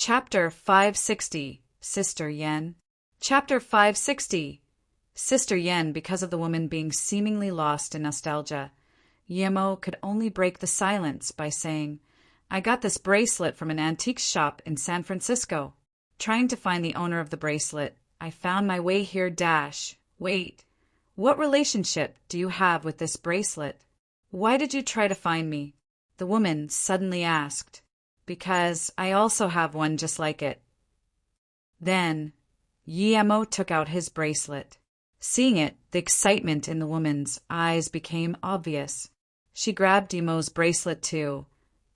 Chapter 560, Sister Yen. Chapter 560. Sister Yen. Because of the woman being seemingly lost in nostalgia, Yemo could only break the silence by saying, I got this bracelet from an antique shop in San Francisco. Trying to find the owner of the bracelet, I found my way here. Wait, what relationship do you have with this bracelet? Why did you try to find me? The woman suddenly asked. Because I also have one just like it. Then Yemo took out his bracelet. Seeing it, the excitement in the woman's eyes became obvious. She grabbed Yemo's bracelet too,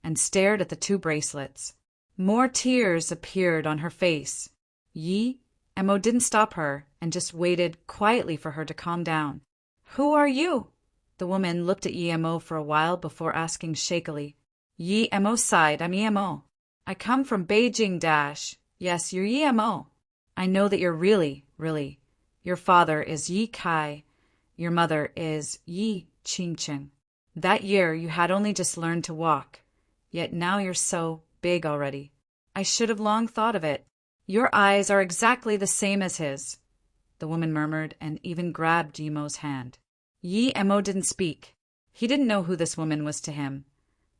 and stared at the two bracelets. More tears appeared on her face. Yemo didn't stop her and just waited quietly for her to calm down. Who are you? The woman looked at Yemo for a while before asking shakily. Yemo sighed. I'm Yemo. I come from Beijing. Yes, you're Yemo. I know that you're really. Your father is Yi Kai. Your mother is Yi Qingqing. That year you had only just learned to walk, yet now you're so big already. I should have long thought of it. Your eyes are exactly the same as his, the woman murmured and even grabbed Yemo's hand. Yemo didn't speak. He didn't know who this woman was to him.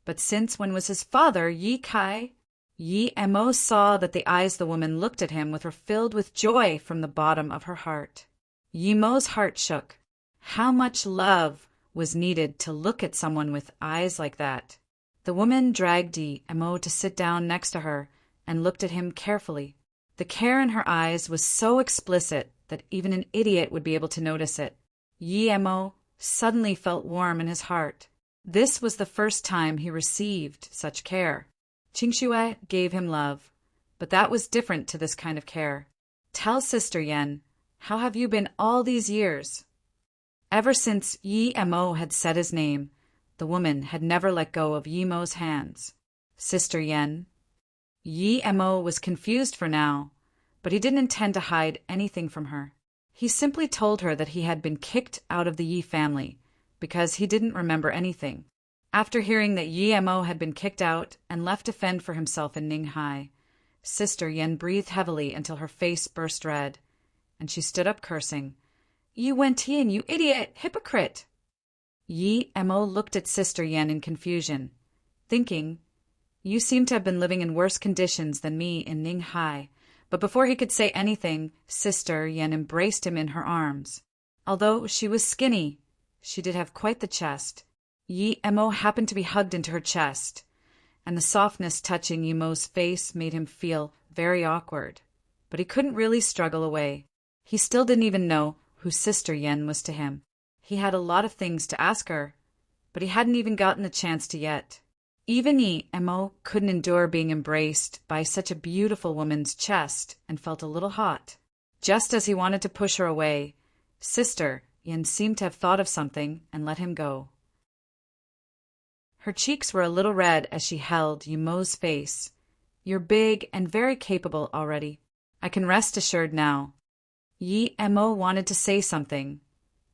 But since when was his father Yi Kai? Yemo saw that the eyes the woman looked at him with were filled with joy from the bottom of her heart. Yemo's heart shook. How much love was needed to look at someone with eyes like that? The woman dragged Yemo to sit down next to her and looked at him carefully. The care in her eyes was so explicit that even an idiot would be able to notice it. Yemo suddenly felt warm in his heart. This was the first time he received such care. Qingxue gave him love, but that was different to this kind of care. Tell Sister Yen, how have you been all these years? Ever since Yemo had said his name, the woman had never let go of Yemo's hands. Sister Yen. Yemo was confused for now, but he didn't intend to hide anything from her. He simply told her that he had been kicked out of the Yi family, because he didn't remember anything. After hearing that Yemo had been kicked out and left to fend for himself in Ninghai, Sister Yen breathed heavily until her face burst red, and she stood up cursing. You went in, you idiot, hypocrite! Yemo looked at Sister Yen in confusion, thinking, You seem to have been living in worse conditions than me in Ninghai. But before he could say anything, Sister Yen embraced him in her arms. Although she was skinny, she did have quite the chest. Yemo happened to be hugged into her chest, and the softness touching Yemo's face made him feel very awkward. But he couldn't really struggle away. He still didn't even know who Sister Yen was to him. He had a lot of things to ask her, but he hadn't even gotten the chance to yet. Even Yemo couldn't endure being embraced by such a beautiful woman's chest and felt a little hot. Just as he wanted to push her away, Sister Yen seemed to have thought of something and let him go. Her cheeks were a little red as she held Yemo's face. You're big and very capable already. I can rest assured now. Yemo wanted to say something,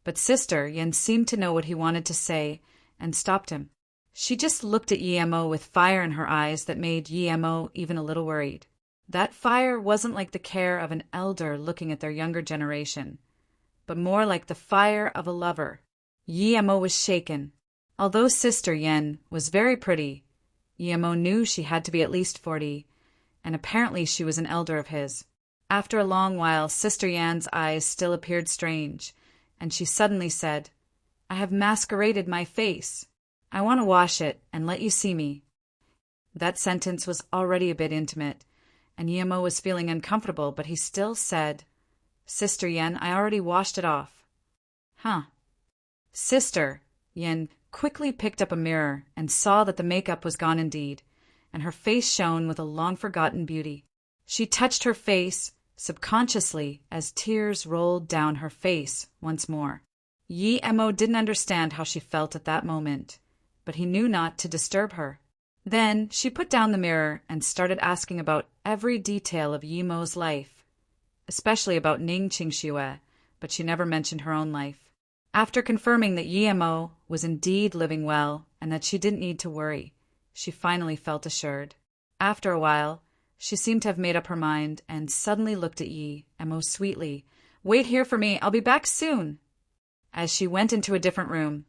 but Sister Yen seemed to know what he wanted to say and stopped him. She just looked at Yemo with fire in her eyes that made Yemo even a little worried. That fire wasn't like the care of an elder looking at their younger generation, but more like the fire of a lover. Yemo was shaken. Although Sister Yen was very pretty, Yemo knew she had to be at least 40, and apparently she was an elder of his. After a long while, Sister Yen's eyes still appeared strange, and she suddenly said, I have masqueraded my face. I want to wash it and let you see me. That sentence was already a bit intimate, and Yemo was feeling uncomfortable, but he still said, Sister Yen, I already washed it off. Huh. Sister Yen quickly picked up a mirror and saw that the makeup was gone indeed, and her face shone with a long-forgotten beauty. She touched her face subconsciously as tears rolled down her face once more. Yemo didn't understand how she felt at that moment, but he knew not to disturb her. Then she put down the mirror and started asking about every detail of Yemo's life, especially about Ning Qingxue, but she never mentioned her own life. After confirming that Yemo was indeed living well and that she didn't need to worry, she finally felt assured. After a while, She seemed to have made up her mind and suddenly looked at Yi, Emo sweetly. "Wait here for me. I'll be back soon." As she went into a different room,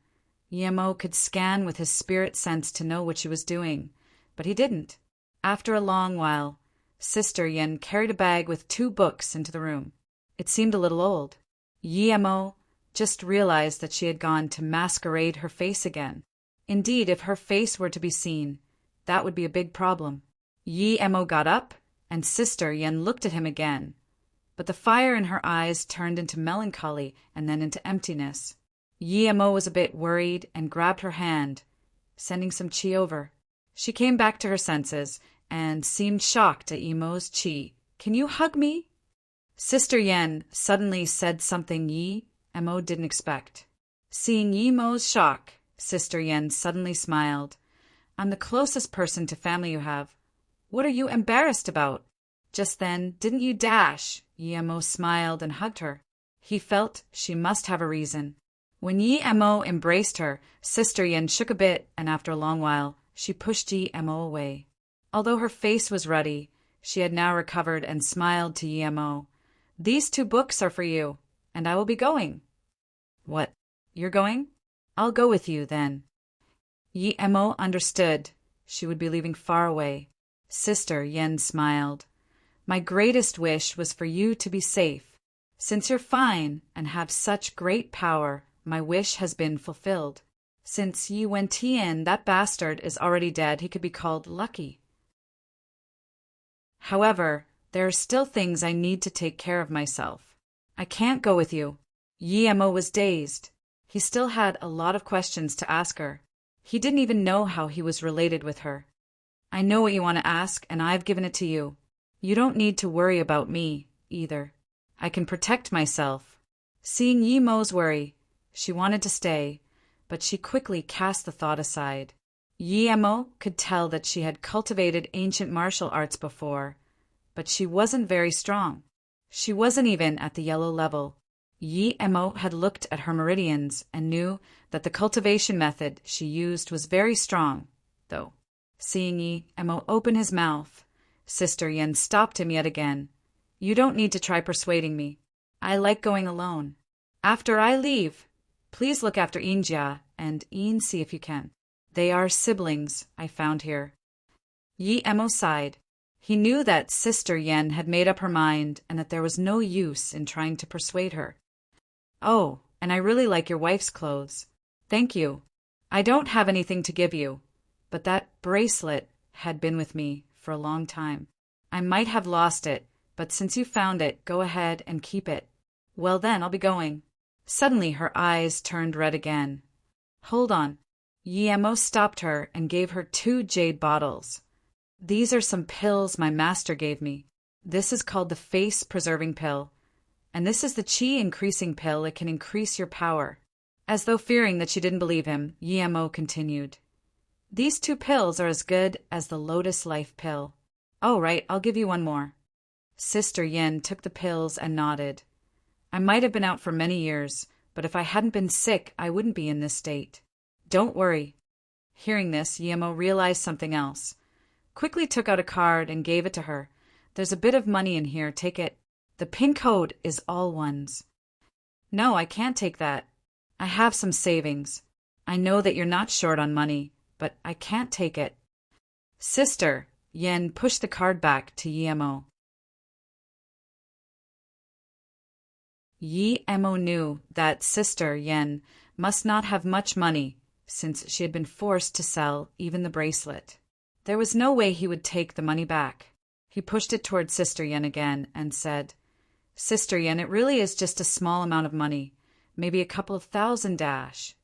Emo could scan with his spirit sense to know what she was doing, but he didn't. After a long while, Sister Yen carried a bag with 2 books into the room. It seemed a little old. Emo just realized that she had gone to masquerade her face again. Indeed, if her face were to be seen, that would be a big problem. Emo got up, and Sister Yen looked at him again, but the fire in her eyes turned into melancholy and then into emptiness. Emo was a bit worried and grabbed her hand, sending some chi over. She came back to her senses and seemed shocked at Emo's chi. "Can you hug me?" Sister Yen suddenly said something Emo didn't expect. Seeing Emo's shock, Sister Yen suddenly smiled. "I'm the closest person to family you have. What are you embarrassed about?" Just then, "Didn't you dash?" Emo smiled and hugged her. He felt she must have a reason. When Emo embraced her, Sister Yen shook a bit, and after a long while, she pushed Emo away. Although her face was ruddy, she had now recovered and smiled to Emo. "These 2 books are for you, and I will be going." "What? You're going?" "I'll go with you, then." Emo understood. She would be leaving far away. Sister Yen smiled. "My greatest wish was for you to be safe. Since you're fine and have such great power, my wish has been fulfilled. Since Yi Wentian, that bastard, is already dead, he could be called lucky. However, there are still things I need to take care of myself. I can't go with you." Emo was dazed. He still had a lot of questions to ask her. He didn't even know how he was related with her. "I know what you want to ask, and I've given it to you. You don't need to worry about me, either. I can protect myself." Seeing Emo's worry, she wanted to stay, but she quickly cast the thought aside. Emo could tell that she had cultivated ancient martial arts before, but she wasn't very strong. She wasn't even at the yellow level. Emo had looked at her meridians and knew that the cultivation method she used was very strong, though. Seeing Emo open his mouth, Sister Yen stopped him yet again. "You don't need to try persuading me. I like going alone. After I leave, please look after Injia and Een see if you can. They are siblings I found here." Emo sighed. He knew that Sister Yen had made up her mind and that there was no use in trying to persuade her. "Oh, and I really like your wife's clothes. Thank you. I don't have anything to give you, but that bracelet had been with me for a long time. I might have lost it, but since you found it, go ahead and keep it." "Well then, I'll be going." Suddenly her eyes turned red again. "Hold on." Emo stopped her and gave her 2 jade bottles. "These are some pills my master gave me. This is called the face-preserving pill, and this is the chi-increasing pill. It can increase your power." As though fearing that she didn't believe him, Emo continued. "These 2 pills are as good as the Lotus Life pill." "Oh, right, I'll give you one more." Sister Yen took the pills and nodded. "I might have been out for many years, but if I hadn't been sick, I wouldn't be in this state. Don't worry." Hearing this, Emo realized something else. Quickly took out a card and gave it to her. "There's a bit of money in here, take it. The pin code is all ones." "No, I can't take that. I have some savings. I know that you're not short on money, but I can't take it." Sister Yen pushed the card back to Emo. Emo knew that Sister Yen must not have much money, since she had been forced to sell even the bracelet. There was no way he would take the money back. He pushed it toward Sister Yen again and said, "Sister Yen, it really is just a small amount of money, maybe a couple of thousand dash."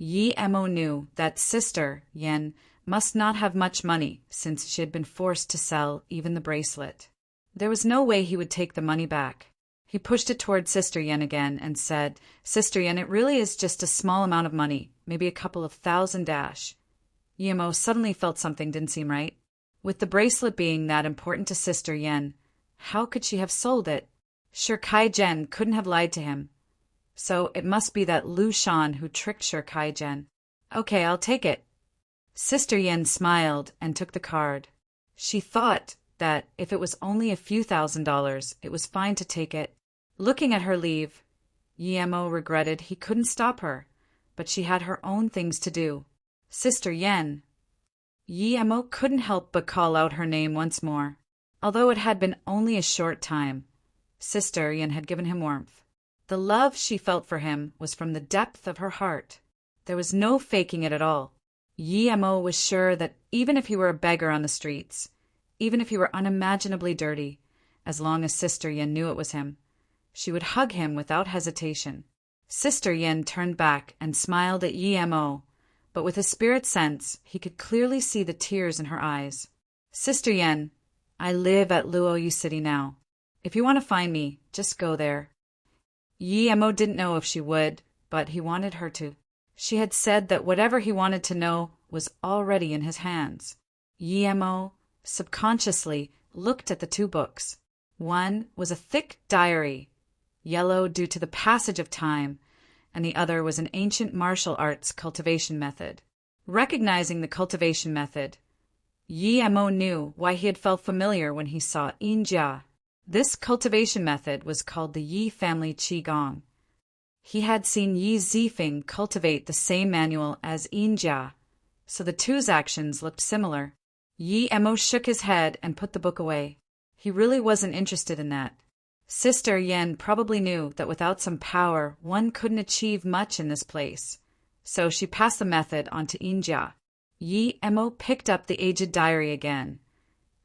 Emo knew that Sister Yen must not have much money, since she had been forced to sell even the bracelet. There was no way he would take the money back. He pushed it toward Sister Yen again and said, "Sister Yen, it really is just a small amount of money, maybe a couple of thousand dash." Emo suddenly felt something didn't seem right. With the bracelet being that important to Sister Yen, how could she have sold it? Sure, Kai-Jen couldn't have lied to him. So it must be that Lu Shan who tricked Sure Kai-Jen. "Okay, I'll take it." Sister Yen smiled and took the card. She thought that if it was only a few $1,000s, it was fine to take it. Looking at her leave, Yemo regretted he couldn't stop her, but she had her own things to do. Sister Yen. Yemo couldn't help but call out her name once more. Although it had been only a short time, Sister Yen had given him warmth. The love she felt for him was from the depth of her heart. There was no faking it at all. Yemo was sure that even if he were a beggar on the streets, even if he were unimaginably dirty, as long as Sister Yen knew it was him, she would hug him without hesitation. Sister Yen turned back and smiled at Yemo, but with a spirit sense, he could clearly see the tears in her eyes. Sister Yen, I live at Luoyu City now. If you want to find me, just go there. Yemo didn't know if she would, but he wanted her to. She had said that whatever he wanted to know was already in his hands. Yemo subconsciously looked at the two books. One was a thick diary, yellow due to the passage of time, and the other was an ancient martial arts cultivation method. Recognizing the cultivation method, Yemo knew why he had felt familiar when he saw Injia. This cultivation method was called the Yi family Qigong. He had seen Yi Zifeng cultivate the same manual as Injia, so the two's actions looked similar. Yemo shook his head and put the book away. He really wasn't interested in that. Sister Yen probably knew that without some power, one couldn't achieve much in this place, so she passed the method on to Injia. Yemo picked up the aged diary again,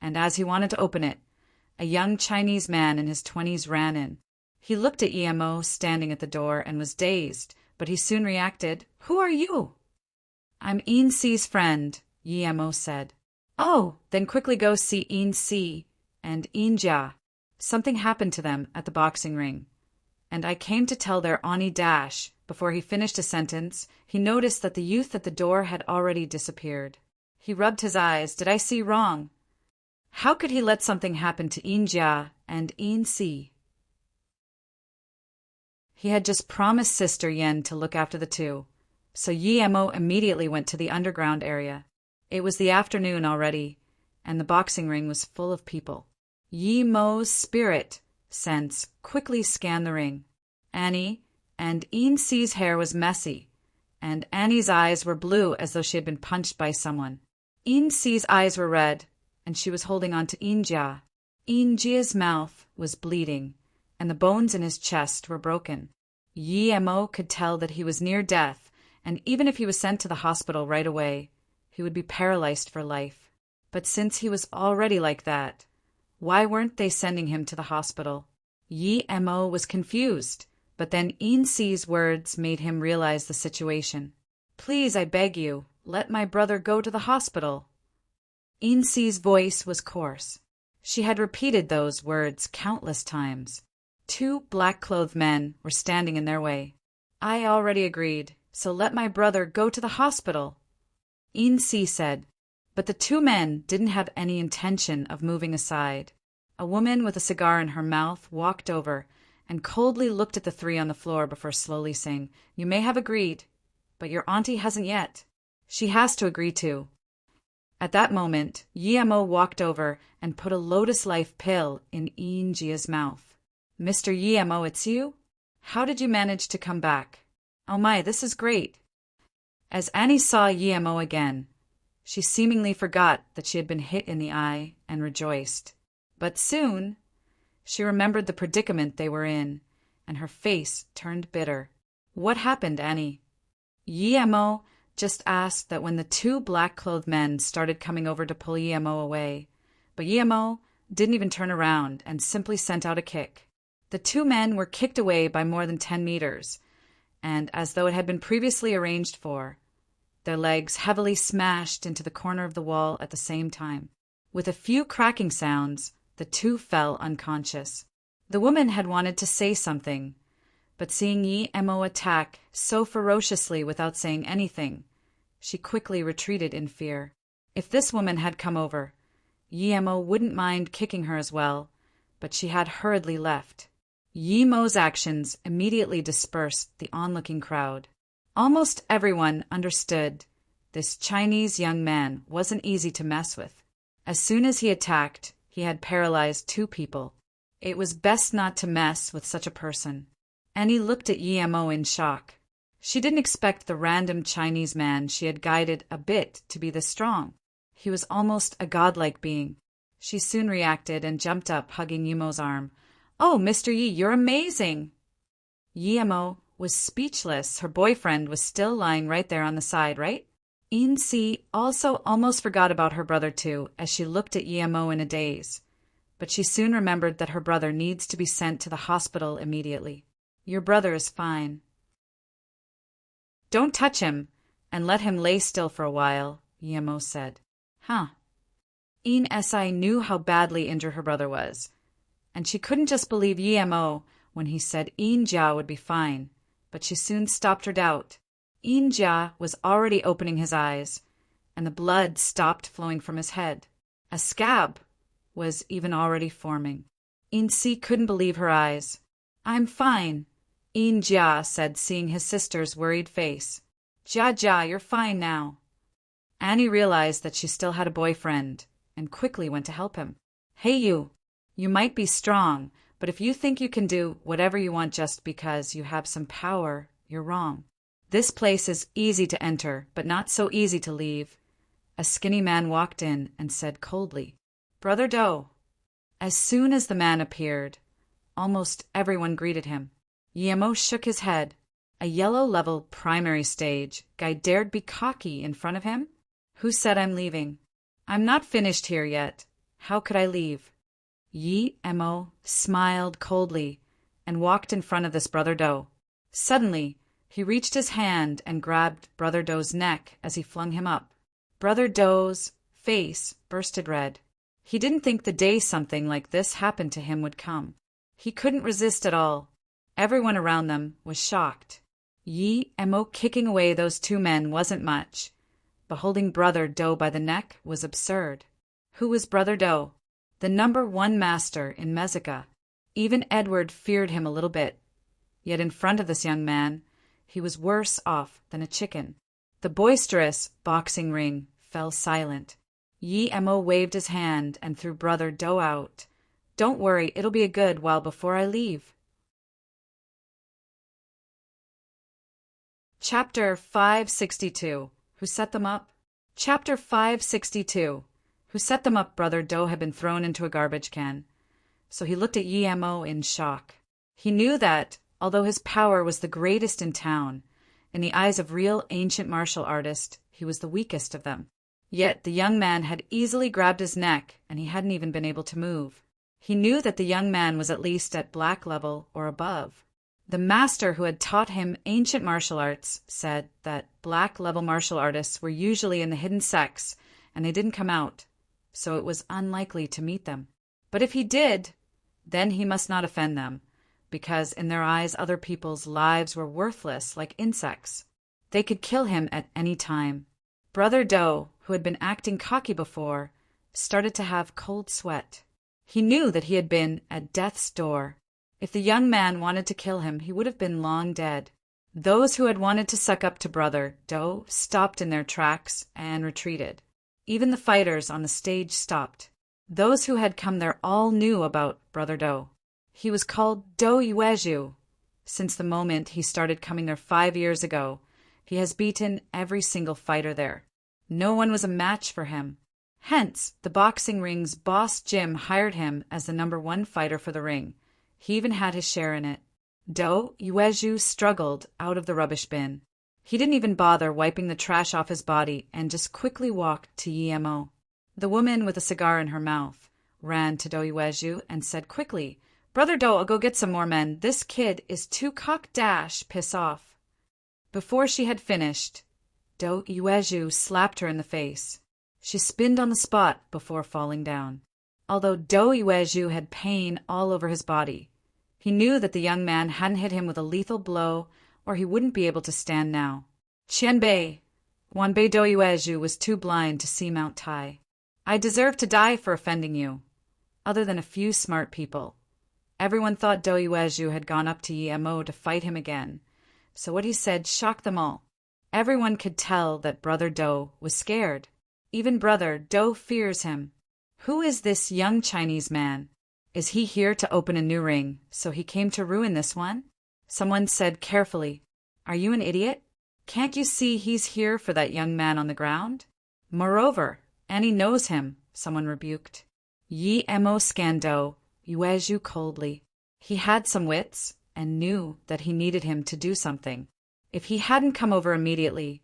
and as he wanted to open it, a young Chinese man in his 20s ran in. He looked at Yemo standing at the door and was dazed, but he soon reacted. "Who are you?" "I'm In-Si's friend," Yemo said. "Oh, then quickly go see In-Si and Injia. Something happened to them at the boxing ring, and I came to tell their Ani Dash." Before he finished a sentence, he noticed that the youth at the door had already disappeared. He rubbed his eyes. Did I see wrong? How could he let something happen to Injia and In-Si? He had just promised Sister Yen to look after the two, so Yemo immediately went to the underground area. It was the afternoon already, and the boxing ring was full of people. Yemo's spirit sense quickly scanned the ring. Annie and In-Si's hair was messy, and Annie's eyes were blue as though she had been punched by someone. In-Si's eyes were red, and she was holding on to Injia. Injia's mouth was bleeding, and the bones in his chest were broken. Yemo could tell that he was near death, and even if he was sent to the hospital right away, he would be paralyzed for life. But since he was already like that, why weren't they sending him to the hospital? Yemo was confused, but then In-Si's words made him realize the situation. "Please, I beg you, let my brother go to the hospital." In-Si's voice was coarse. She had repeated those words countless times. Two black-clothed men were standing in their way. "I already agreed, so let my brother go to the hospital," In-Si said. But the two men didn't have any intention of moving aside. A woman with a cigar in her mouth walked over and coldly looked at the three on the floor before slowly saying, "You may have agreed, but your auntie hasn't yet. She has to agree too." At that moment, Yemo walked over and put a Lotus Life pill in Injia's mouth. "Mr. Yemo, it's you? How did you manage to come back? Oh my, this is great." As Annie saw Yemo again, she seemingly forgot that she had been hit in the eye and rejoiced. But soon, she remembered the predicament they were in, and her face turned bitter. "What happened, Annie?" Yemo just asked that when the two black-clothed men started coming over to pull Yemo away, but Yemo didn't even turn around and simply sent out a kick. The two men were kicked away by more than 10 meters, and as though it had been previously arranged for, their legs heavily smashed into the corner of the wall at the same time. With a few cracking sounds, the two fell unconscious. The woman had wanted to say something, but seeing Yemo attack so ferociously without saying anything, she quickly retreated in fear. If this woman had come over, Yemo wouldn't mind kicking her as well, but she had hurriedly left. Yemo's actions immediately dispersed the onlooking crowd. Almost everyone understood this Chinese young man wasn't easy to mess with. As soon as he attacked, He had paralyzed 2 people. It was best not to mess with such a person. Annie looked at Yemo in shock. She didn't expect the random Chinese man she had guided a bit to be this strong. He was almost a godlike being. She soon reacted and jumped up, hugging Yemo's arm. "Oh, Mr. Yi, you're amazing!" Yemo was speechless. Her boyfriend was still lying right there on the side, right? In-si also almost forgot about her brother too, as she looked at Yemo in a daze. But she soon remembered that her brother needs to be sent to the hospital immediately. "Your brother is fine. Don't touch him, and let him lay still for a while," Yemo said. Huh. In-si knew how badly injured her brother was, and she couldn't just believe Yemo when he said In-ja would be fine, but she soon stopped her doubt. In-ja was already opening his eyes, and the blood stopped flowing from his head. A scab was even already forming. In-si couldn't believe her eyes. "I'm fine," In-ja said, seeing his sister's worried face. "Ja, you're fine now." Annie realized that she still had a boyfriend, and quickly went to help him. "Hey you might be strong, but if you think you can do whatever you want just because you have some power, you're wrong. This place is easy to enter, but not so easy to leave." A skinny man walked in and said coldly, "Brother Do." As soon as the man appeared, almost everyone greeted him. Yemo shook his head. A yellow-level primary stage guy dared be cocky in front of him? "Who said I'm leaving? I'm not finished here yet. How could I leave?" Yemo smiled coldly and walked in front of this Brother Do. Suddenly, he reached his hand and grabbed Brother Do's neck as he flung him up. Brother Do's face bursted red. He didn't think the day something like this happened to him would come. He couldn't resist at all. Everyone around them was shocked. Yemo kicking away those 2 men wasn't much, but holding Brother Do by the neck was absurd. Who was Brother Do? The #1 master in Mexica. Even Edward feared him a little bit. Yet in front of this young man, he was worse off than a chicken. The boisterous boxing ring fell silent. Yemo waved his hand and threw Brother Do out. "Don't worry, it'll be a good while before I leave." Chapter 562. Who set them up? Chapter 562. Who set them up? Brother Do had been thrown into a garbage can. So he looked at Yemo in shock. He knew that, although his power was the greatest in town, in the eyes of real ancient martial artists, he was the weakest of them. Yet the young man had easily grabbed his neck, and he hadn't even been able to move. He knew that the young man was at least at black level or above. The master who had taught him ancient martial arts said that black-level martial artists were usually in the hidden sects, and they didn't come out, so it was unlikely to meet them. But if he did, then he must not offend them, because in their eyes other people's lives were worthless like insects. They could kill him at any time. Brother Do, who had been acting cocky before, started to have cold sweat. He knew that he had been at death's door. If the young man wanted to kill him, he would have been long dead. Those who had wanted to suck up to Brother Do stopped in their tracks and retreated. Even the fighters on the stage stopped. Those who had come there all knew about Brother Do. He was called Do Yueju. Since the moment he started coming there 5 years ago, he has beaten every single fighter there. No one was a match for him. Hence, the boxing ring's boss Jim hired him as the #1 fighter for the ring. He even had his share in it. Do Yueju struggled out of the rubbish bin. He didn't even bother wiping the trash off his body and just quickly walked to Yemo. The woman with a cigar in her mouth ran to Do Yueju and said quickly, "Brother Do, I'll go get some more men. This kid is too cock-dash, piss off." Before she had finished, Do Yueju slapped her in the face. She spinned on the spot before falling down. Although Do Yueju had pain all over his body, he knew that the young man hadn't hit him with a lethal blow or he wouldn't be able to stand now. Qianbei, Wanbei Do Yueju was too blind to see Mount Tai. "I deserve to die for offending you." Other than a few smart people, everyone thought Do Yueju had gone up to Yemo to fight him again, so what he said shocked them all. Everyone could tell that Brother Do was scared. Even Brother Do fears him. Who is this young Chinese man? Is he here to open a new ring, so he came to ruin this one? Someone said carefully, Are you an idiot? Can't you see he's here for that young man on the ground? Moreover, Annie knows him, someone rebuked. Yi Emo scanned Yuezhu coldly. He had some wits, and knew that he needed him to do something. If he hadn't come over immediately,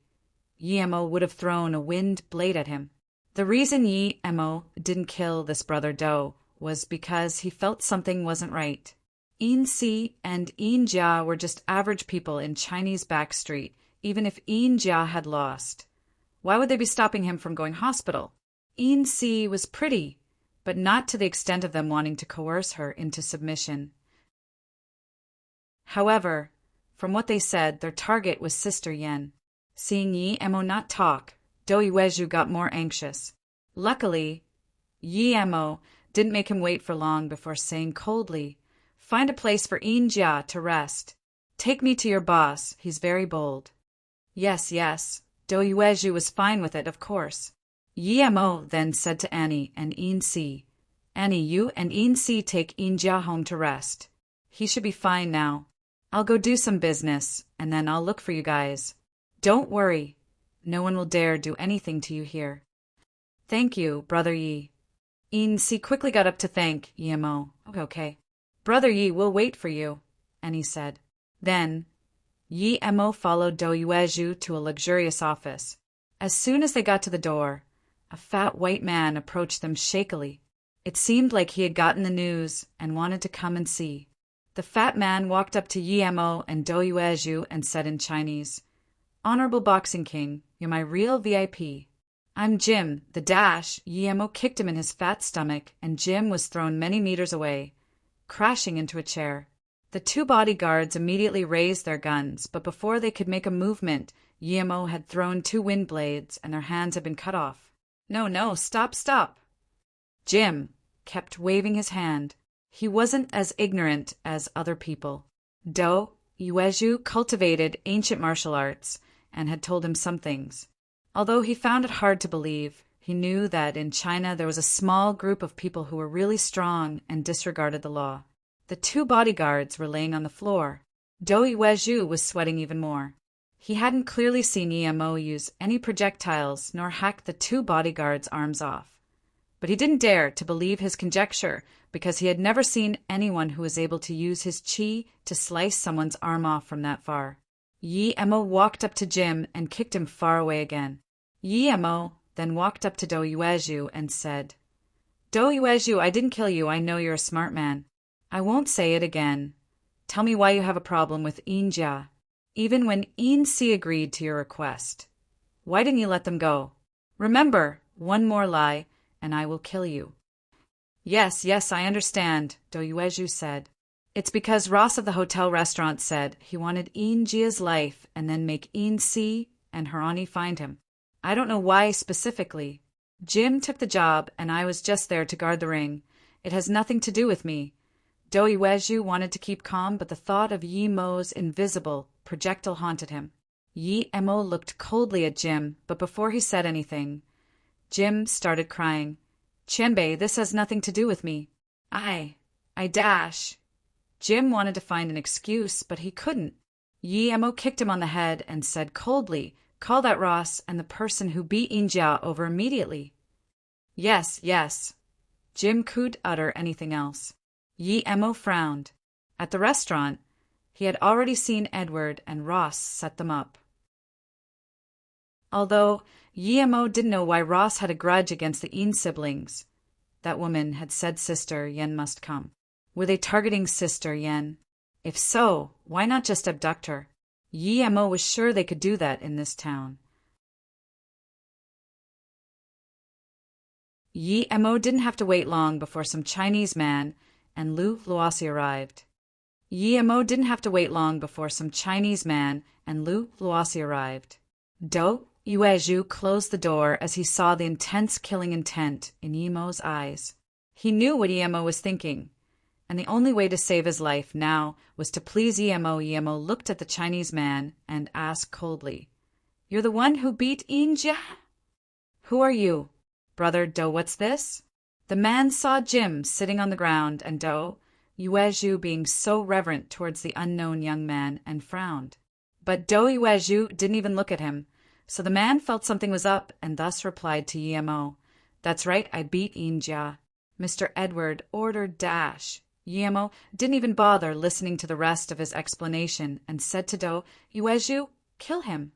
Yi Emo would have thrown a wind blade at him. The reason Yi Emo didn't kill this brother Do was because he felt something wasn't right. Yin Si and Yin Jia were just average people in Chinese backstreet, even if Yin Jia had lost. Why would they be stopping him from going hospital? Yin Si was pretty, but not to the extent of them wanting to coerce her into submission. However, from what they said, their target was Sister Yen. Seeing Yi Emo not talk, Do Yuezhu got more anxious. Luckily, Yi Emo didn't make him wait for long before saying coldly, Find a place for Yin Jia to rest. Take me to your boss, he's very bold. Yes, yes, Do Yuezhu was fine with it, of course. Yi Emo then said to Annie and Yin Si, Annie, you and Yin Si take Yin Jia home to rest. He should be fine now. I'll go do some business, and then I'll look for you guys. Don't worry. No one will dare do anything to you here. Thank you, Brother Yi. Yin Si quickly got up to thank Yi Emo. Okay. Brother Yi will wait for you, Annie said. Then, Yi Emo followed Do Yuezhu to a luxurious office. As soon as they got to the door, a fat white man approached them shakily. It seemed like he had gotten the news and wanted to come and see. The fat man walked up to Yi Emo and Do Yuezhu and said in Chinese, Honorable Boxing King, you're my real VIP. I'm Jim, the Dash. Yi Emo kicked him in his fat stomach, and Jim was thrown many meters away, crashing into a chair. The two bodyguards immediately raised their guns, but before they could make a movement, Yi Emo had thrown two wind blades, and their hands had been cut off. No, stop. Jim kept waving his hand. He wasn't as ignorant as other people. Do Yuezhu cultivated ancient martial arts and had told him some things. Although he found it hard to believe, he knew that in China there was a small group of people who were really strong and disregarded the law. The two bodyguards were laying on the floor. Do Yuezhu was sweating even more. He hadn't clearly seen Yi Emo use any projectiles nor hack the two bodyguards' arms off. But he didn't dare to believe his conjecture because he had never seen anyone who was able to use his chi to slice someone's arm off from that far. Yi Emo walked up to Jim and kicked him far away again. Yi Emo then walked up to Do Yuezhu and said, Do Yuezhu, I didn't kill you. I know you're a smart man. I won't say it again. Tell me why you have a problem with Yin Jia, even when Yin Si agreed to your request. Why didn't you let them go? Remember, one more lie, and I will kill you. Yes, I understand, Do Yuezhu said. It's because Ross of the hotel restaurant said he wanted Yin Jia's life and then make Yin Si and Harani find him. I don't know why specifically. Jim took the job and I was just there to guard the ring. It has nothing to do with me. Do Yuezhu wanted to keep calm, but the thought of Yi Emo's invisible projectile haunted him. Yi Emo looked coldly at Jim, but before he said anything, Jim started crying. Qianbei, this has nothing to do with me. I dash. Jim wanted to find an excuse, but he couldn't. Yi Emo kicked him on the head and said coldly, Call that Ross and the person who beat Yin Jia over immediately. Yes. Jim couldn't utter anything else. Yi Emo frowned. At the restaurant, he had already seen Edward and Ross set them up. Although Yi Emo didn't know why Ross had a grudge against the Yin siblings, that woman had said Sister Yen must come. Were they targeting Sister Yen? If so, why not just abduct her? Yi Emo was sure they could do that in this town. Yi Emo didn't have to wait long before some Chinese man and Lu Luosi arrived. Do Yuezhu closed the door as he saw the intense killing intent in Yi Emo's eyes. He knew what Yi Emo was thinking, and the only way to save his life now was to please Yi Emo. Yi Emo looked at the Chinese man and asked coldly, You're the one who beat Yin Jia? Who are you? Brother Do, what's this? The man saw Jim sitting on the ground and Do Yuezhu being so reverent towards the unknown young man and frowned. But Do Yuezhu didn't even look at him, so the man felt something was up and thus replied to Yemo, "That's right, I beat Injia." Mr. Edward ordered dash. Yemo didn't even bother listening to the rest of his explanation and said to Do Yuezhu, "Kill him."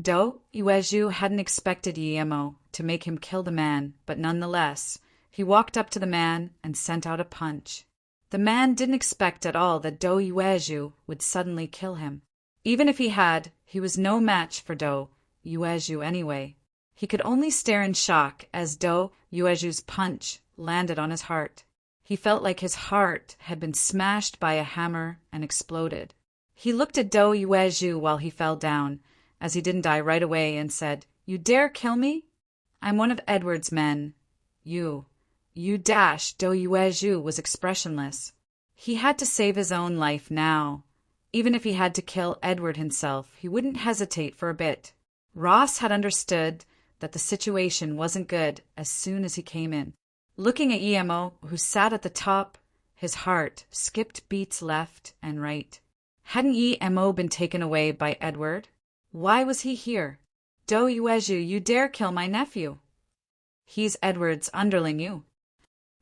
Do Yuezhu hadn't expected Yemo to make him kill the man, but nonetheless, he walked up to the man and sent out a punch. The man didn't expect at all that Do Yuezhu would suddenly kill him. Even if he had, he was no match for Do Yuezhu anyway. He could only stare in shock as Do Yuezhu's punch landed on his heart. He felt like his heart had been smashed by a hammer and exploded. He looked at Do Yuezhu while he fell down, as he didn't die right away, and said, "You dare kill me? I'm one of Edward's men. You dash." Do Yuezhu was expressionless. He had to save his own life now. Even if he had to kill Edward himself, he wouldn't hesitate for a bit. Ross had understood that the situation wasn't good as soon as he came in. Looking at Yemo, who sat at the top, his heart skipped beats left and right. Hadn't Yemo been taken away by Edward? Why was he here? Do Yuezhu, you dare kill my nephew. He's Edward's underling, you.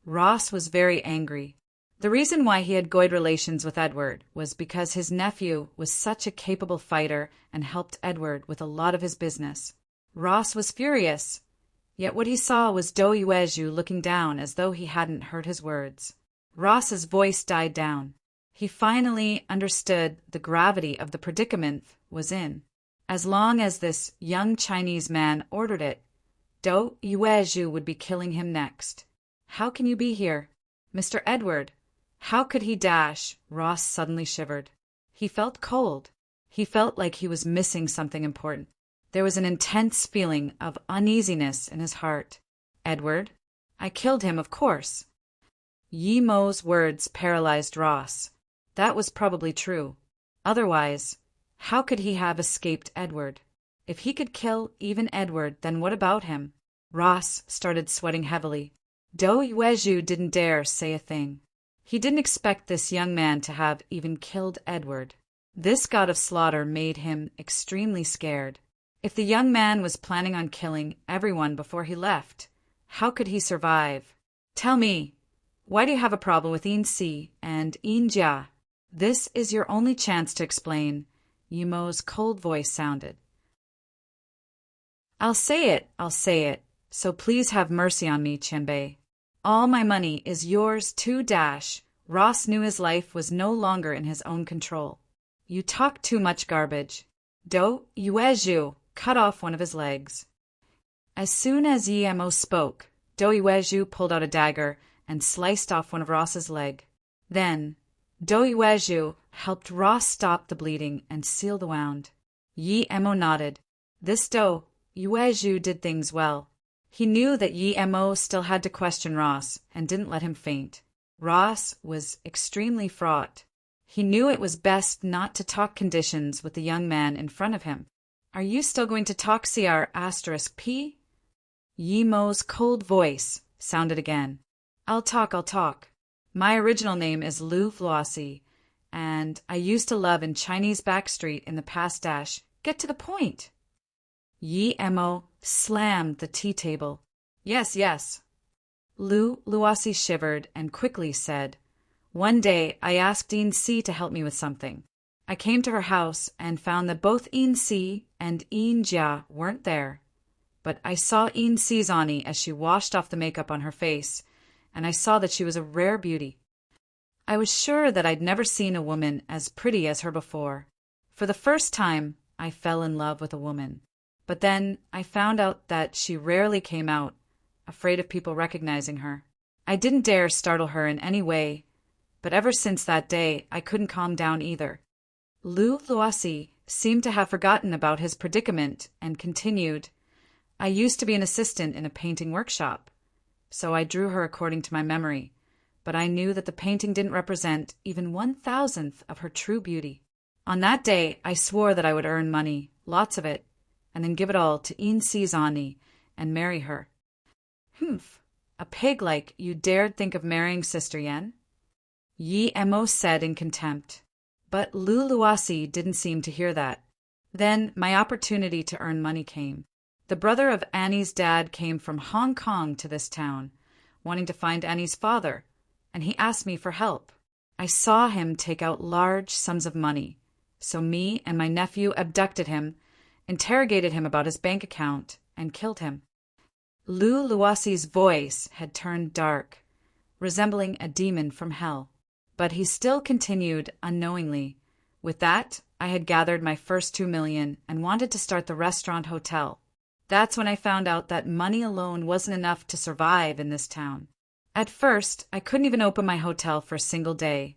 Ross was very angry. The reason why he had good relations with Edward was because his nephew was such a capable fighter and helped Edward with a lot of his business. Ross was furious, yet what he saw was Do Yuezhu looking down as though he hadn't heard his words. Ross's voice died down. He finally understood the gravity of the predicament was in. As long as this young Chinese man ordered it, Do Yuezhu would be killing him next. "How can you be here? Mr. Edward, how could he dash?" Ross suddenly shivered. He felt cold. He felt like he was missing something important. There was an intense feeling of uneasiness in his heart. "Edward? I killed him, of course." Yemo's words paralyzed Ross. That was probably true. Otherwise, how could he have escaped Edward? If he could kill even Edward, then what about him? Ross started sweating heavily. Do Yuezhu didn't dare say a thing. He didn't expect this young man to have even killed Edward. This god of slaughter made him extremely scared. If the young man was planning on killing everyone before he left, how could he survive? "Tell me, why do you have a problem with Insi and Injia?" "This is your only chance to explain," Yemo's cold voice sounded. I'll say it, so please have mercy on me, Qianbei. All my money is yours too dash." Ross knew his life was no longer in his own control. "You talk too much garbage." Do Yuezhu cut off one of his legs. As soon as Yemo spoke, Do Yuezhu pulled out a dagger and sliced off one of Ross's leg. Then, Do Yuezhu helped Ross stop the bleeding and seal the wound. Yemo nodded. This Do Yuezhu did things well. He knew that Yemo still had to question Ross and didn't let him faint. Ross was extremely fraught. He knew it was best not to talk conditions with the young man in front of him. "Are you still going to talk CR*P? Yemo's cold voice sounded again. I'll talk. My original name is Lu Flossy, and I used to love in Chinese backstreet in the past dash. Get to the point." Yemo slammed the tea table. Yes. Lu Luasi shivered and quickly said, "One day I asked Insi to help me with something. I came to her house and found that both Insi and Injia weren't there. But I saw Insi's Ani as she washed off the makeup on her face, and I saw that she was a rare beauty. I was sure that I'd never seen a woman as pretty as her before. For the first time, I fell in love with a woman. But then I found out that she rarely came out, afraid of people recognizing her. I didn't dare startle her in any way, but ever since that day, I couldn't calm down either." Lu Luasi seemed to have forgotten about his predicament and continued, "I used to be an assistant in a painting workshop, so I drew her according to my memory, but I knew that the painting didn't represent even 1,000th of her true beauty. On that day, I swore that I would earn money, lots of it, and then give it all to Insi's Ani and marry her." A pig like you dared think of marrying Sister Yen? Yi Emo said in contempt. But Lu Luosi didn't seem to hear that. Then my opportunity to earn money came. The brother of Annie's dad came from Hong Kong to this town, wanting to find Annie's father, and he asked me for help. I saw him take out large sums of money, so me and my nephew abducted him, interrogated him about his bank account, and killed him. Lu Luosi's voice had turned dark, resembling a demon from hell. But he still continued unknowingly. With that, I had gathered my first 2 million and wanted to start the restaurant hotel. That's when I found out that money alone wasn't enough to survive in this town. At first, I couldn't even open my hotel for a single day.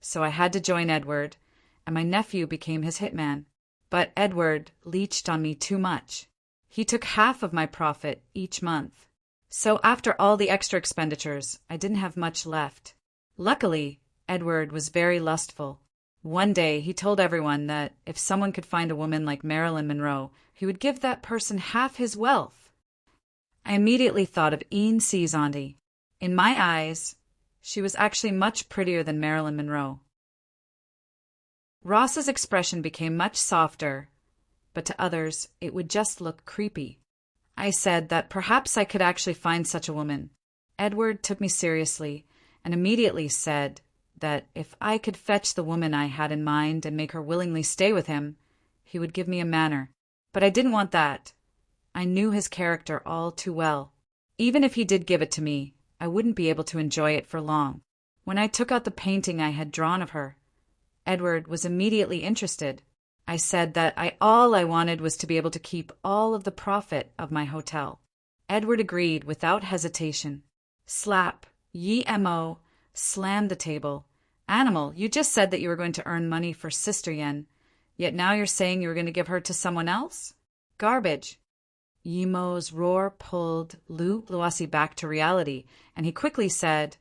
So I had to join Edward, and my nephew became his hitman. But Edward leeched on me too much. He took half of my profit each month. So after all the extra expenditures, I didn't have much left. Luckily, Edward was very lustful. One day he told everyone that if someone could find a woman like Marilyn Monroe, he would give that person half his wealth. I immediately thought of Ian C's auntie. In my eyes, she was actually much prettier than Marilyn Monroe. Ross's expression became much softer, but to others it would just look creepy. I said that perhaps I could actually find such a woman. Edward took me seriously and immediately said that if I could fetch the woman I had in mind and make her willingly stay with him, he would give me a manor. But I didn't want that. I knew his character all too well. Even if he did give it to me, I wouldn't be able to enjoy it for long. When I took out the painting I had drawn of her, Edward was immediately interested. I said that all I wanted was to be able to keep all of the profit of my hotel. Edward agreed without hesitation. Slap, Yi Mo, slammed the table. Animal, you just said that you were going to earn money for Sister Yen, yet now you're saying you were going to give her to someone else? Garbage. Yimo's roar pulled Lu Luosi back to reality, and he quickly said,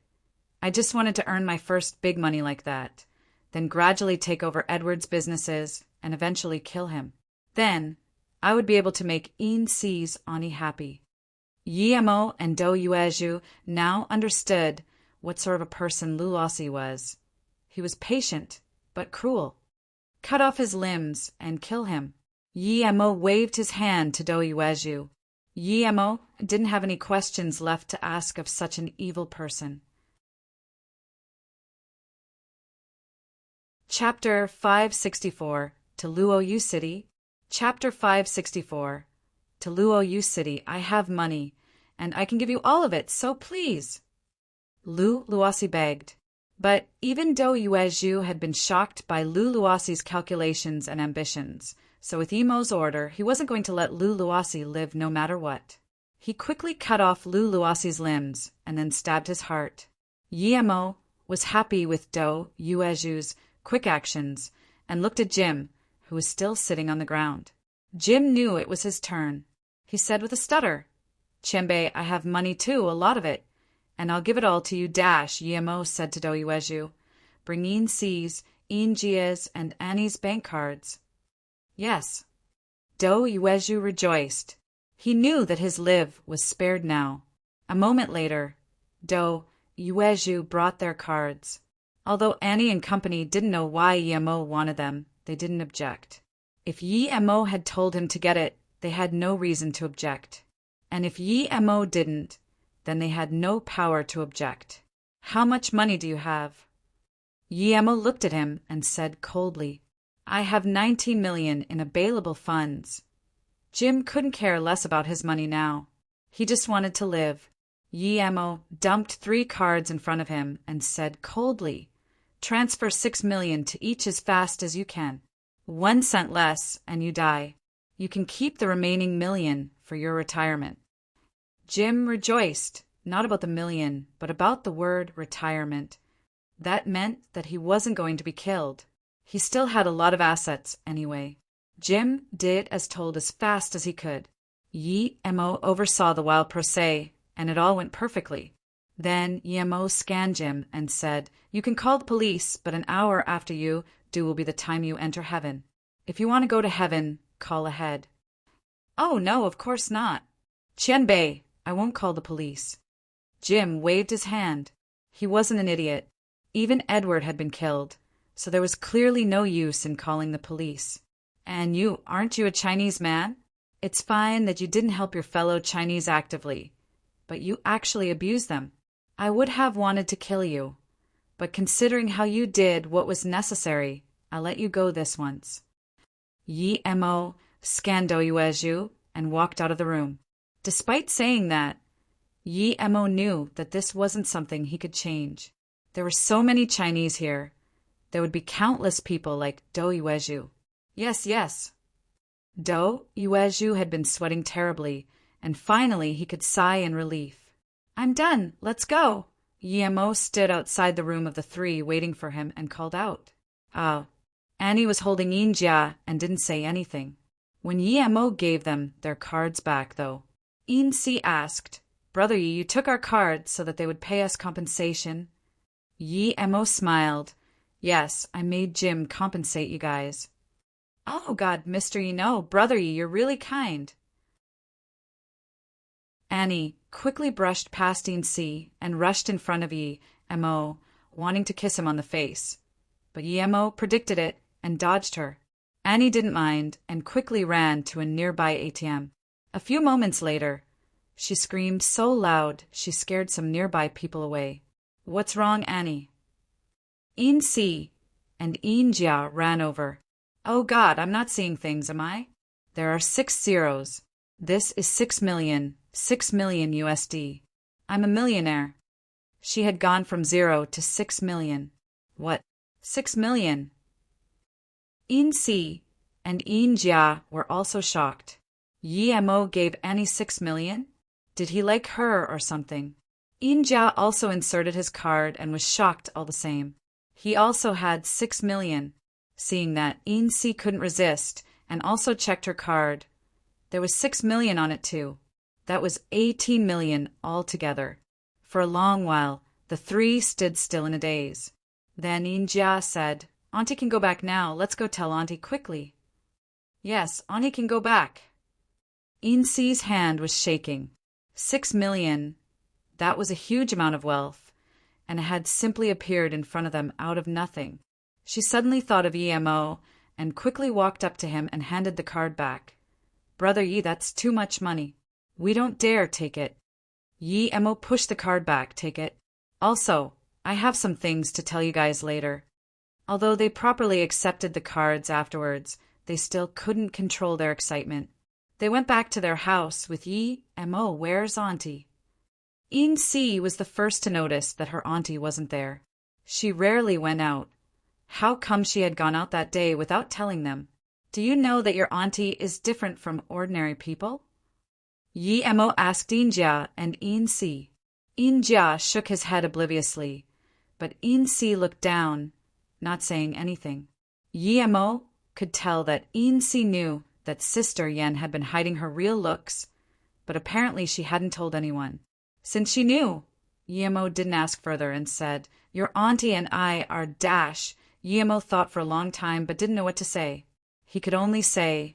I just wanted to earn my first big money like that, then gradually take over Edward's businesses and eventually kill him. Then I would be able to make Ian C's auntie happy. Yimo and Do Yuezhu now understood what sort of a person Lu Luosi was. He was patient, but cruel. Cut off his limbs and kill him. Yimo waved his hand to Do Yuezhu. Yimo didn't have any questions left to ask of such an evil person. Chapter 564 To Luoyu City. Chapter 564 To Luoyu City. I have money, and I can give you all of it, so please. Lu Luosi begged. But even Do Yuezhu had been shocked by Lu Luosi's calculations and ambitions, so with Yimo's order, he wasn't going to let Lu Luosi live no matter what. He quickly cut off Lu Luosi's limbs and then stabbed his heart. Yimo was happy with Do Yuezhu's quick actions and looked at Jim, who was still sitting on the ground. Jim knew it was his turn. He said with a stutter, Qianbei, I have money too, a lot of it. And I'll give it all to you, Yimo said to Do Yuezhu. Bring Ian C's, Ian Jia's, and Annie's bank cards. Yes. Do Yuezhu rejoiced. He knew that his live was spared now. A moment later, Do Yuezhu brought their cards. Although Annie and company didn't know why Yimo wanted them, they didn't object. If Yimo had told him to get it, they had no reason to object. And if Yimo didn't, then they had no power to object. How much money do you have? Yimo looked at him and said coldly, I have 19 million in available funds. Jim couldn't care less about his money now. He just wanted to live. Yimo dumped 3 cards in front of him and said coldly, Transfer 6 million to each as fast as you can. 1 cent less and you die. You can keep the remaining million for your retirement. Jim rejoiced, not about the million, but about the word retirement. That meant that he wasn't going to be killed. He still had a lot of assets anyway. Jim did as told as fast as he could. Yimo oversaw the wild procès, and it all went perfectly. Then Yimo scanned Jim and said, You can call the police, but an hour after you do will be the time you enter heaven. If you want to go to heaven, call ahead. Oh, no, of course not. Qianbei, I won't call the police. Jim waved his hand. He wasn't an idiot. Even Edward had been killed, so there was clearly no use in calling the police. And aren't you a Chinese man? It's fine that you didn't help your fellow Chinese actively, but you actually abused them. I would have wanted to kill you, but considering how you did what was necessary, I'll let you go this once. Yi Mo scanned Doyueju and walked out of the room. Despite saying that, Yi Mo knew that this wasn't something he could change. There were so many Chinese here. There would be countless people like Doyueju. Yes. Doyueju had been sweating terribly, and finally he could sigh in relief. I'm done. Let's go. Yi Mo stood outside the room of the three waiting for him and called out. Annie was holding Yinjia and didn't say anything. When Yi Mo gave them their cards back, though, Yin-Si asked, Brother Yi, you took our cards so that they would pay us compensation? Yi Mo smiled. Yes, I made Jim compensate you guys. Oh God, Mr. Yi, no, Brother Yi, you're really kind. Annie quickly brushed past Yin-Si and rushed in front of Yi Mo, wanting to kiss him on the face. But Yi Mo predicted it and dodged her. Annie didn't mind and quickly ran to a nearby ATM. A few moments later, she screamed so loud she scared some nearby people away. What's wrong, Annie? Yin-Si and Yinjia ran over. Oh God, I'm not seeing things, am I? There are 6 zeros. This is 6 million USD. I'm a millionaire. She had gone from 0 to 6 million. What? 6 million? Yin-Si and Yinjia were also shocked. Yi Mo gave Annie 6 million? Did he like her or something? Yinjia also inserted his card and was shocked all the same. He also had 6 million. Seeing that, Yin-Si couldn't resist and also checked her card. There was 6 million on it too. That was 18 million altogether. For a long while, the three stood still in a daze. Then Yinjia said, Auntie can go back now. Let's go tell Auntie quickly. Yes, Auntie can go back. Yin-Si's hand was shaking. 6 million. That was a huge amount of wealth, and it had simply appeared in front of them out of nothing. She suddenly thought of Yi Mo and quickly walked up to him and handed the card back. Brother Yi, that's too much money. We don't dare take it. Yi Mo pushed the card back. Take it. Also, I have some things to tell you guys later. Although they properly accepted the cards afterwards, they still couldn't control their excitement. They went back to their house with Yi Mo. Where's Auntie? Yin-Si was the first to notice that her auntie wasn't there. She rarely went out. How come she had gone out that day without telling them? Do you know that your auntie is different from ordinary people? Yi Mo asked Yinjia and Yin-Si. Yinjia shook his head obliviously, but Yin-Si looked down, not saying anything. Yi Mo could tell that Yin-Si knew that Sister Yen had been hiding her real looks, but apparently she hadn't told anyone. Since she knew, Yi Mo didn't ask further and said, Your auntie and I are dash. Yi Mo thought for a long time but didn't know what to say. He could only say,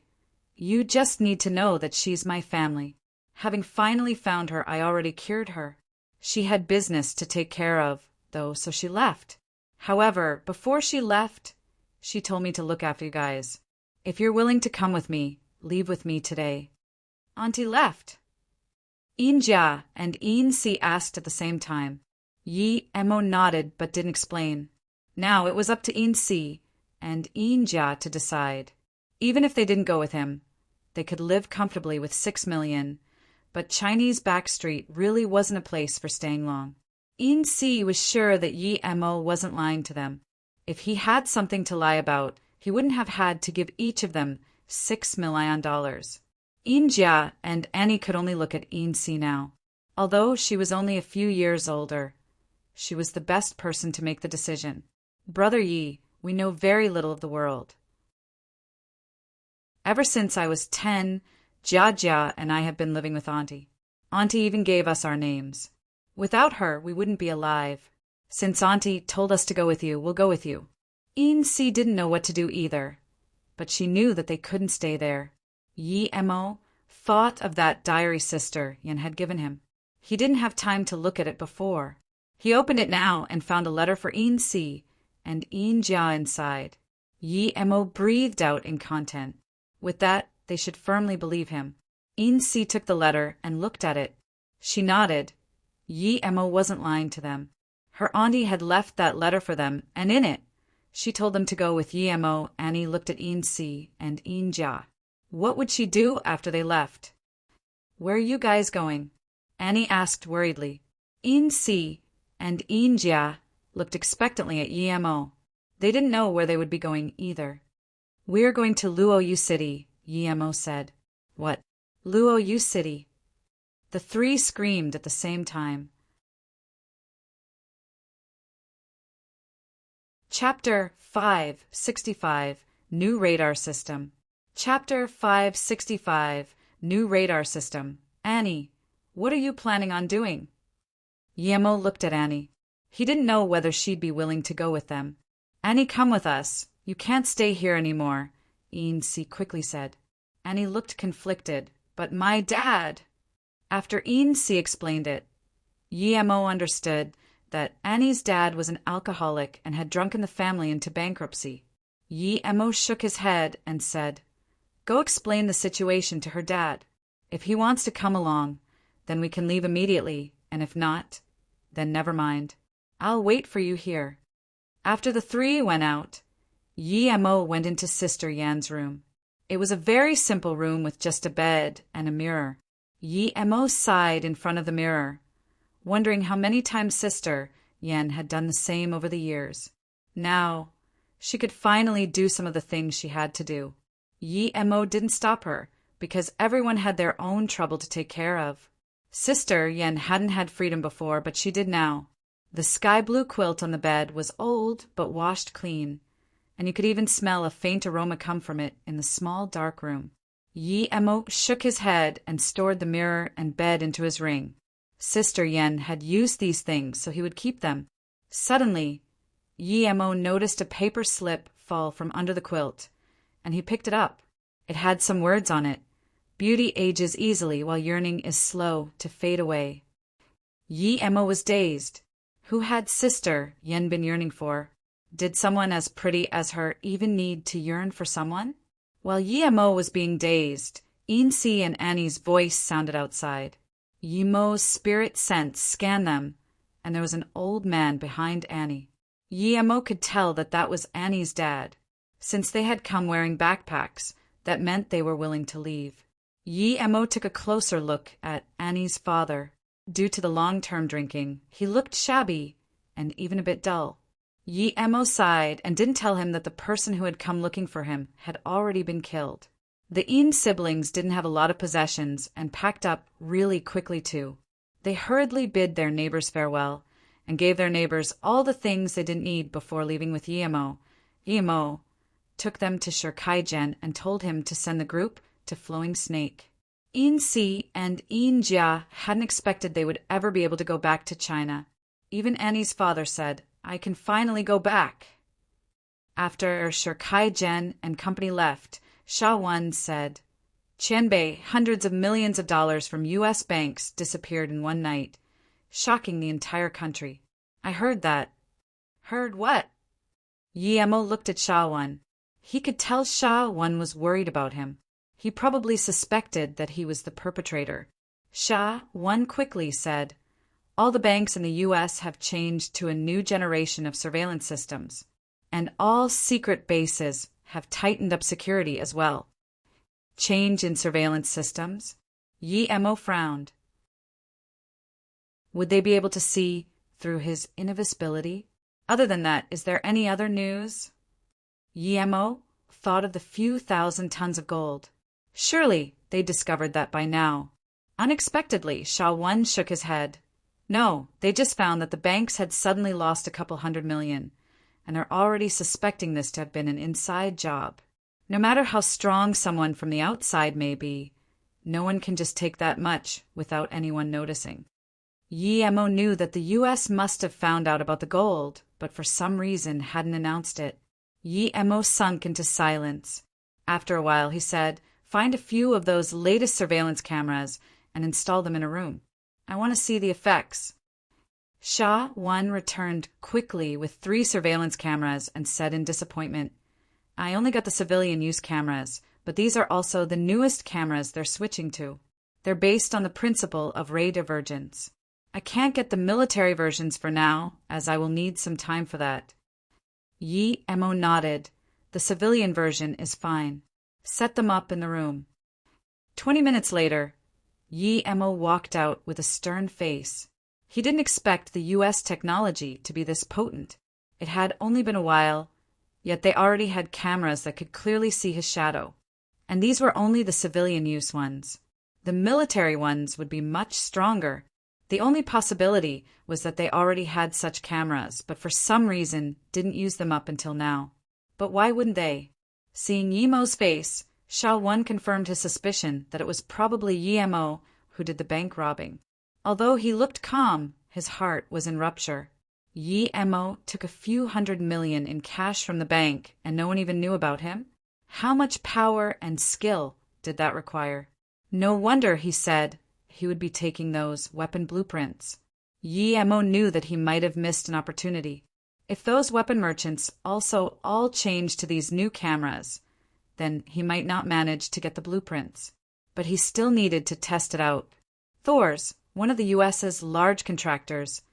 You just need to know that she's my family. Having finally found her, I already cured her. She had business to take care of, though, so she left. However, before she left, she told me to look after you guys. If you're willing to come with me, leave with me today. Auntie left. Yinjia and Yin-Si asked at the same time. Yi Mo nodded but didn't explain. Now it was up to Yin-Si and Yinjia to decide. Even if they didn't go with him, they could live comfortably with 6 million, but Chinese Backstreet really wasn't a place for staying long. Yin-Si was sure that Yi Mo wasn't lying to them. If he had something to lie about, he wouldn't have had to give each of them $6 million. Yinjia and Annie could only look at Yin-Si now. Although she was only a few years older, she was the best person to make the decision. Brother Yi, we know very little of the world. Ever since I was 10, Jia and I have been living with Auntie. Auntie even gave us our names. Without her, we wouldn't be alive. Since Auntie told us to go with you, we'll go with you. Yin-Si didn't know what to do either, but she knew that they couldn't stay there. Yi Mo thought of that diary Sister Yen had given him. He didn't have time to look at it before. He opened it now and found a letter for Een Si and Een Jia inside. Yi Mo breathed out in content. With that, they should firmly believe him. Een Si took the letter and looked at it. She nodded. Yi Mo wasn't lying to them. Her auntie had left that letter for them, and in it, she told them to go with Yi Mo. Annie looked at Een Si and Een Jia. What would she do after they left? Where are you guys going? Annie asked worriedly. Een Si and Een Jia looked expectantly at Yi Mo. They didn't know where they would be going either. We're going to Luoyu City, Yi Mo said. What? Luoyu City? The three screamed at the same time. Chapter 565, New Radar System. Chapter 565, New Radar System. Annie, what are you planning on doing? Yi Mo looked at Annie. He didn't know whether she'd be willing to go with them. Annie, come with us. You can't stay here anymore, Een Si quickly said. Annie looked conflicted. But my dad! After Een Si explained it, Yi Mo understood that Annie's dad was an alcoholic and had drunken the family into bankruptcy. Yi Mo shook his head and said, Go explain the situation to her dad. If he wants to come along, then we can leave immediately, and if not, then never mind. I'll wait for you here. After the three went out, Yi Mo went into Sister Yan's room. It was a very simple room with just a bed and a mirror. Yi Mo sighed in front of the mirror, wondering how many times Sister Yan had done the same over the years. Now, she could finally do some of the things she had to do. Yi Mo didn't stop her, because everyone had their own trouble to take care of. Sister Yan hadn't had freedom before, but she did now. The sky-blue quilt on the bed was old but washed clean, and you could even smell a faint aroma come from it in the small dark room. Yi Mo shook his head and stored the mirror and bed into his ring. Sister Yan had used these things so he would keep them. Suddenly, Yi Mo noticed a paper slip fall from under the quilt, and he picked it up. It had some words on it. Beauty ages easily while yearning is slow to fade away. Yi Mo was dazed. Who had Sister Yan been yearning for? Did someone as pretty as her even need to yearn for someone? While Yi Mo was being dazed, Een Si and Annie's voice sounded outside. Yi Mo's spirit sense scanned them, and there was an old man behind Annie. Yi Mo could tell that that was Annie's dad. Since they had come wearing backpacks, that meant they were willing to leave. Yi Mo took a closer look at Annie's father. Due to the long-term drinking, he looked shabby and even a bit dull. Yi Mo sighed and didn't tell him that the person who had come looking for him had already been killed. The Een siblings didn't have a lot of possessions and packed up really quickly too. They hurriedly bid their neighbors farewell and gave their neighbors all the things they didn't need before leaving with Yi Mo. Yi Mo took them to Shirkai-jen and told him to send the group to Flowing Snake. Een Si and Een Jia hadn't expected they would ever be able to go back to China. Even Annie's father said, I can finally go back. After Shirkai-jen and company left, Sha-Wan said, Qianbei, hundreds of millions of dollars from U.S. banks disappeared in one night, shocking the entire country. I heard that. Heard what? Yi Mo looked at Sha-Wan. He could tell Sha-Wan was worried about him. He probably suspected that he was the perpetrator. Sha-Wan quickly said, All the banks in the U.S. have changed to a new generation of surveillance systems, and all secret bases have tightened up security as well. Change in surveillance systems? Yi Mo frowned. Would they be able to see through his invisibility? Other than that, is there any other news? Yi Mo thought of the few thousand tons of gold. Surely they discovered that by now. Unexpectedly, Sha-Wan shook his head. No, they just found that the banks had suddenly lost a couple $100 million, and are already suspecting this to have been an inside job. No matter how strong someone from the outside may be, no one can just take that much without anyone noticing. Yi Mo knew that the U.S. must have found out about the gold, but for some reason hadn't announced it. Yi Mo sunk into silence. After a while, he said, Find a few of those latest surveillance cameras and install them in a room. I want to see the effects. Sha Wan returned quickly with 3 surveillance cameras and said in disappointment, I only got the civilian use cameras, but these are also the newest cameras they're switching to. They're based on the principle of ray divergence. I can't get the military versions for now, as I will need some time for that. Yi Mo nodded. The civilian version is fine. Set them up in the room. 20 minutes later, Yi Mo walked out with a stern face. He didn't expect the U.S. technology to be this potent. It had only been a while, yet they already had cameras that could clearly see his shadow. And these were only the civilian use ones. The military ones would be much stronger. The only possibility was that they already had such cameras, but for some reason didn't use them up until now. But why wouldn't they? Seeing Yi Mo's face, Sha Wan confirmed his suspicion that it was probably Yi Mo who did the bank robbing. Although he looked calm, his heart was in rupture. Yi Mo took a few $100 million in cash from the bank and no one even knew about him? How much power and skill did that require? No wonder, he said, he would be taking those weapon blueprints. Yi Mo knew that he might have missed an opportunity. If those weapon merchants also all changed to these new cameras, then he might not manage to get the blueprints. But he still needed to test it out. Thor's, one of the U.S.'s large contractors,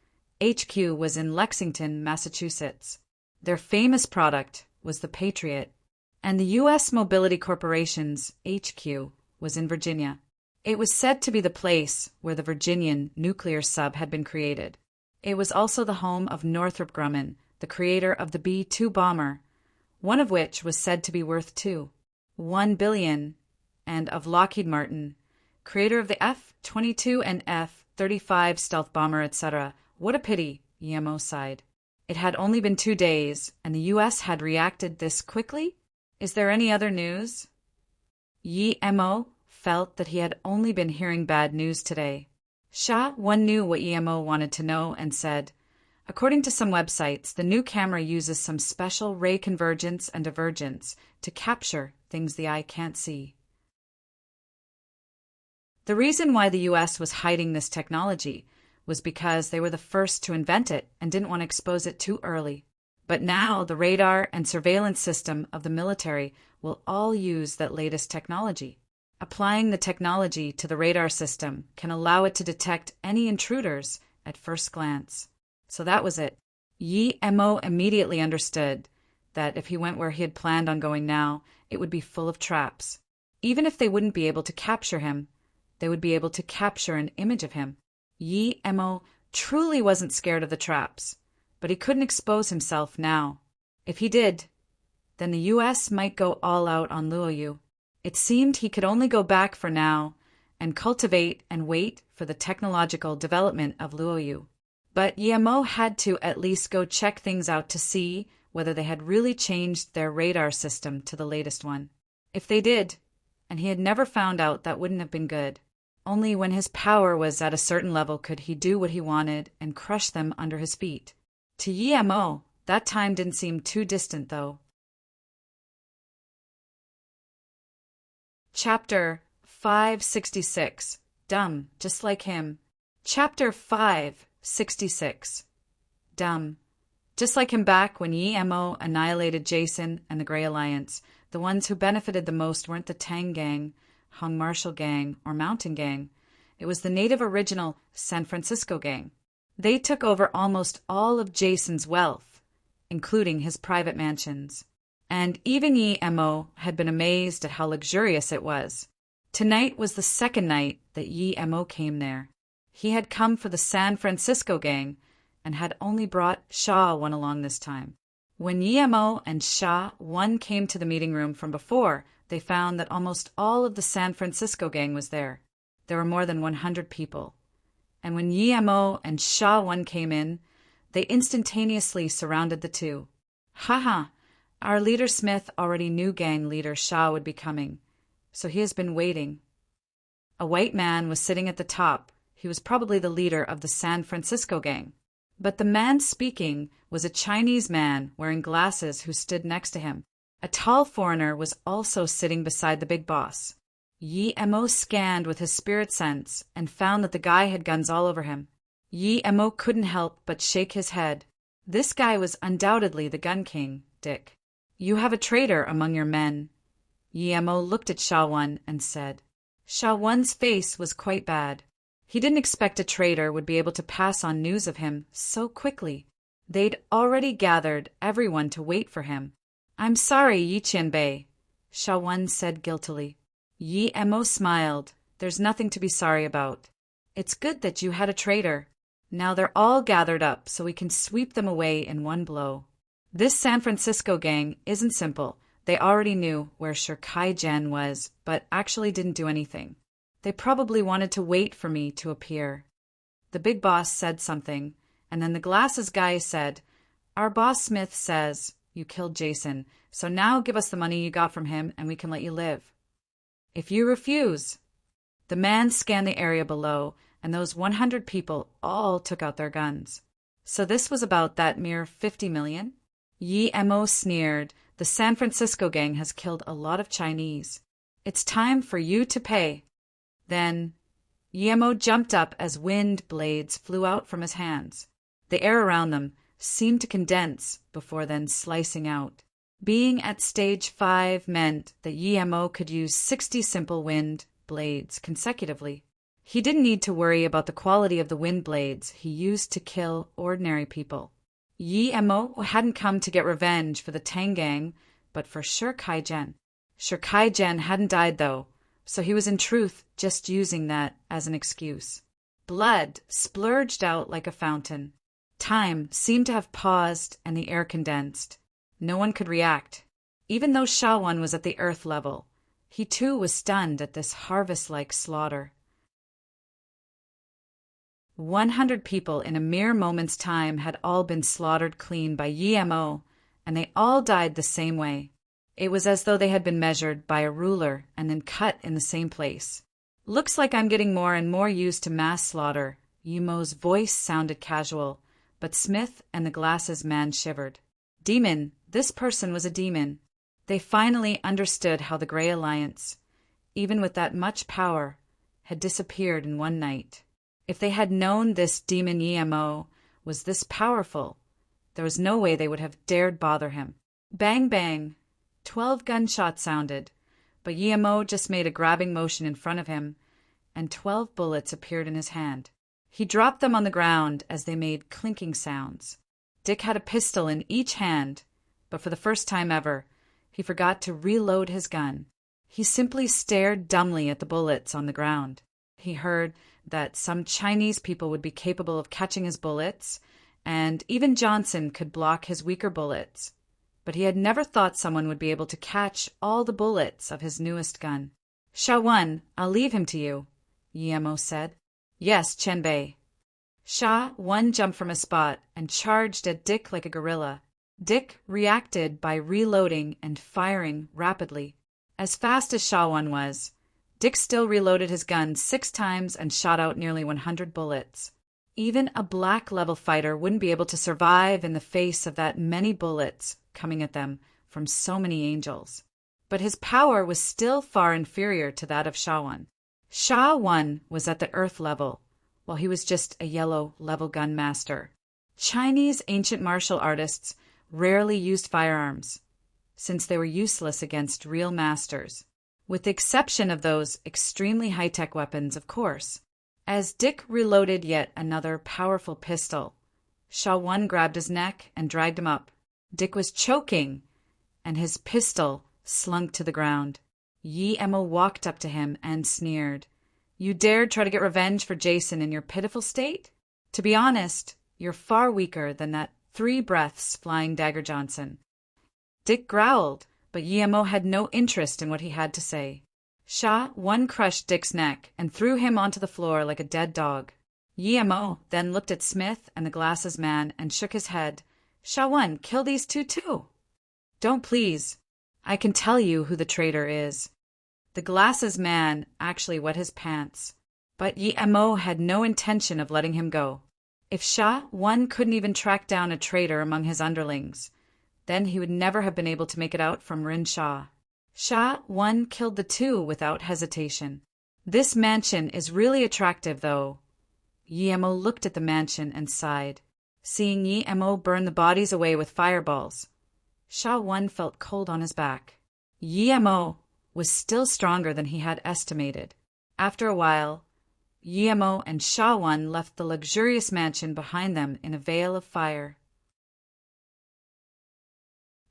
HQ was in Lexington, Massachusetts. Their famous product was the Patriot, and the U.S. Mobility Corporation's HQ was in Virginia. It was said to be the place where the Virginian nuclear sub had been created. It was also the home of Northrop Grumman, the creator of the B-2 bomber, one of which was said to be worth $1 billion, and of Lockheed Martin, creator of the F-22 and F-35 stealth bomber, etc. What a pity, Yi Mo sighed. It had only been 2 days, and the U.S. had reacted this quickly? Is there any other news? Yi Mo felt that he had only been hearing bad news today. Sha Wan knew what Yi Mo wanted to know and said, according to some websites, the new camera uses some special ray convergence and divergence to capture things the eye can't see. The reason why the U.S. was hiding this technology was because they were the first to invent it and didn't want to expose it too early. But now the radar and surveillance system of the military will all use that latest technology. Applying the technology to the radar system can allow it to detect any intruders at first glance. So that was it. Yi Mo immediately understood that if he went where he had planned on going now, it would be full of traps. Even if they wouldn't be able to capture him, they would be able to capture an image of him. Yi Mo truly wasn't scared of the traps, but he couldn't expose himself now. If he did, then the U.S. might go all out on Luoyu. It seemed he could only go back for now and cultivate and wait for the technological development of Luoyu. But Yi Mo had to at least go check things out to see whether they had really changed their radar system to the latest one. If they did, and he had never found out, that wouldn't have been good. Only when his power was at a certain level could he do what he wanted and crush them under his feet. To Yi Mo, that time didn't seem too distant, though. Chapter 566. Dumb, just like him. Chapter 566. Dumb. Just like him back when Yi Mo annihilated Jason and the Grey Alliance, the ones who benefited the most weren't the Tang Gang, Hung Marshall Gang, or Mountain Gang. It was the native original San Francisco Gang. They took over almost all of Jason's wealth, including his private mansions. And even Yi Mo had been amazed at how luxurious it was. Tonight was the second night that Yi Mo came there. He had come for the San Francisco Gang and had only brought Sha Wan along this time. When Yi Mo and Sha Wan came to the meeting room from before, they found that almost all of the San Francisco Gang was there. There were more than 100 people. And when Yi Mo and Sha Wan came in, they instantaneously surrounded the two. "Haha, our leader Smith already knew gang leader Sha would be coming, so he has been waiting." A white man was sitting at the top. He was probably the leader of the San Francisco Gang. But the man speaking was a Chinese man wearing glasses who stood next to him. A tall foreigner was also sitting beside the big boss. Yi Mo scanned with his spirit sense and found that the guy had guns all over him. Yi Mo couldn't help but shake his head. This guy was undoubtedly the Gun King, Dick. You have a traitor among your men. Yi Mo looked at Sha Wan and said. Sha Wan's face was quite bad. He didn't expect a traitor would be able to pass on news of him so quickly. They'd already gathered everyone to wait for him. I'm sorry, Yi Qianbei, Sha Wan said guiltily. Yi Mo smiled. There's nothing to be sorry about. It's good that you had a traitor. Now they're all gathered up so we can sweep them away in one blow. This San Francisco gang isn't simple. They already knew where Sir Kai Jen was, but actually didn't do anything. They probably wanted to wait for me to appear. The big boss said something, and then the glasses guy said, Our boss Smith says you killed Jason, so now give us the money you got from him and we can let you live. If you refuse. The man scanned the area below, and those 100 people all took out their guns. So this was about that mere 50 million? Yi Mo sneered. The San Francisco gang has killed a lot of Chinese. It's time for you to pay. Then Yi Mo jumped up as wind blades flew out from his hands. The air around them seemed to condense before then slicing out. Being at stage 5 meant that Yi Mo could use 60 simple wind blades consecutively. He didn't need to worry about the quality of the wind blades he used to kill ordinary people. Yi Mo hadn't come to get revenge for the Tang gang, but for Sir Kai Jen. Sir Kai Jen hadn't died, though, so he was in truth just using that as an excuse. Blood splurged out like a fountain. Time seemed to have paused and the air condensed. No one could react. Even though Sha Wan was at the earth level, he too was stunned at this harvest-like slaughter. 100 people in a mere moment's time had all been slaughtered clean by Yi Mo, and they all died the same way. It was as though they had been measured by a ruler and then cut in the same place. Looks like I'm getting more and more used to mass slaughter. Yi Mo's voice sounded casual, but Smith and the glasses man shivered. Demon, this person was a demon. They finally understood how the Grey Alliance, even with that much power, had disappeared in one night. If they had known this demon Yi Mo was this powerful, there was no way they would have dared bother him. Bang, bang. 12 gunshots sounded, but Yi Mo just made a grabbing motion in front of him, and 12 bullets appeared in his hand. He dropped them on the ground as they made clinking sounds. Dick had a pistol in each hand, but for the first time ever, he forgot to reload his gun. He simply stared dumbly at the bullets on the ground. He heard that some Chinese people would be capable of catching his bullets, and even Johnson could block his weaker bullets. But he had never thought someone would be able to catch all the bullets of his newest gun. Sha Wan, I'll leave him to you, Yi Mo said. Yes, Qianbei. Sha Wan jumped from his spot and charged at Dick like a gorilla. Dick reacted by reloading and firing rapidly. As fast as Sha Wan was, Dick still reloaded his gun 6 times and shot out nearly 100 bullets. Even a black-level fighter wouldn't be able to survive in the face of that many bullets coming at them from so many angels. But his power was still far inferior to that of Sha Wan. Sha Wan was at the earth level, while he was just a yellow-level gun master. Chinese ancient martial artists rarely used firearms, since they were useless against real masters, with the exception of those extremely high-tech weapons, of course. As Dick reloaded yet another powerful pistol, Sha Wan grabbed his neck and dragged him up. Dick was choking, and his pistol slunk to the ground. Yi Mo walked up to him and sneered. You dared try to get revenge for Jason in your pitiful state? To be honest, you're far weaker than that 3 breaths Flying Dagger Johnson. Dick growled, but Yi Mo had no interest in what he had to say. Sha Wan crushed Dick's neck and threw him onto the floor like a dead dog. Yi Mo then looked at Smith and the glasses man and shook his head. Sha Wan, kill these two too. Don't please. I can tell you who the traitor is. The glasses man actually wet his pants, but Yi Mo had no intention of letting him go. If Sha Wan couldn't even track down a traitor among his underlings, then he would never have been able to make it out from Rin Sha. Sha One killed the two without hesitation. This mansion is really attractive, though. Yi Mo looked at the mansion and sighed. Seeing Yi Mo burn the bodies away with fireballs, Sha One felt cold on his back. Yi Mo was still stronger than he had estimated. After a while, Yi Mo and Sha One left the luxurious mansion behind them in a veil of fire.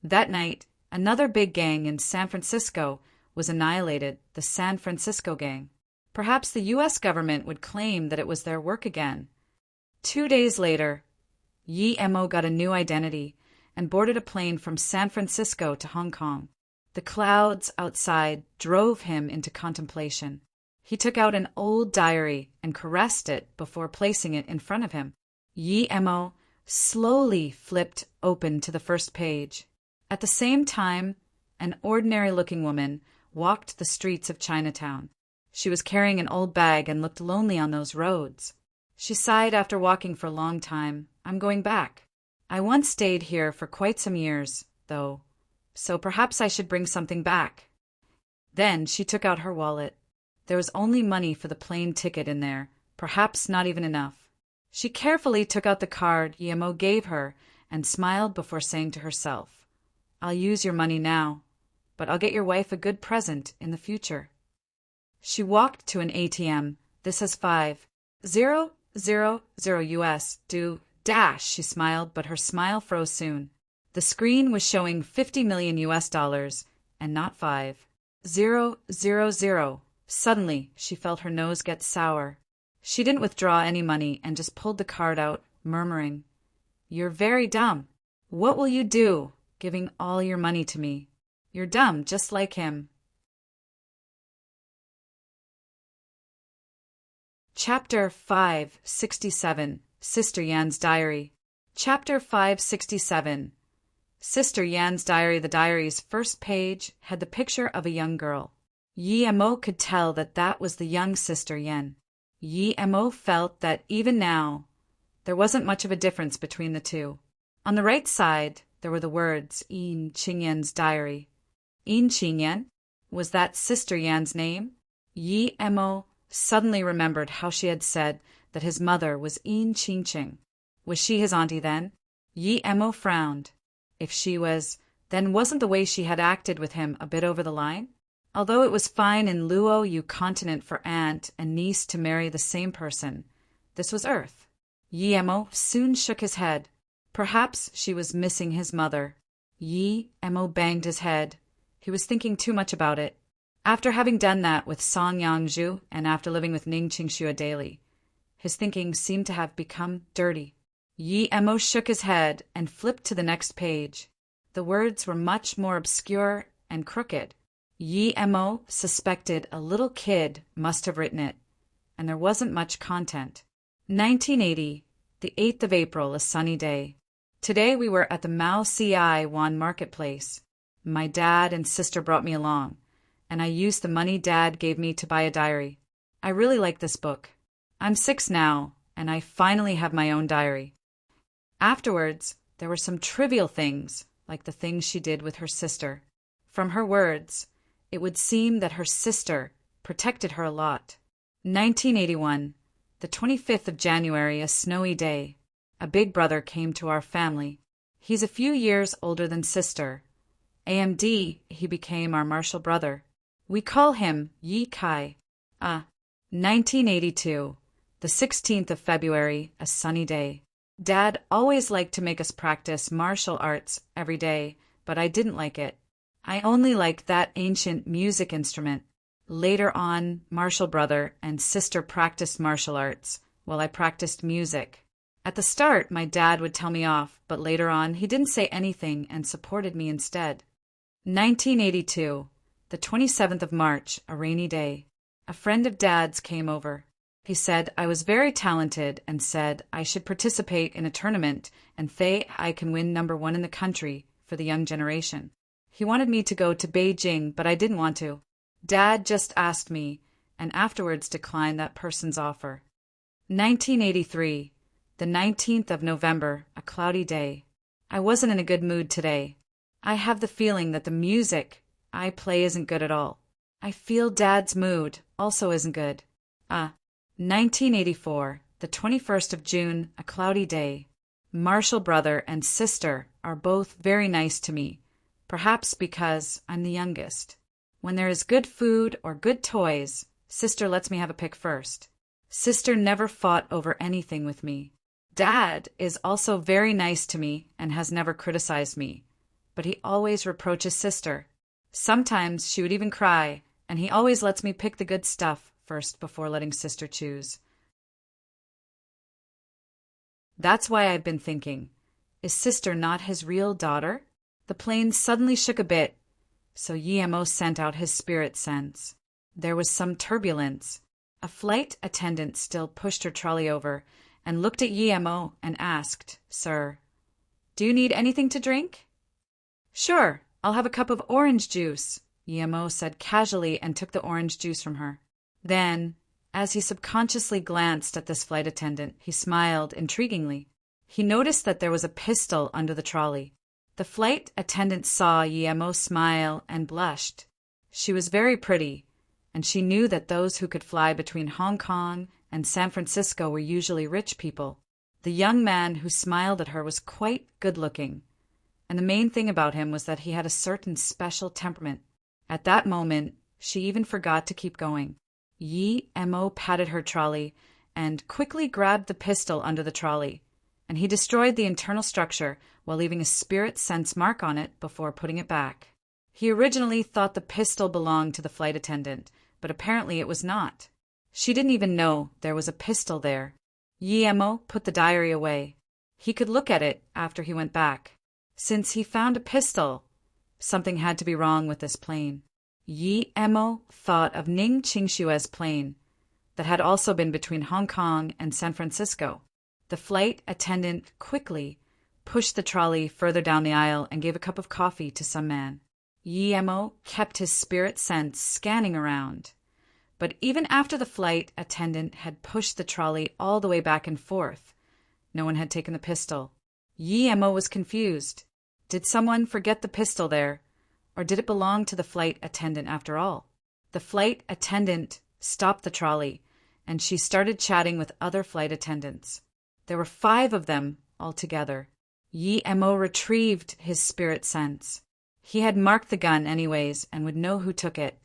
That night, another big gang in San Francisco was annihilated, the San Francisco Gang. Perhaps the U.S. government would claim that it was their work again. 2 days later, Yi Mo got a new identity and boarded a plane from San Francisco to Hong Kong. The clouds outside drove him into contemplation. He took out an old diary and caressed it before placing it in front of him. Yi Mo slowly flipped open to the first page. At the same time, an ordinary-looking woman walked the streets of Chinatown. She was carrying an old bag and looked lonely on those roads. She sighed after walking for a long time. I'm going back. I once stayed here for quite some years, though, so perhaps I should bring something back. Then she took out her wallet. There was only money for the plane ticket in there, perhaps not even enough. She carefully took out the card Yi Mo gave her and smiled before saying to herself, I'll use your money now, but I'll get your wife a good present in the future. She walked to an ATM. This has 5,000 US. Do dash, she smiled, but her smile froze soon. The screen was showing 50 million US dollars and not 5,000. Suddenly, she felt her nose get sour. She didn't withdraw any money and just pulled the card out, murmuring, You're very dumb. What will you do, giving all your money to me? You're dumb, just like him. Chapter 567, Sister Yan's Diary. Chapter 567, Sister Yan's Diary. The diary's first page had the picture of a young girl. Yi Mo could tell that that was the young Sister Yan. Yi Mo felt that even now, there wasn't much of a difference between the two. On the right side, there were the words, Yin Qingyan's Diary. Yin Qingyan? Was that Sister Yan's name? Yi Mo suddenly remembered how she had said that his mother was Yin Qingqing. Was she his auntie then? Yi Mo frowned. If she was, then wasn't the way she had acted with him a bit over the line? Although it was fine in Luo Yu continent for aunt and niece to marry the same person, this was Earth. Yi Mo soon shook his head. Perhaps she was missing his mother. Yi Mo banged his head. He was thinking too much about it. After having done that with Song Yangzhu and after living with Ning Qingxue daily, his thinking seemed to have become dirty. Yi Mo shook his head and flipped to the next page. The words were much more obscure and crooked. Yi Mo suspected a little kid must have written it, and there wasn't much content. 1980, the 8th of April, a sunny day. Today we were at the Mao Ci Wan marketplace. My dad and sister brought me along, and I used the money Dad gave me to buy a diary. I really like this book. I'm 6 now, and I finally have my own diary. Afterwards, there were some trivial things, like the things she did with her sister. From her words, it would seem that her sister protected her a lot. 1981, the 25th of January, a snowy day. A big brother came to our family. He's a few years older than sister. AMD, he became our martial brother. We call him Yi Kai. 1982, the 16th of February, a sunny day. Dad always liked to make us practice martial arts every day, but I didn't like it. I only liked that ancient music instrument. Later on, martial brother and sister practiced martial arts, while I practiced music. At the start, my dad would tell me off, but later on, he didn't say anything and supported me instead. 1982, the 27th of March, a rainy day. A friend of Dad's came over. He said I was very talented and said I should participate in a tournament and I can win #1 in the country for the young generation. He wanted me to go to Beijing, but I didn't want to. Dad just asked me, and afterwards declined that person's offer. 1983, the 19th of November, a cloudy day. I wasn't in a good mood today. I have the feeling that the music I play isn't good at all. I feel Dad's mood also isn't good. 1984, the 21st of June, a cloudy day. Marshall brother and sister are both very nice to me, perhaps because I'm the youngest. When there is good food or good toys, sister lets me have a pick first. Sister never fought over anything with me. Dad is also very nice to me and has never criticized me, but he always reproaches sister. Sometimes she would even cry, and he always lets me pick the good stuff first before letting sister choose. That's why I've been thinking, is sister not his real daughter? The plane suddenly shook a bit, so Guillermo sent out his spirit sense. There was some turbulence. A flight attendant still pushed her trolley over and looked at Guillermo and asked, "Sir, do you need anything to drink?" "Sure, I'll have a cup of orange juice," Guillermo said casually and took the orange juice from her. Then, as he subconsciously glanced at this flight attendant, he smiled intriguingly. He noticed that there was a pistol under the trolley. The flight attendant saw Guillermo smile and blushed. She was very pretty, and she knew that those who could fly between Hong Kong and San Francisco were usually rich people. The young man who smiled at her was quite good-looking, and the main thing about him was that he had a certain special temperament. At that moment, she even forgot to keep going. Guillermo patted her trolley and quickly grabbed the pistol under the trolley, and he destroyed the internal structure while leaving a spirit sense mark on it before putting it back. He originally thought the pistol belonged to the flight attendant, but apparently it was not. She didn't even know there was a pistol there. Guillermo put the diary away. He could look at it after he went back. Since he found a pistol, something had to be wrong with this plane. Guillermo thought of Ning Qingshue's plane that had also been between Hong Kong and San Francisco. The flight attendant quickly pushed the trolley further down the aisle and gave a cup of coffee to some man. Guillermo kept his spirit sense scanning around. But even after the flight attendant had pushed the trolley all the way back and forth, no one had taken the pistol. Guillermo was confused. Did someone forget the pistol there, or did it belong to the flight attendant after all? The flight attendant stopped the trolley, and she started chatting with other flight attendants. There were 5 of them altogether. Guillermo retrieved his spirit sense. He had marked the gun anyways and would know who took it.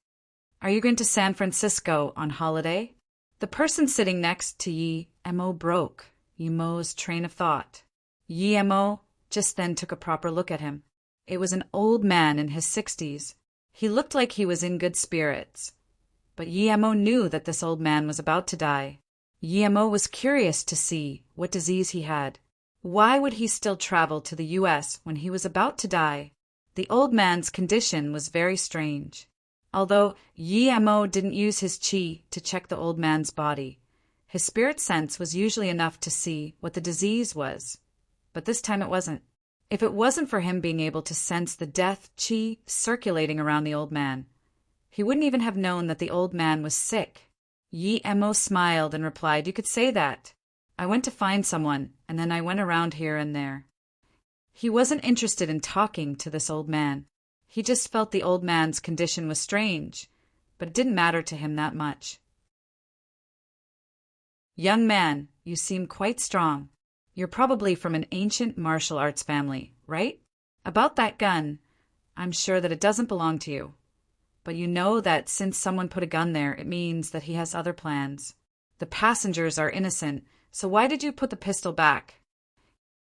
"Are you going to San Francisco on holiday?" The person sitting next to Guillermo broke Guillermo's train of thought. Guillermo just then took a proper look at him. It was an old man in his 60s. He looked like he was in good spirits. But Guillermo knew that this old man was about to die. Guillermo was curious to see what disease he had. Why would he still travel to the U.S. when he was about to die? The old man's condition was very strange. Although Guillermo didn't use his qi to check the old man's body, his spirit sense was usually enough to see what the disease was. But this time it wasn't. If it wasn't for him being able to sense the death qi circulating around the old man, he wouldn't even have known that the old man was sick. Guillermo smiled and replied, "You could say that. I went to find someone, and then I went around here and there." He wasn't interested in talking to this old man. He just felt the old man's condition was strange, but it didn't matter to him that much. "Young man, you seem quite strong. You're probably from an ancient martial arts family, right? About that gun, I'm sure that it doesn't belong to you. But you know that since someone put a gun there, it means that he has other plans. The passengers are innocent, so why did you put the pistol back?"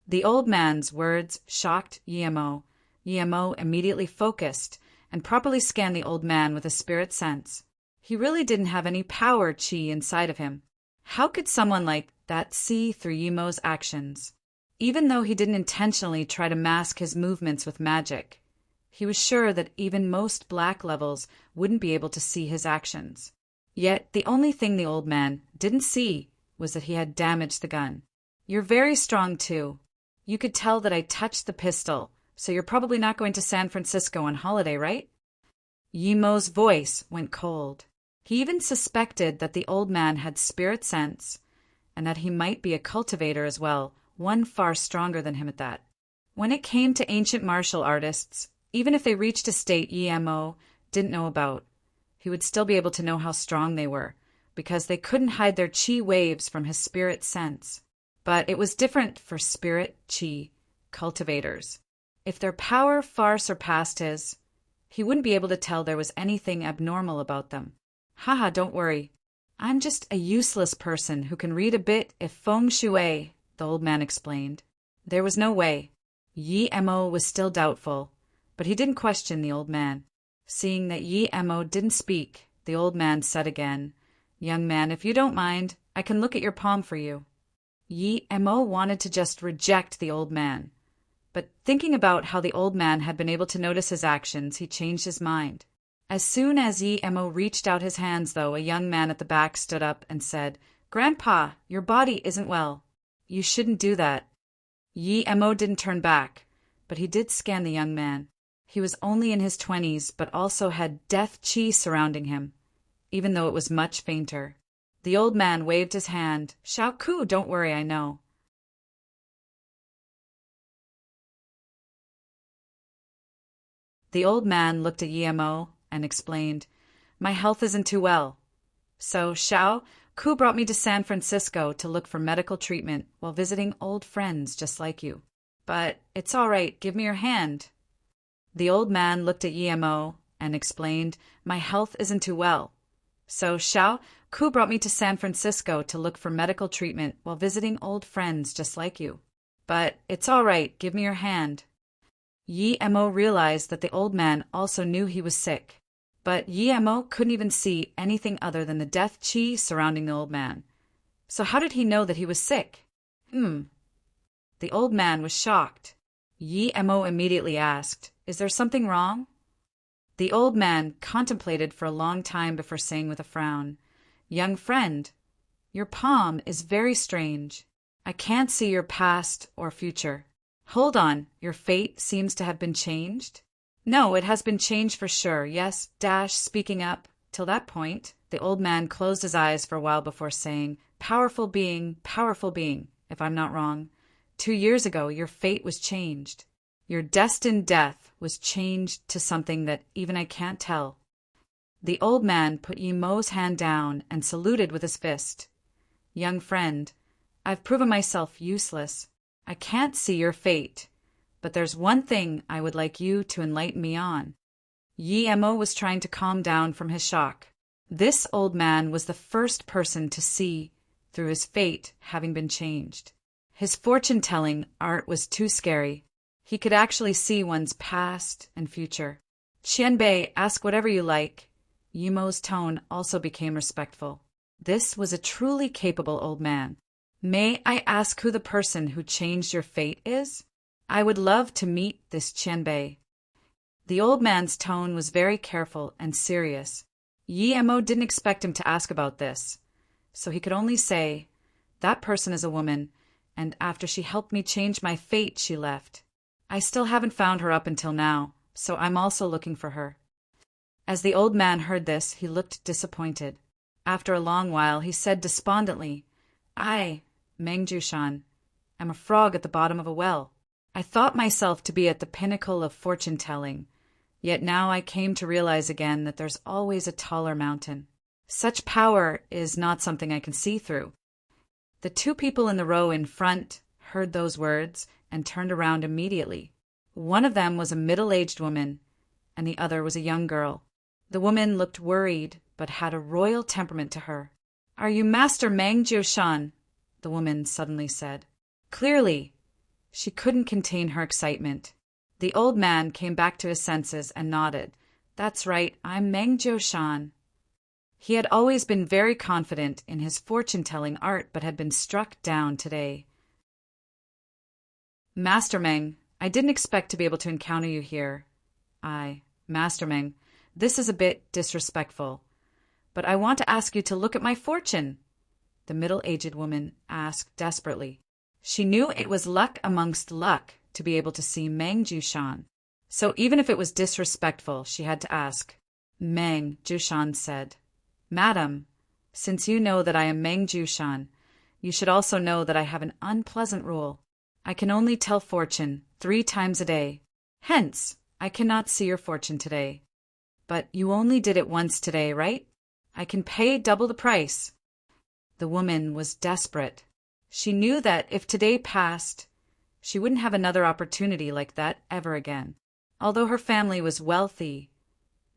The old man's words shocked Guillermo. Guillermo immediately focused and properly scanned the old man with a spirit sense. He really didn't have any power qi inside of him. How could someone like that see through Guillermo's actions? Even though he didn't intentionally try to mask his movements with magic, he was sure that even most black levels wouldn't be able to see his actions. Yet the only thing the old man didn't see was that he had damaged the gun. "You're very strong too. You could tell that I touched the pistol, so you're probably not going to San Francisco on holiday, right?" Guillermo's voice went cold. He even suspected that the old man had spirit sense, and that he might be a cultivator as well, one far stronger than him at that. When it came to ancient martial artists, even if they reached a state Guillermo didn't know about. He would still be able to know how strong they were, because they couldn't hide their chi waves from his spirit sense. But it was different for spirit chi cultivators. If their power far surpassed his, he wouldn't be able to tell there was anything abnormal about them. Haha, don't worry. I'm just a useless person who can read a bit if feng shui, the old man explained. There was no way. Yi Mo was still doubtful, but he didn't question the old man. Seeing that Yi Mo didn't speak, the old man said again, "Young man, if you don't mind, I can look at your palm for you." Yi Mo wanted to just reject the old man, but thinking about how the old man had been able to notice his actions, he changed his mind. As soon as Yi Mo reached out his hands, though, a young man at the back stood up and said, "Grandpa, your body isn't well. You shouldn't do that." Yi Mo didn't turn back, but he did scan the young man. He was only in his 20s, but also had death chi surrounding him, even though it was much fainter. The old man waved his hand. "Shao Ku, don't worry, I know." The old man looked at Yi Mo and explained, "My health isn't too well. So Shao Ku brought me to San Francisco to look for medical treatment while visiting old friends just like you. But it's all right, give me your hand." The old man looked at Yi Mo and explained, "My health isn't too well. So Shao Ku brought me to San Francisco to look for medical treatment while visiting old friends just like you. But it's all right, give me your hand." Yi Mo realized that the old man also knew he was sick, but Yi Mo couldn't even see anything other than the death chi surrounding the old man. So how did he know that he was sick? The old man was shocked. Yi Mo immediately asked, "Is there something wrong?" The old man contemplated for a long time before saying with a frown, "Young friend, your palm is very strange. I can't see your past or future. Hold on, your fate seems to have been changed?" "No, it has been changed for sure, yes, speaking up. Till that point." The old man closed his eyes for a while before saying, powerful being, if I'm not wrong. 2 years ago, your fate was changed. Your destined death was changed to something that even I can't tell." The old man put Yi Mo's hand down and saluted with his fist. "Young friend, I've proven myself useless. I can't see your fate, but there's one thing I would like you to enlighten me on." Yi Mo was trying to calm down from his shock. This old man was the first person to see through his fate having been changed. His fortune-telling art was too scary. He could actually see one's past and future. "Qianbei, ask whatever you like." Yi Mo's tone also became respectful. This was a truly capable old man. "May I ask who the person who changed your fate is? I would love to meet this Qianbei." The old man's tone was very careful and serious. Yi Mo didn't expect him to ask about this, so he could only say, "That person is a woman, and after she helped me change my fate, she left. I still haven't found her up until now, so I'm also looking for her." As the old man heard this, he looked disappointed. After a long while, he said despondently, "I, Meng Jushan, am a frog at the bottom of a well. I thought myself to be at the pinnacle of fortune-telling, yet now I came to realize again that there's always a taller mountain. Such power is not something I can see through." The 2 people in the row in front heard those words and turned around immediately. One of them was a middle-aged woman, and the other was a young girl. The woman looked worried, but had a royal temperament to her. "Are you Master Meng Jiushan?" the woman suddenly said. Clearly, she couldn't contain her excitement. The old man came back to his senses and nodded. "That's right, I'm Meng Jiushan." He had always been very confident in his fortune-telling art, but had been struck down today. "Master Meng, I didn't expect to be able to encounter you here. Master Meng, this is a bit disrespectful, but I want to ask you to look at my fortune," the middle-aged woman asked desperately. She knew it was luck amongst luck to be able to see Meng Jushan, so even if it was disrespectful, she had to ask. Meng Jushan said, "Madam, since you know that I am Meng Jushan, you should also know that I have an unpleasant rule. I can only tell fortune 3 times a day. Hence, I cannot see your fortune today." But you only did it once today, right? I can pay double the price. The woman was desperate. She knew that if today passed, she wouldn't have another opportunity like that ever again. Although her family was wealthy,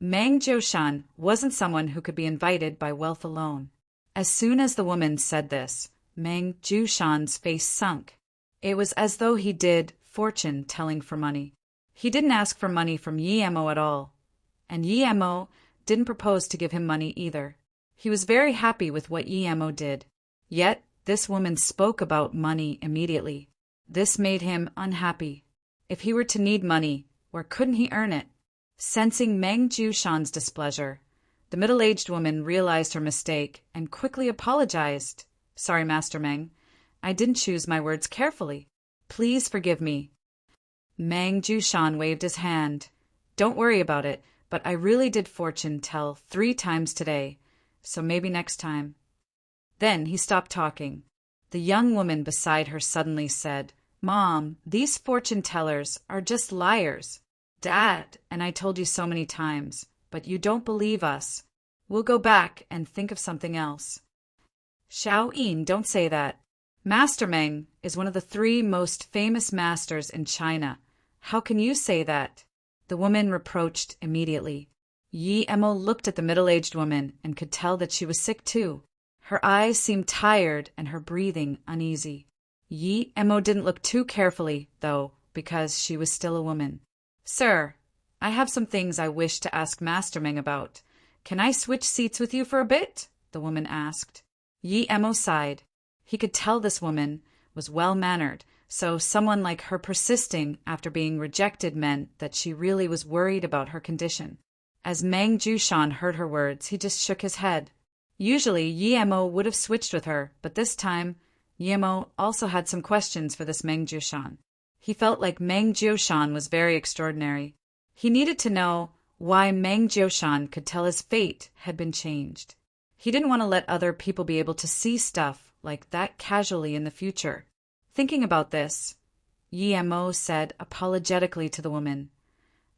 Meng Jiushan wasn't someone who could be invited by wealth alone. As soon as the woman said this, Meng Jiushan's face sunk. It was as though he did fortune-telling for money. He didn't ask for money from Yi Emo at all, and Yi Emo didn't propose to give him money either. He was very happy with what Yi Emo did. Yet, this woman spoke about money immediately. This made him unhappy. If he were to need money, where couldn't he earn it? Sensing Meng Jiushan's displeasure, the middle-aged woman realized her mistake and quickly apologized. Sorry, Master Meng. I didn't choose my words carefully. Please forgive me. Meng Jiushan waved his hand. Don't worry about it, but I really did fortune tell 3 times today, so maybe next time. Then he stopped talking. The young woman beside her suddenly said, Mom, these fortune tellers are just liars. Dad, and I told you so many times, but you don't believe us. We'll go back and think of something else. Xiao Yin, don't say that. Master Meng is one of the 3 most famous masters in China. How can you say that? The woman reproached immediately. Yi Emo looked at the middle-aged woman and could tell that she was sick too. Her eyes seemed tired and her breathing uneasy. Yi Emo didn't look too carefully, though, because she was still a woman. Sir, I have some things I wish to ask Master Meng about. Can I switch seats with you for a bit? The woman asked. Yi Emo sighed. He could tell this woman was well-mannered, so someone like her persisting after being rejected meant that she really was worried about her condition. As Meng Jiushan heard her words, he just shook his head. Usually, Yi Emo would have switched with her, but this time, Yi Emo also had some questions for this Meng Jiushan. He felt like Meng Jiushan was very extraordinary. He needed to know why Meng Jiushan could tell his fate had been changed. He didn't want to let other people be able to see stuff like that casually in the future. Thinking about this, Yi Emo said apologetically to the woman,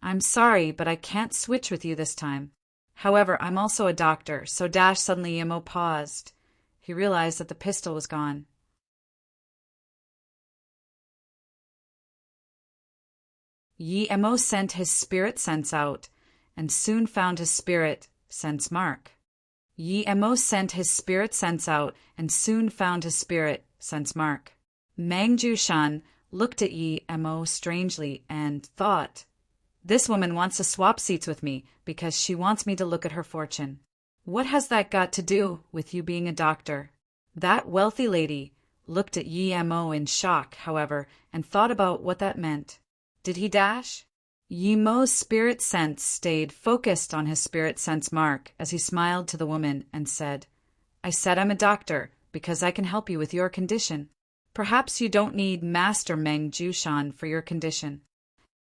I'm sorry, but I can't switch with you this time. However, I'm also a doctor, so suddenly Yi Emo paused. He realized that the pistol was gone. Yi Emo sent his spirit sense out, and soon found his spirit sense mark. Yi Emo sent his spirit sense out, and soon found his spirit sense mark. Meng Jiushan looked at Yi Emo strangely and thought, This woman wants to swap seats with me because she wants me to look at her fortune. What has that got to do with you being a doctor? That wealthy lady looked at Yi Emo in shock, however, and thought about what that meant. Did he dash? Yi Emo's spirit sense stayed focused on his spirit sense mark as he smiled to the woman and said, I said I'm a doctor because I can help you with your condition. Perhaps you don't need Master Meng Jiushan for your condition.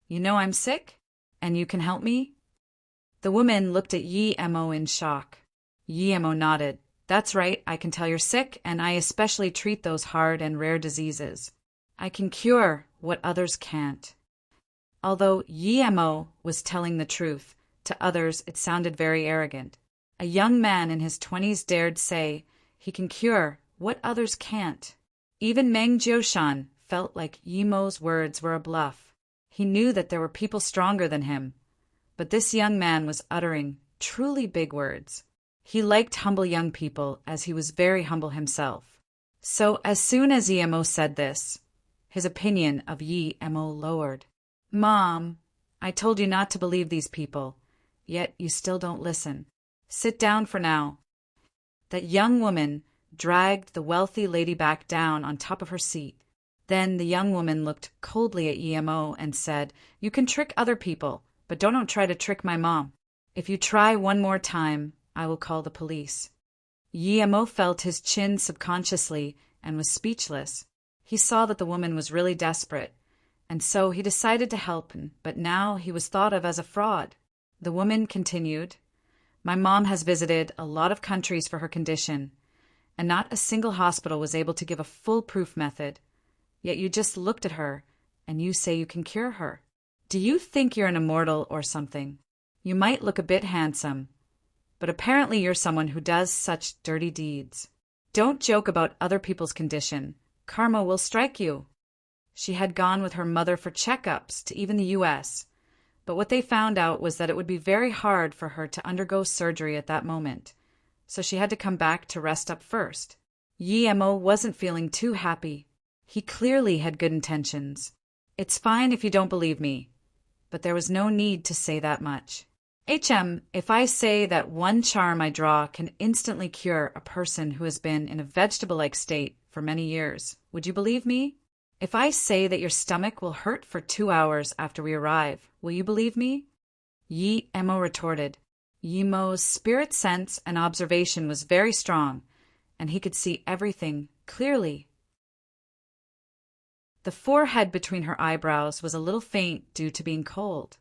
You know I'm sick, and you can help me? The woman looked at Yi Emo in shock. Yi Emo nodded. That's right, I can tell you're sick, and I especially treat those hard and rare diseases. I can cure what others can't. Although Yi Emo was telling the truth, to others it sounded very arrogant. A young man in his 20s dared say he can cure what others can't. Even Meng Jiushan felt like Yi Emo's words were a bluff. He knew that there were people stronger than him, but this young man was uttering truly big words. He liked humble young people, as he was very humble himself. So as soon as Yi Emo said this, his opinion of Yi Emo lowered. Mom, I told you not to believe these people, yet you still don't listen. Sit down for now. That young woman dragged the wealthy lady back down on top of her seat. Then the young woman looked coldly at Yi Emo and said, You can trick other people, but don't try to trick my mom. If you try one more time, I will call the police. Yi Emo felt his chin subconsciously and was speechless. He saw that the woman was really desperate, and so he decided to help, but now he was thought of as a fraud. The woman continued, My mom has visited a lot of countries for her condition, and not a single hospital was able to give a foolproof method. Yet you just looked at her, and you say you can cure her. Do you think you're an immortal or something? You might look a bit handsome, but apparently you're someone who does such dirty deeds. Don't joke about other people's condition. Karma will strike you. She had gone with her mother for checkups to even the U.S., but what they found out was that it would be very hard for her to undergo surgery at that moment, so she had to come back to rest up first. Yemo wasn't feeling too happy. He clearly had good intentions. It's fine if you don't believe me, but there was no need to say that much. If I say that one charm I draw can instantly cure a person who has been in a vegetable-like state for many years, would you believe me? If I say that your stomach will hurt for 2 hours after we arrive, will you believe me? Emo retorted. Yemo's spirit sense and observation was very strong, and he could see everything clearly. The forehead between her eyebrows was a little faint due to being cold,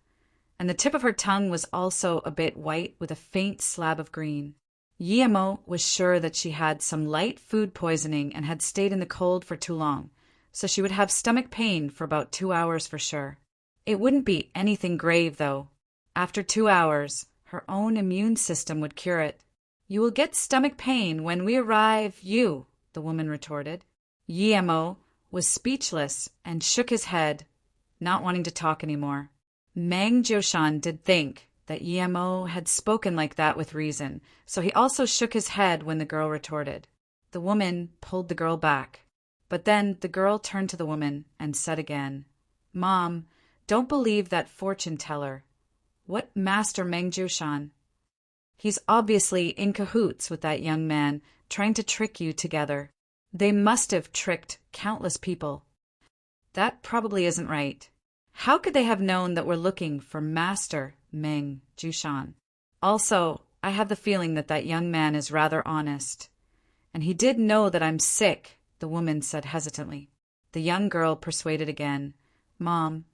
and the tip of her tongue was also a bit white with a faint slab of green. Yemo was sure that she had some light food poisoning and had stayed in the cold for too long, so she would have stomach pain for about 2 hours for sure. It wouldn't be anything grave, though. After 2 hours, her own immune system would cure it. You will get stomach pain when we arrive, the woman retorted. Yemo was speechless and shook his head, not wanting to talk anymore. Mang Jioshan did think that Yemo had spoken like that with reason, so he also shook his head when the girl retorted. The woman pulled the girl back. But then the girl turned to the woman and said again, Mom, don't believe that fortune teller. What Master Meng Jioshan? He's obviously in cahoots with that young man, trying to trick you together. They must have tricked countless people. That probably isn't right. How could they have known that we're looking for Master Meng Jioshan? Also, I have the feeling that that young man is rather honest. And he did know that I'm sick, the woman said hesitantly. The young girl persuaded again. Mom,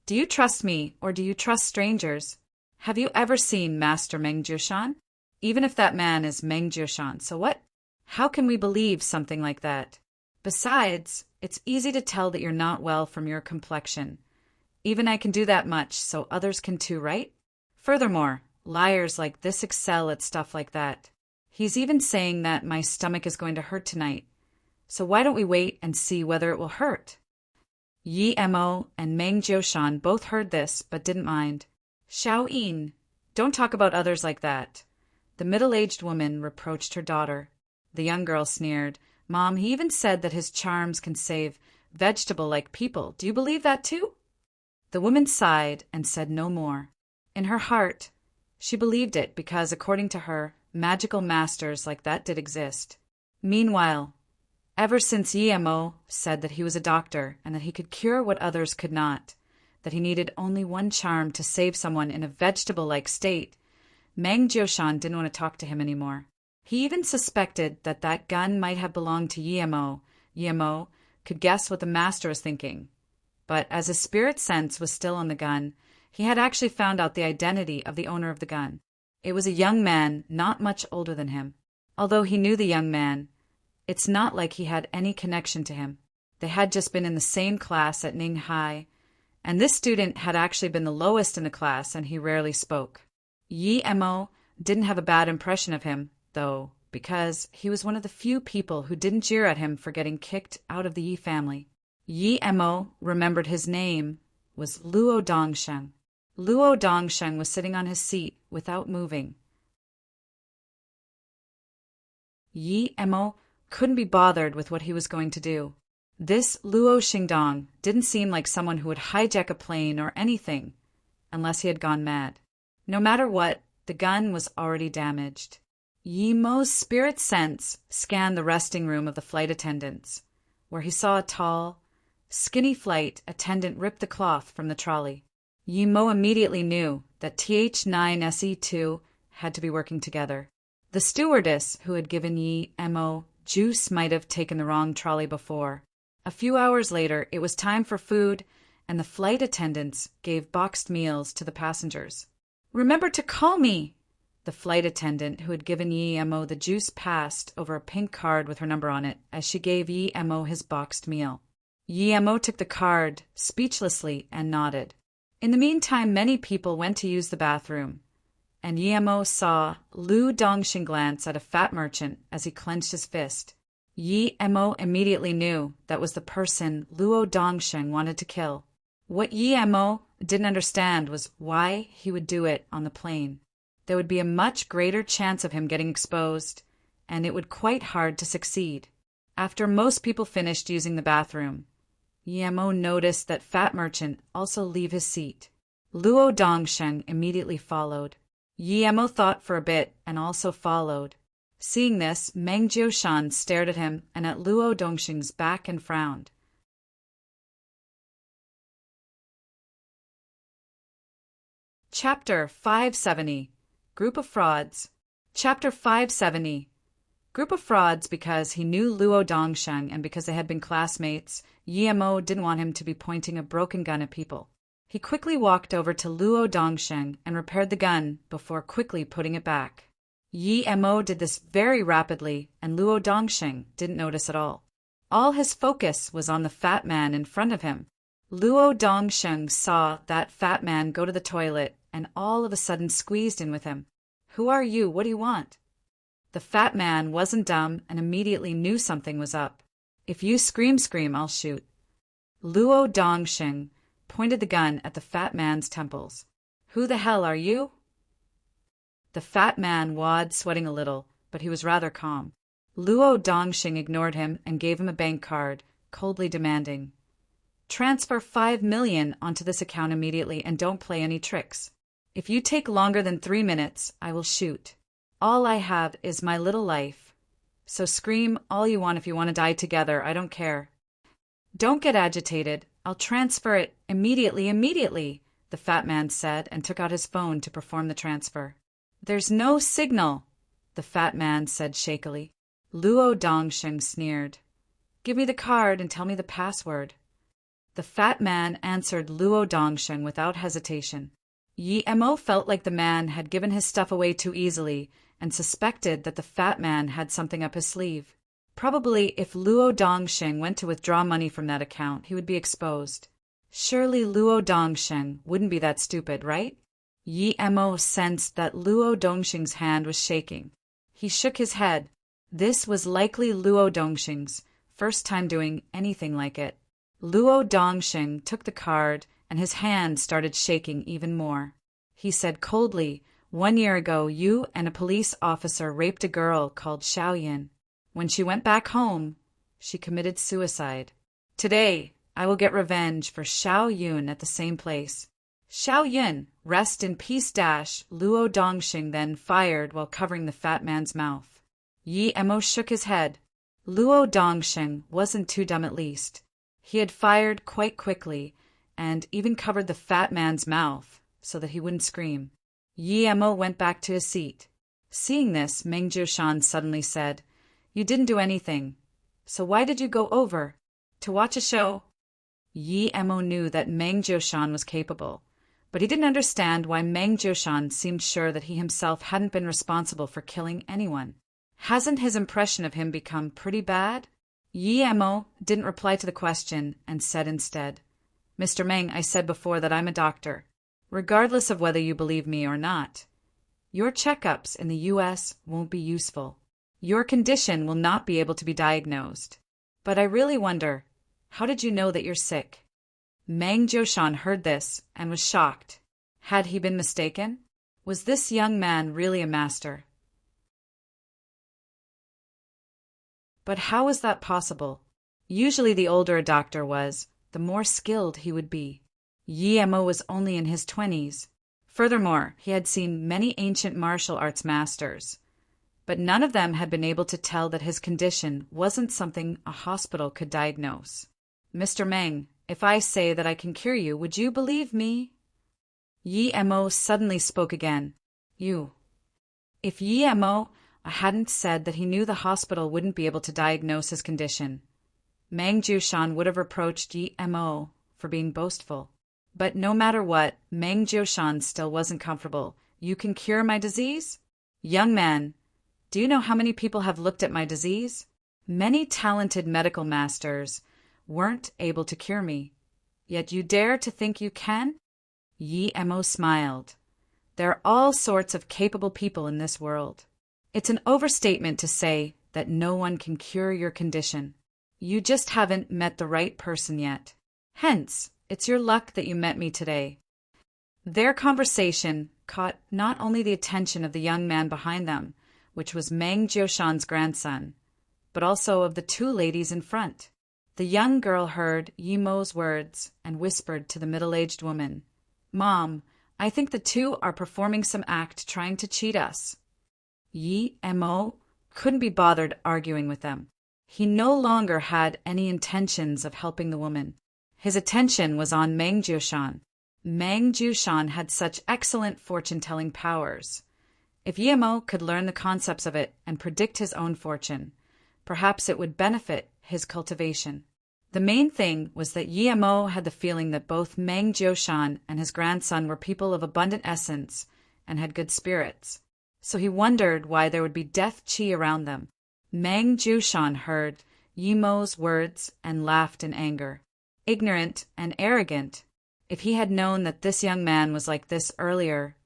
do you trust me or do you trust strangers? Have you ever seen Master Meng Jioshan? Even if that man is Meng Jioshan, so what? How can we believe something like that? Besides, it's easy to tell that you're not well from your complexion. Even I can do that much, so others can too, right? Furthermore, liars like this excel at stuff like that. He's even saying that my stomach is going to hurt tonight. So why don't we wait and see whether it will hurt? Yemo and Meng Jioshan both heard this, but didn't mind. Xiao Yin, don't talk about others like that. The middle-aged woman reproached her daughter. The young girl sneered. Mom, he even said that his charms can save vegetable-like people. Do you believe that too? The woman sighed and said no more. In her heart, she believed it because, according to her, magical masters like that did exist. Meanwhile, ever since Yemo said that he was a doctor and that he could cure what others could not, that he needed only one charm to save someone in a vegetable-like state, Meng Jioshan didn't want to talk to him anymore. He even suspected that that gun might have belonged to Yemo. Yemo could guess what the master was thinking. But as his spirit sense was still on the gun, he had actually found out the identity of the owner of the gun. It was a young man not much older than him. Although he knew the young man, it's not like he had any connection to him. They had just been in the same class at Ning Hai, and this student had actually been the lowest in the class, and he rarely spoke. Yemo didn't have a bad impression of him, though, because he was one of the few people who didn't jeer at him for getting kicked out of the Yi family. Yemo remembered his name was Luo Dongsheng. Luo Dongsheng was sitting on his seat without moving. Yemo couldn't be bothered with what he was going to do. This Luo Xingdong didn't seem like someone who would hijack a plane or anything, unless he had gone mad. No matter what, the gun was already damaged. Yemo's spirit sense scanned the resting room of the flight attendants, where he saw a tall, skinny flight attendant rip the cloth from the trolley. Yemo immediately knew that TH9SE2 had to be working together. The stewardess who had given Yemo juice might have taken the wrong trolley before. A few hours later, it was time for food, and the flight attendants gave boxed meals to the passengers. "Remember to call me!" The flight attendant who had given Yemo the juice passed over a pink card with her number on it as she gave Yemo his boxed meal. Yemo took the card speechlessly and nodded. In the meantime, many people went to use the bathroom, and Yemo saw Lu Dongxing glance at a fat merchant as he clenched his fist. Yemo immediately knew that was the person Luo Dongxing wanted to kill. What Yemo didn't understand was why he would do it on the plane. There would be a much greater chance of him getting exposed, and it would quite hard to succeed. After most people finished using the bathroom, Yemo noticed that fat merchant also leave his seat. Luo Dongxing immediately followed. Yemo thought for a bit and also followed. Seeing this, Meng Jiushan stared at him and at Luo Dongxing's back and frowned. Chapter 570. Group of Frauds. Chapter 570. Group of frauds. Because he knew Luo Dongxing and because they had been classmates, Yemo didn't want him to be pointing a broken gun at people. He quickly walked over to Luo Dongxing and repaired the gun before quickly putting it back. Yemo did this very rapidly, and Luo Dongxing didn't notice at all. All his focus was on the fat man in front of him. Luo Dongxing saw that fat man go to the toilet and all of a sudden squeezed in with him. "Who are you? What do you want?" The fat man wasn't dumb and immediately knew something was up. "If you scream, I'll shoot." Luo Dongxing pointed the gun at the fat man's temples. "Who the hell are you?" The fat man wad, sweating a little, but he was rather calm. Luo Dongxing ignored him and gave him a bank card, coldly demanding, "Transfer 5 million onto this account immediately and don't play any tricks. If you take longer than 3 minutes, I will shoot. All I have is my little life. So scream all you want if you want to die together, I don't care." "Don't get agitated. I'll transfer it immediately," the fat man said and took out his phone to perform the transfer. "There's no signal," the fat man said shakily. Luo Dongxing sneered. "Give me the card and tell me the password." The fat man answered Luo Dongxing without hesitation. Yemo felt like the man had given his stuff away too easily and suspected that the fat man had something up his sleeve. Probably if Luo Dongxing went to withdraw money from that account, he would be exposed. Surely Luo Dongxing wouldn't be that stupid, right? Yemo sensed that Luo Dongxing's hand was shaking. He shook his head. This was likely Luo Dongxing's first time doing anything like it. Luo Dongxing took the card and his hand started shaking even more. He said coldly, "1 year ago, you and a police officer raped a girl called Xiaoyan. When she went back home, she committed suicide. Today, I will get revenge for Xiaoyun at the same place." "Xiaoyun, rest in peace." Luo Dongxing then fired while covering the fat man's mouth. Yemo shook his head. Luo Dongxing wasn't too dumb at least. He had fired quite quickly and even covered the fat man's mouth so that he wouldn't scream. Yemo went back to his seat. Seeing this, Meng Jiushan suddenly said, "You didn't do anything. So why did you go over? To watch a show?" Yemo knew that Meng Jiushan was capable, but he didn't understand why Meng Jiushan seemed sure that he himself hadn't been responsible for killing anyone. Hasn't his impression of him become pretty bad? Yemo didn't reply to the question and said instead, "Mr. Meng, I said before that I'm a doctor. Regardless of whether you believe me or not, your checkups in the U.S. won't be useful. Your condition will not be able to be diagnosed. But I really wonder, how did you know that you're sick?" Meng Jiushan heard this and was shocked. Had he been mistaken? Was this young man really a master? But how was that possible? Usually the older a doctor was, the more skilled he would be. Yemo was only in his 20s. Furthermore, he had seen many ancient martial arts masters, but none of them had been able to tell that his condition wasn't something a hospital could diagnose. "Mr. Meng, if I say that I can cure you, would you believe me?" Yemo suddenly spoke again. "You." If Yemo hadn't said that he knew the hospital wouldn't be able to diagnose his condition, Meng Jiushan would have reproached Yemo for being boastful. But no matter what, Meng Jiushan still wasn't comfortable. "You can cure my disease? Young man, do you know how many people have looked at my disease? Many talented medical masters weren't able to cure me. Yet you dare to think you can?" Yemo smiled. There are all sorts of capable people in this world. It's an overstatement to say that no one can cure your condition. You just haven't met the right person yet. Hence, it's your luck that you met me today." Their conversation caught not only the attention of the young man behind them, which was Meng Jioshan's grandson, but also of the two ladies in front. The young girl heard Yimo's words and whispered to the middle-aged woman, "Mom, I think the two are performing some act trying to cheat us." Yimo couldn't be bothered arguing with them. He no longer had any intentions of helping the woman. His attention was on Meng Jioshan. Meng Jioshan had such excellent fortune-telling powers. If Yimo could learn the concepts of it and predict his own fortune, perhaps it would benefit his cultivation. The main thing was that Yimo had the feeling that both Meng Jioshan and his grandson were people of abundant essence and had good spirits. So he wondered why there would be death chi around them. Meng Jioshan heard Yimo's words and laughed in anger. Ignorant and arrogant. If he had known that this young man was like this earlier,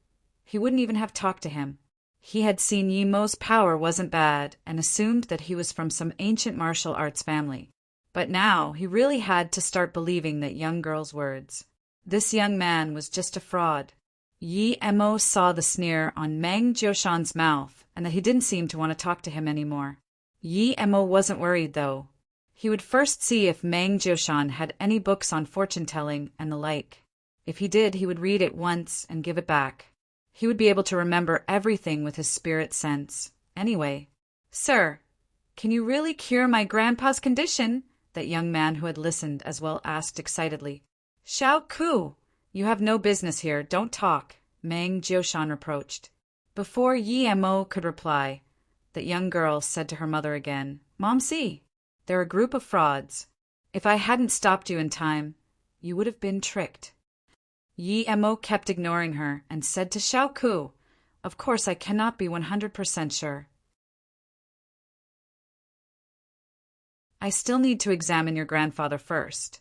he wouldn't even have talked to him. He had seen Yimo's power wasn't bad and assumed that he was from some ancient martial arts family. But now he really had to start believing that young girl's words. This young man was just a fraud. Yimo saw the sneer on Meng Jioshan's mouth and that he didn't seem to want to talk to him anymore. Yimo wasn't worried, though. He would first see if Meng Jioshan had any books on fortune-telling and the like. If he did, he would read it once and give it back. He would be able to remember everything with his spirit sense. Anyway, "Sir, can you really cure my grandpa's condition?" that young man who had listened as well asked excitedly. "Xiao Ku, you have no business here. Don't talk," Meng Jioshan reproached. Before Yimo could reply, that young girl said to her mother again, "Mom, see, they're a group of frauds. If I hadn't stopped you in time, you would have been tricked." Yimo kept ignoring her and said to Xiao Ku, "Of course I cannot be 100% sure. I still need to examine your grandfather first.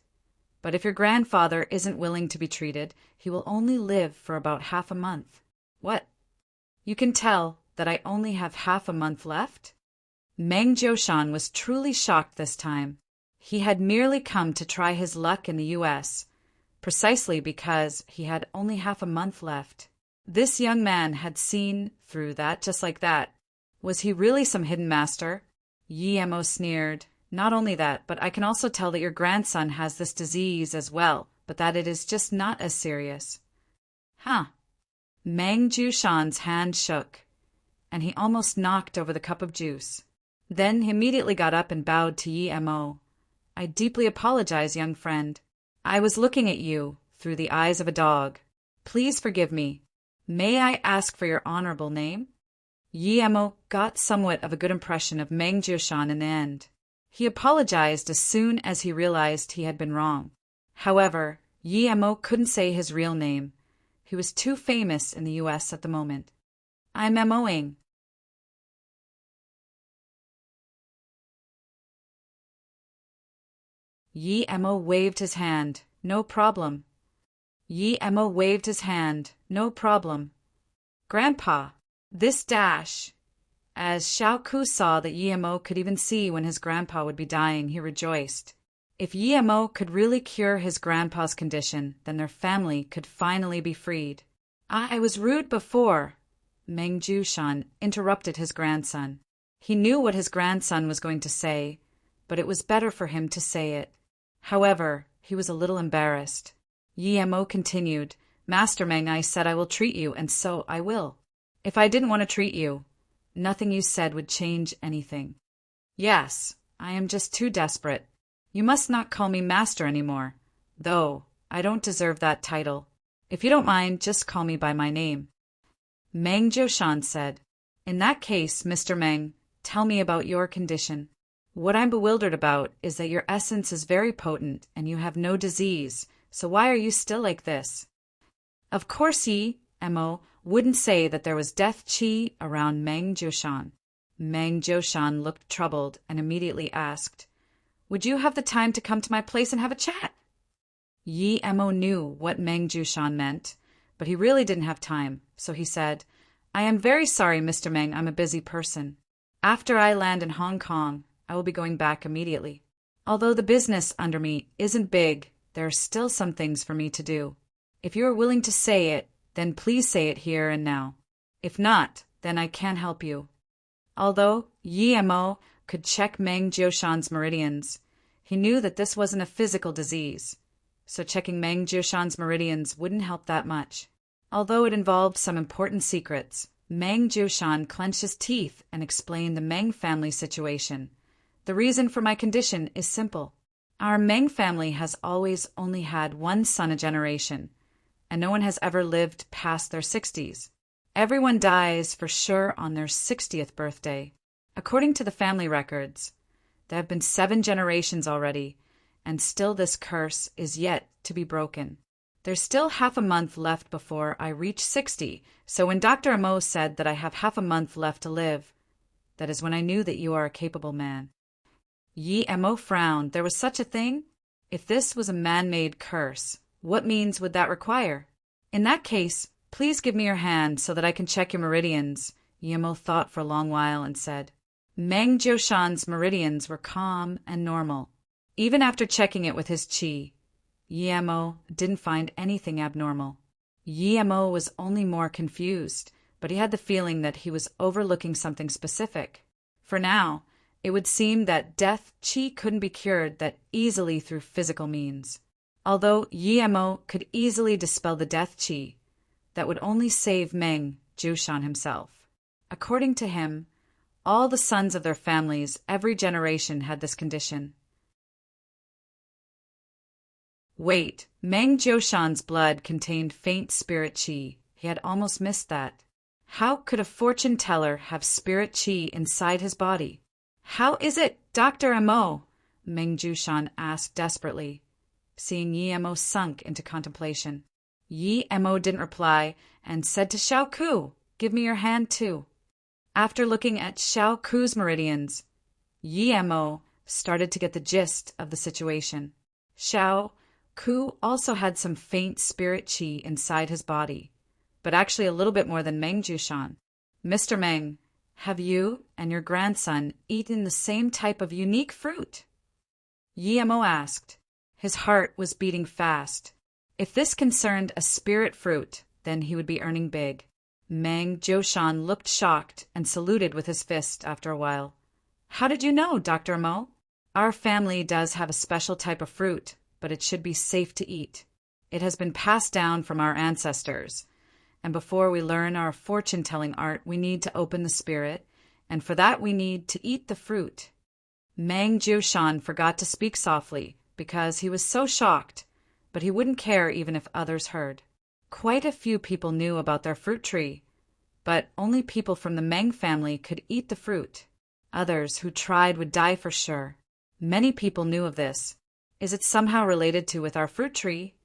But if your grandfather isn't willing to be treated, he will only live for about half a month." "What? You can tell that I only have half a month left?" Meng Jioshan was truly shocked this time. He had merely come to try his luck in the U.S., precisely because he had only half a month left. This young man had seen through that just like that. Was he really some hidden master? Yimo sneered. "Not only that, but I can also tell that your grandson has this disease as well, but that it is just not as serious." "Huh." Meng Jioshan's hand shook, and he almost knocked over the cup of juice. Then he immediately got up and bowed to Yimo. "I deeply apologize, young friend. I was looking at you through the eyes of a dog. Please forgive me. May I ask for your honorable name?" Yimo got somewhat of a good impression of Meng Jioshan in the end. He apologized as soon as he realized he had been wrong. However, Yimo couldn't say his real name. He was too famous in the U.S. at the moment. "I'm MOing." Yimo waved his hand. "No problem." Yimo waved his hand. "No problem." "Grandpa, this dash." As Xiao Ku saw that Yimo could even see when his grandpa would be dying, he rejoiced. If Yimo could really cure his grandpa's condition, then their family could finally be freed. "I was rude before," Meng Jioshan interrupted his grandson. He knew what his grandson was going to say, but it was better for him to say it. However, he was a little embarrassed. Yimo continued, "Master Meng, I said I will treat you, and so I will. If I didn't want to treat you, nothing you said would change anything. Yes, I am just too desperate. You must not call me master anymore, though I don't deserve that title. If you don't mind, just call me by my name." Meng Jioshan said, "In that case, Mr. Meng, tell me about your condition. What I'm bewildered about is that your essence is very potent and you have no disease, so why are you still like this?" Of course Yimo wouldn't say that there was death chi around Meng Jioshan. Meng Jioshan looked troubled and immediately asked, "Would you have the time to come to my place and have a chat?" Yimo knew what Meng Jioshan meant, but he really didn't have time, so he said, "I am very sorry, Mr. Meng, I'm a busy person. After I land in Hong Kong, I will be going back immediately. Although the business under me isn't big, there are still some things for me to do. If you are willing to say it, then please say it here and now. If not, then I can't help you." Although Yi Mo could check Meng Jiushan's meridians, he knew that this wasn't a physical disease, so checking Meng Jiushan's meridians wouldn't help that much. Although it involved some important secrets, Meng Jiushan clenched his teeth and explained the Meng family situation. "The reason for my condition is simple. Our Meng family has always only had one son a generation, and no one has ever lived past their 60s. Everyone dies for sure on their 60th birthday. According to the family records, there have been 7 generations already, and still this curse is yet to be broken. There's still half a month left before I reach 60, so when Dr. Amo said that I have half a month left to live, that is when I knew that you are a capable man." Yi Mo frowned. There was such a thing? If this was a man-made curse, what means would that require? "In that case, please give me your hand so that I can check your meridians." Yi Mo thought for a long while and said. Meng Jiushan's meridians were calm and normal. Even after checking it with his qi, Yi Mo didn't find anything abnormal. Yi Mo was only more confused, but he had the feeling that he was overlooking something specific. For now, it would seem that death qi couldn't be cured that easily through physical means. Although Yi Mo could easily dispel the death qi, that would only save Meng Jiushan himself. According to him, all the sons of their families, every generation had this condition. Wait, Meng Jiushan's blood contained faint spirit qi. He had almost missed that. How could a fortune teller have spirit qi inside his body? "How is it, Dr. Amo?" Meng Jiushan asked desperately, seeing Yi Mo sunk into contemplation. Yi Mo didn't reply and said to Xiao Ku, "Give me your hand too." After looking at Xiao Ku's meridians, Yi Mo started to get the gist of the situation. Xiao Ku also had some faint spirit qi inside his body, but actually a little bit more than Meng Jiushan. "Mr. Meng, have you and your grandson eaten the same type of unique fruit?" Yi Mo asked. His heart was beating fast. If this concerned a spirit fruit, then he would be earning big. Meng Jiushan looked shocked and saluted with his fist after a while. "How did you know, Dr. Mo?" "Our family does have a special type of fruit, but it should be safe to eat. It has been passed down from our ancestors, and before we learn our fortune-telling art, we need to open the spirit, and for that we need to eat the fruit." Meng Jiushan forgot to speak softly because he was so shocked, but he wouldn't care even if others heard. Quite a few people knew about their fruit tree, but only people from the Meng family could eat the fruit. Others who tried would die for sure. Many people knew of this. Is it somehow related to with our fruit tree?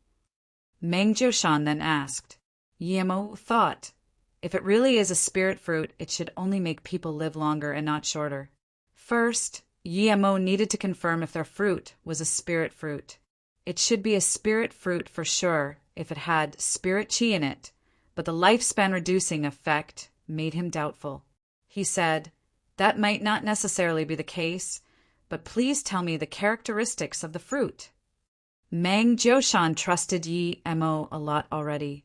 Meng Jiushan then asked. Yi Mo thought, if it really is a spirit fruit, it should only make people live longer and not shorter. First, Yi Mo needed to confirm if their fruit was a spirit fruit. It should be a spirit fruit for sure if it had spirit qi in it, but the lifespan reducing effect made him doubtful. He said, "That might not necessarily be the case, but please tell me the characteristics of the fruit." Meng Jiushan trusted Yi Mo a lot already,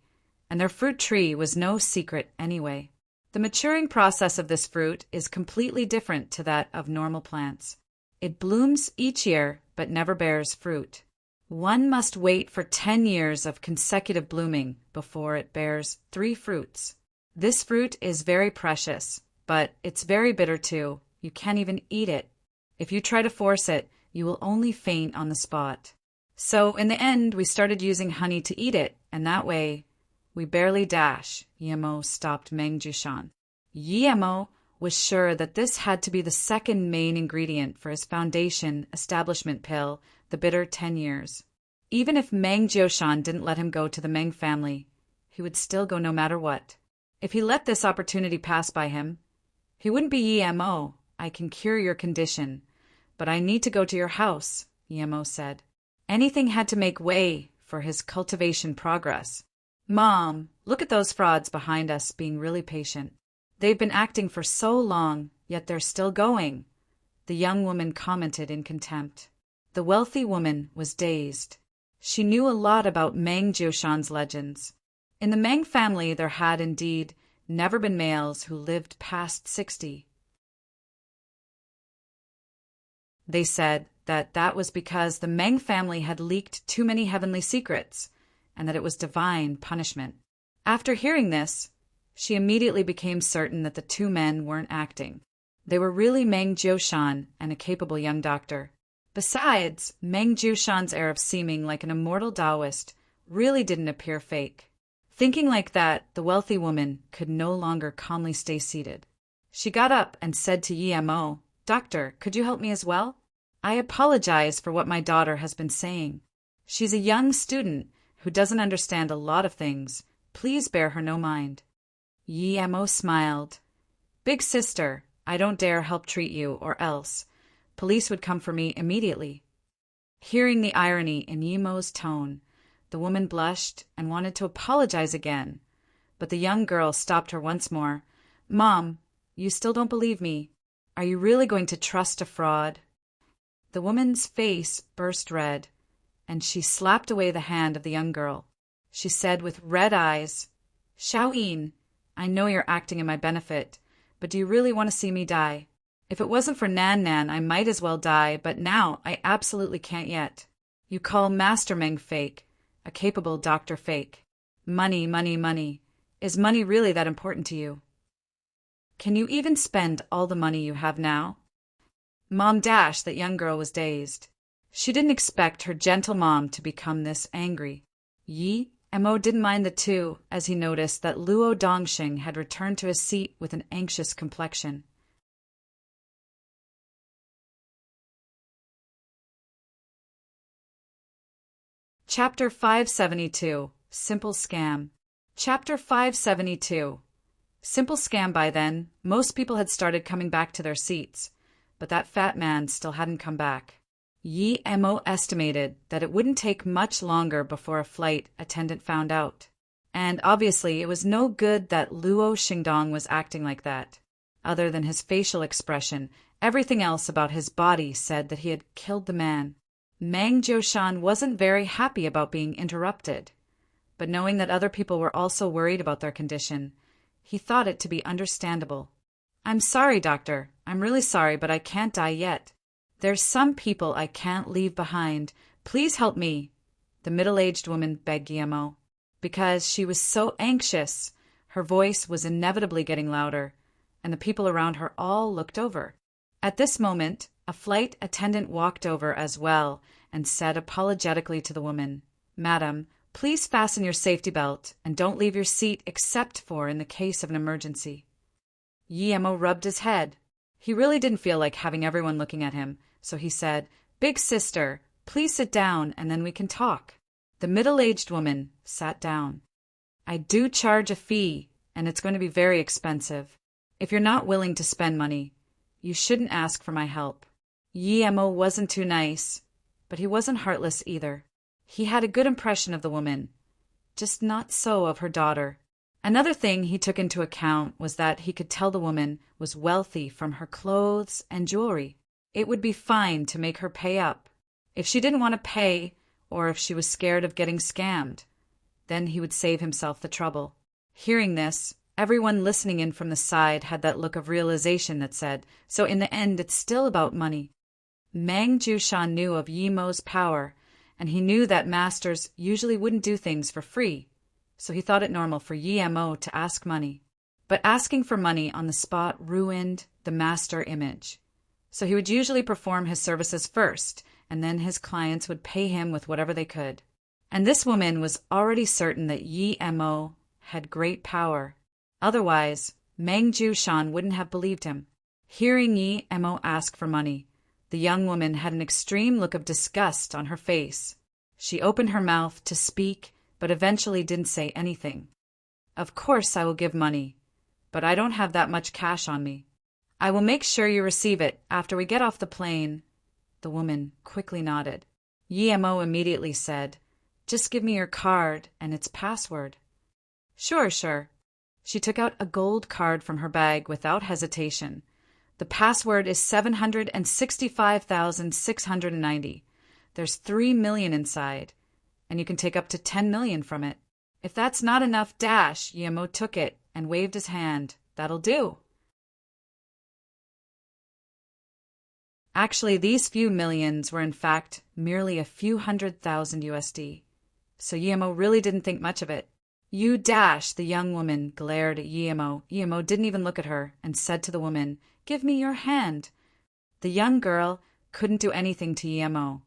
and their fruit tree was no secret anyway. The maturing process of this fruit is completely different to that of normal plants. It blooms each year but never bears fruit. One must wait for 10 years of consecutive blooming before it bears 3 fruits. This fruit is very precious, but it's very bitter too. You can't even eat it. If you try to force it, you will only faint on the spot. So in the end, we started using honey to eat it, and that way, we barely dash. Yi Mo stopped Meng Jiushan. Yi Mo was sure that this had to be the second main ingredient for his foundation establishment pill, the bitter 10 years. Even if Meng Jiushan didn't let him go to the Meng family, he would still go no matter what. If he let this opportunity pass by him, he wouldn't be Yi Mo. "I can cure your condition, but I need to go to your house," Yi Mo said. Anything had to make way for his cultivation progress. Mom, look at those frauds behind us being really patient. They've been acting for so long, yet they're still going, the young woman commented in contempt. The wealthy woman was dazed. She knew a lot about Meng Jiushan's legends. In the Meng family there had indeed never been males who lived past 60. They said that was because the Meng family had leaked too many heavenly secrets, and that it was divine punishment. After hearing this, she immediately became certain that the two men weren't acting. They were really Meng Jiushan and a capable young doctor. Besides, Meng Jiushan's air of seeming like an immortal Taoist really didn't appear fake. Thinking like that, the wealthy woman could no longer calmly stay seated. She got up and said to Yemo, "Doctor, could you help me as well? I apologize for what my daughter has been saying. She's a young student who doesn't understand a lot of things. Please bear her no mind." Yemo smiled. "Big sister, I don't dare help treat you, or else police would come for me immediately." Hearing the irony in Yemo's tone, the woman blushed and wanted to apologize again, but the young girl stopped her once more. "Mom, you still don't believe me. Are you really going to trust a fraud?" The woman's face burst red, and she slapped away the hand of the young girl. She said with red eyes, "Xiaoyin, I know you're acting in my benefit, but do you really want to see me die? If it wasn't for Nan Nan, I might as well die, but now I absolutely can't yet. You call Master Meng fake, a capable doctor fake. Money, money, money. Is money really that important to you? Can you even spend all the money you have now?" Mom dashed. That young girl was dazed. She didn't expect her gentle mom to become this angry. Mo didn't mind the two as he noticed that Luo Dongxing had returned to his seat with an anxious complexion. Chapter 572 Simple Scam. Chapter 572 Simple Scam. By then, most people had started coming back to their seats, but that fat man still hadn't come back. Mo estimated that it wouldn't take much longer before a flight attendant found out. And obviously it was no good that Luo Xingdong was acting like that. Other than his facial expression, everything else about his body said that he had killed the man. Meng Jiushan wasn't very happy about being interrupted, but knowing that other people were also worried about their condition, he thought it to be understandable. "I'm sorry, doctor. I'm really sorry, but I can't die yet. There's some people I can't leave behind. Please help me," the middle-aged woman begged Guillermo. Because she was so anxious, her voice was inevitably getting louder, and the people around her all looked over. At this moment, a flight attendant walked over as well and said apologetically to the woman, "Madam, please fasten your safety belt and don't leave your seat except for in the case of an emergency." Guillermo rubbed his head. He really didn't feel like having everyone looking at him, so he said, "Big sister, please sit down and then we can talk." The middle-aged woman sat down. "I do charge a fee, and it's going to be very expensive. If you're not willing to spend money, you shouldn't ask for my help." Guillermo wasn't too nice, but he wasn't heartless either. He had a good impression of the woman, just not so of her daughter. Another thing he took into account was that he could tell the woman was wealthy from her clothes and jewelry. It would be fine to make her pay up. If she didn't want to pay, or if she was scared of getting scammed, then he would save himself the trouble. Hearing this, everyone listening in from the side had that look of realization that said, so in the end it's still about money. Meng Jiushan knew of Yemo's power, and he knew that masters usually wouldn't do things for free, so he thought it normal for Yemo to ask money. But asking for money on the spot ruined the master image. So he would usually perform his services first, and then his clients would pay him with whatever they could. And this woman was already certain that Yemo had great power. Otherwise, Meng Jiushan wouldn't have believed him. Hearing Yemo ask for money, the young woman had an extreme look of disgust on her face. She opened her mouth to speak, but eventually didn't say anything. "Of course I will give money, but I don't have that much cash on me. I will make sure you receive it after we get off the plane." The woman quickly nodded. Yemo immediately said, "Just give me your card and its password." Sure, sure. She took out a gold card from her bag without hesitation. The password is 765,690. There's 3 million inside, and you can take up to 10 million from it. If that's not enough dash, Yemo took it and waved his hand. That'll do. Actually, these few millions were in fact merely a few $100,000 USD. So Yemo really didn't think much of it. You dash, the young woman glared at Yemo. Yemo didn't even look at her and said to the woman, Give me your hand. The young girl couldn't do anything to Yemo,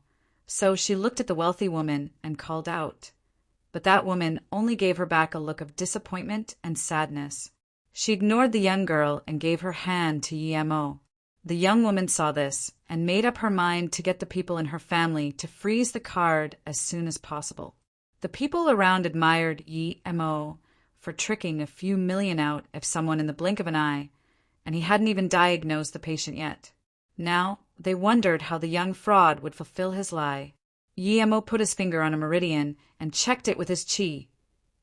so she looked at the wealthy woman and called out. But that woman only gave her back a look of disappointment and sadness. She ignored the young girl and gave her hand to Yemo. The young woman saw this and made up her mind to get the people in her family to freeze the card as soon as possible. The people around admired Yemo for tricking a few million out of someone in the blink of an eye, and he hadn't even diagnosed the patient yet. Now they wondered how the young fraud would fulfill his lie. Yemo put his finger on a meridian and checked it with his chi.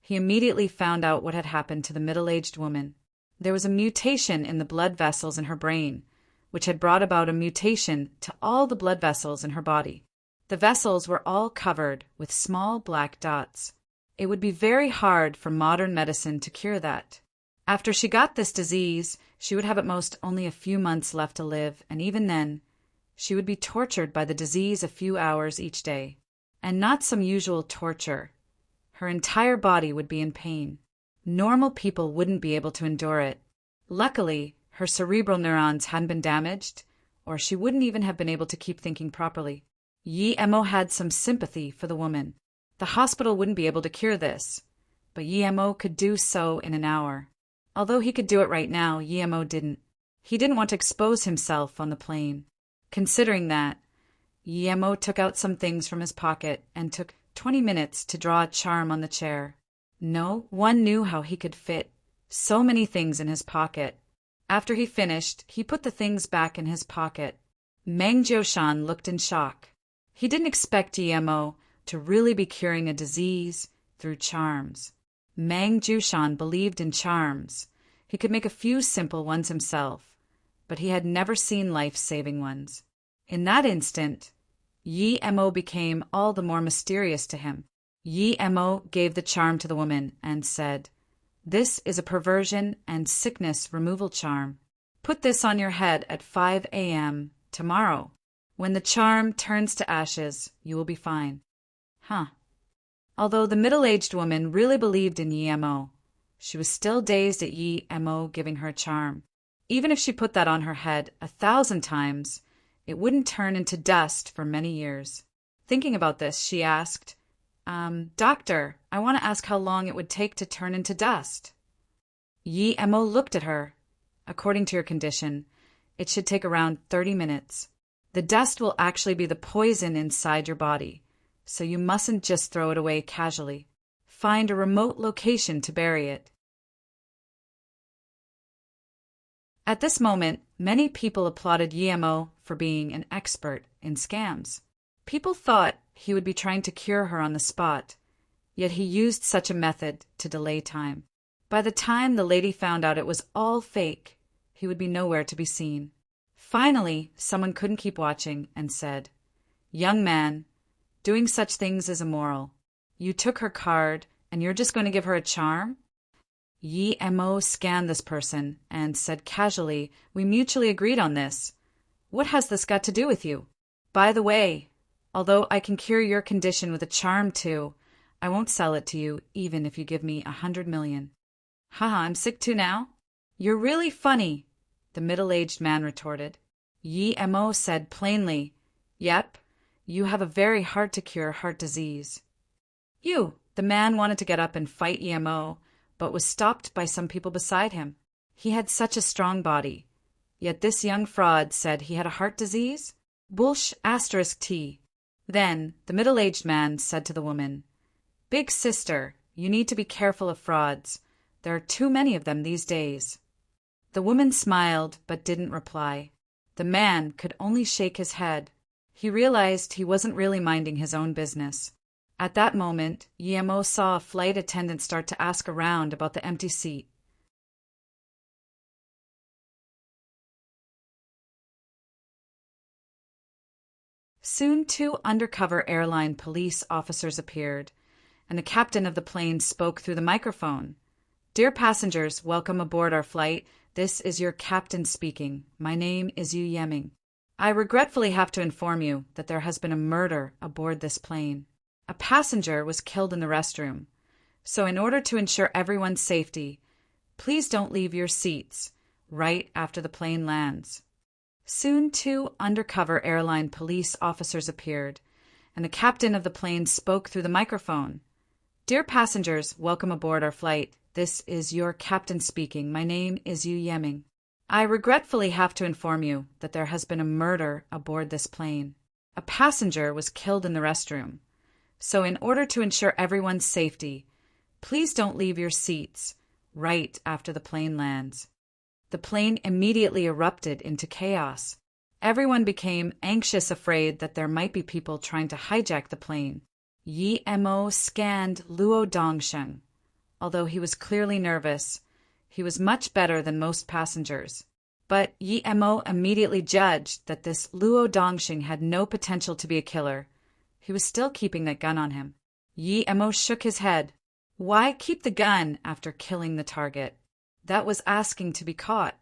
He immediately found out what had happened to the middle-aged woman. There was a mutation in the blood vessels in her brain, which had brought about a mutation to all the blood vessels in her body. The vessels were all covered with small black dots. It would be very hard for modern medicine to cure that. After she got this disease, she would have at most only a few months left to live, and even then, she would be tortured by the disease a few hours each day. And not some usual torture. Her entire body would be in pain. Normal people wouldn't be able to endure it. Luckily, her cerebral neurons hadn't been damaged, or she wouldn't even have been able to keep thinking properly. Yemo had some sympathy for the woman. The hospital wouldn't be able to cure this, but Yemo could do so in an hour. Although he could do it right now, Yemo didn't. He didn't want to expose himself on the plane. Considering that, Yemo took out some things from his pocket and took 20 minutes to draw a charm on the chair. No one knew how he could fit so many things in his pocket. After he finished, he put the things back in his pocket. Meng Jioshan looked in shock. He didn't expect Yemo to really be curing a disease through charms. Meng Jioshan believed in charms. He could make a few simple ones himself, but he had never seen life-saving ones. In that instant, Yemo became all the more mysterious to him. Yemo gave the charm to the woman and said, This is a perversion and sickness removal charm. Put this on your head at 5 a.m. tomorrow. When the charm turns to ashes, you will be fine. Although the middle-aged woman really believed in Yemo, she was still dazed at Yemo giving her a charm. Even if she put that on her head 1,000 times, it wouldn't turn into dust for many years. Thinking about this, she asked, Doctor, I want to ask how long it would take to turn into dust. Yemo looked at her. According to your condition, it should take around 30 minutes. The dust will actually be the poison inside your body, so you mustn't just throw it away casually. Find a remote location to bury it. At this moment, many people applauded Yemo for being an expert in scams. People thought he would be trying to cure her on the spot, yet he used such a method to delay time. By the time the lady found out it was all fake, he would be nowhere to be seen. Finally, someone couldn't keep watching and said, Young man, doing such things is immoral. You took her card, and you're just going to give her a charm? Yemo scanned this person and said casually, We mutually agreed on this. What has this got to do with you? By the way, although I can cure your condition with a charm too, I won't sell it to you even if you give me 100 million. Haha, I'm sick too now? You're really funny, the middle-aged man retorted. Yemo said plainly, Yep, you have a very hard-to-cure heart disease. The man wanted to get up and fight Yemo, but was stopped by some people beside him. He had such a strong body. Yet this young fraud said he had a heart disease? Bullsh *T. Then the middle-aged man said to the woman, Big sister, you need to be careful of frauds. There are too many of them these days. The woman smiled but didn't reply. The man could only shake his head. He realized he wasn't really minding his own business. At that moment, Yemo saw a flight attendant start to ask around about the empty seat. Soon 2 undercover airline police officers appeared, and the captain of the plane spoke through the microphone. "Dear passengers, welcome aboard our flight. This is your captain speaking. My name is Yu Yeming. I regretfully have to inform you that there has been a murder aboard this plane. A passenger was killed in the restroom. So in order to ensure everyone's safety, please don't leave your seats right after the plane lands." Soon 2 undercover airline police officers appeared, and the captain of the plane spoke through the microphone. "Dear passengers, welcome aboard our flight. This is your captain speaking. My name is Yu Yeming. I regretfully have to inform you that there has been a murder aboard this plane. A passenger was killed in the restroom. So in order to ensure everyone's safety, please don't leave your seats right after the plane lands." The plane immediately erupted into chaos. Everyone became anxious, afraid that there might be people trying to hijack the plane. Yi Mo scanned Luo Dongsheng. Although he was clearly nervous, he was much better than most passengers. But Yi Mo immediately judged that this Luo Dongsheng had no potential to be a killer. He was still keeping that gun on him. Yi Mo shook his head. Why keep the gun after killing the target? That was asking to be caught.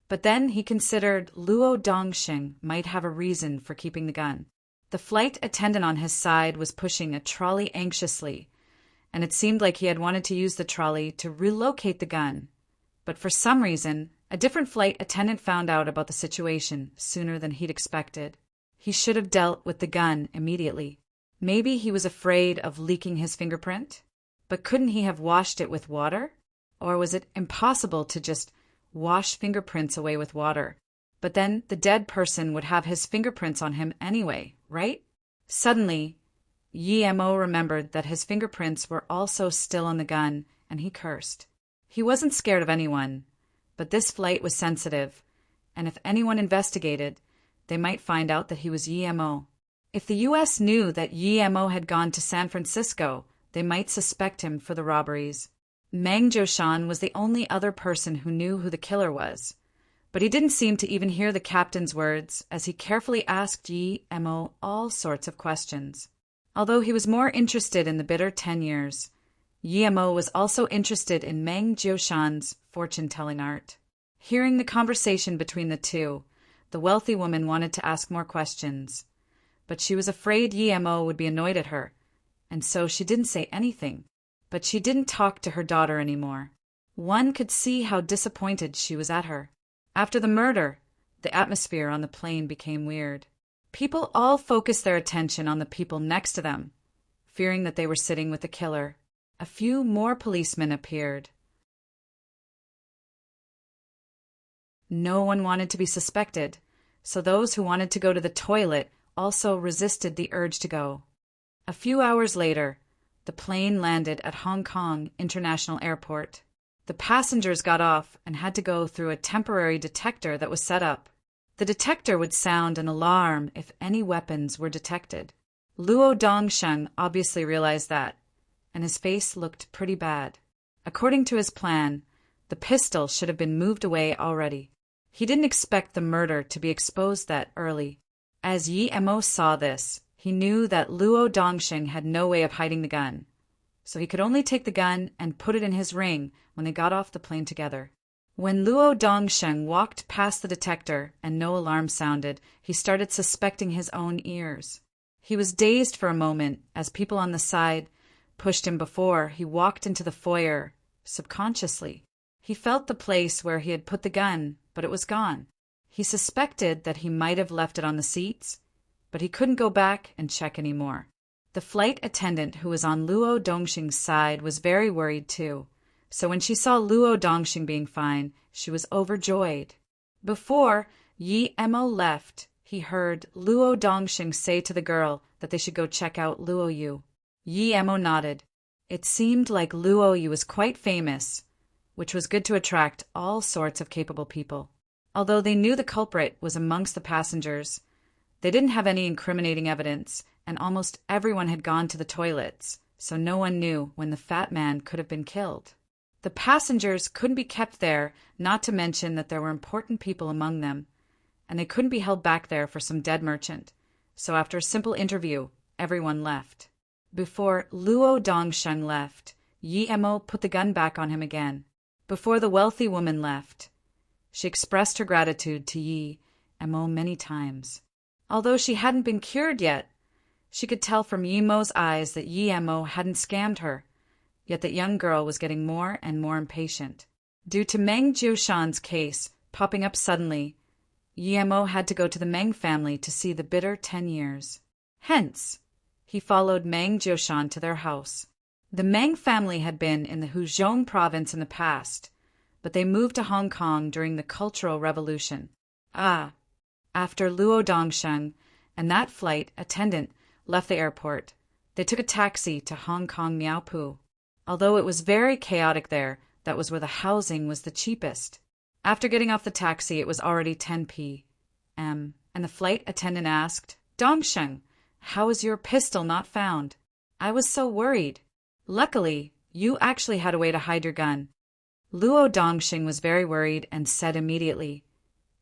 But then he considered Luo Dongsheng might have a reason for keeping the gun. The flight attendant on his side was pushing a trolley anxiously, and it seemed like he had wanted to use the trolley to relocate the gun. But for some reason, a different flight attendant found out about the situation sooner than he'd expected. He should have dealt with the gun immediately. Maybe he was afraid of leaking his fingerprint? But couldn't he have washed it with water? Or was it impossible to just wash fingerprints away with water? But then the dead person would have his fingerprints on him anyway, right? Suddenly, Yi Mo remembered that his fingerprints were also still on the gun, and he cursed. He wasn't scared of anyone, but this flight was sensitive, and if anyone investigated, they might find out that he was Yi Mo. If the U.S. knew that Yi Mo had gone to San Francisco, they might suspect him for the robberies. Meng Jiushan was the only other person who knew who the killer was, but he didn't seem to even hear the captain's words as he carefully asked Yi Mo all sorts of questions. Although he was more interested in the bitter 10 years, Yi Mo was also interested in Meng Jiushan's fortune-telling art. Hearing the conversation between the two, the wealthy woman wanted to ask more questions, but she was afraid Yi Mo would be annoyed at her, and so she didn't say anything. But she didn't talk to her daughter anymore. One could see how disappointed she was at her. After the murder, the atmosphere on the plane became weird. People all focused their attention on the people next to them, fearing that they were sitting with the killer. A few more policemen appeared. No one wanted to be suspected, so those who wanted to go to the toilet also resisted the urge to go. A few hours later, the plane landed at Hong Kong International Airport. The passengers got off and had to go through a temporary detector that was set up. The detector would sound an alarm if any weapons were detected. Luo Dongsheng obviously realized that, and his face looked pretty bad. According to his plan, the pistol should have been moved away already. He didn't expect the murder to be exposed that early. As Yi Mo saw this, he knew that Luo Dongsheng had no way of hiding the gun, so he could only take the gun and put it in his ring when they got off the plane together. When Luo Dongsheng walked past the detector and no alarm sounded, he started suspecting his own ears. He was dazed for a moment as people on the side pushed him before he walked into the foyer subconsciously. He felt the place where he had put the gun, but it was gone. He suspected that he might have left it on the seats, but he couldn't go back and check anymore. The flight attendant who was on Luo Dongsheng's side was very worried too, so when she saw Luo Dongsheng being fine, she was overjoyed. Before Yi Mo left, he heard Luo Dongsheng say to the girl that they should go check out Luo Yu. Yi Mo nodded. It seemed like Luo Yu was quite famous, which was good to attract all sorts of capable people. Although they knew the culprit was amongst the passengers, they didn't have any incriminating evidence, and almost everyone had gone to the toilets, so no one knew when the fat man could have been killed. The passengers couldn't be kept there, not to mention that there were important people among them, and they couldn't be held back there for some dead merchant. So after a simple interview, everyone left. Before Luo Dongsheng left, Yi Emo put the gun back on him again. Before the wealthy woman left, she expressed her gratitude to Yi Emo many times. Although she hadn't been cured yet, she could tell from Yi Emo's eyes that Yi Emo hadn't scammed her, yet that young girl was getting more and more impatient. Due to Meng Jiushan's case popping up suddenly, Yi Emo had to go to the Meng family to see the bitter 10 years. Hence, he followed Meng Jiushan to their house. The Meng family had been in the Huzhong province in the past, but they moved to Hong Kong during the Cultural Revolution. After Luo Dongsheng and that flight attendant left the airport, they took a taxi to Hong Kong Miaopu. Although it was very chaotic there, that was where the housing was the cheapest. After getting off the taxi, it was already 10 p.m., and the flight attendant asked, "Dongsheng, how is your pistol not found? I was so worried. Luckily, you actually had a way to hide your gun." Luo Dongsheng was very worried and said immediately,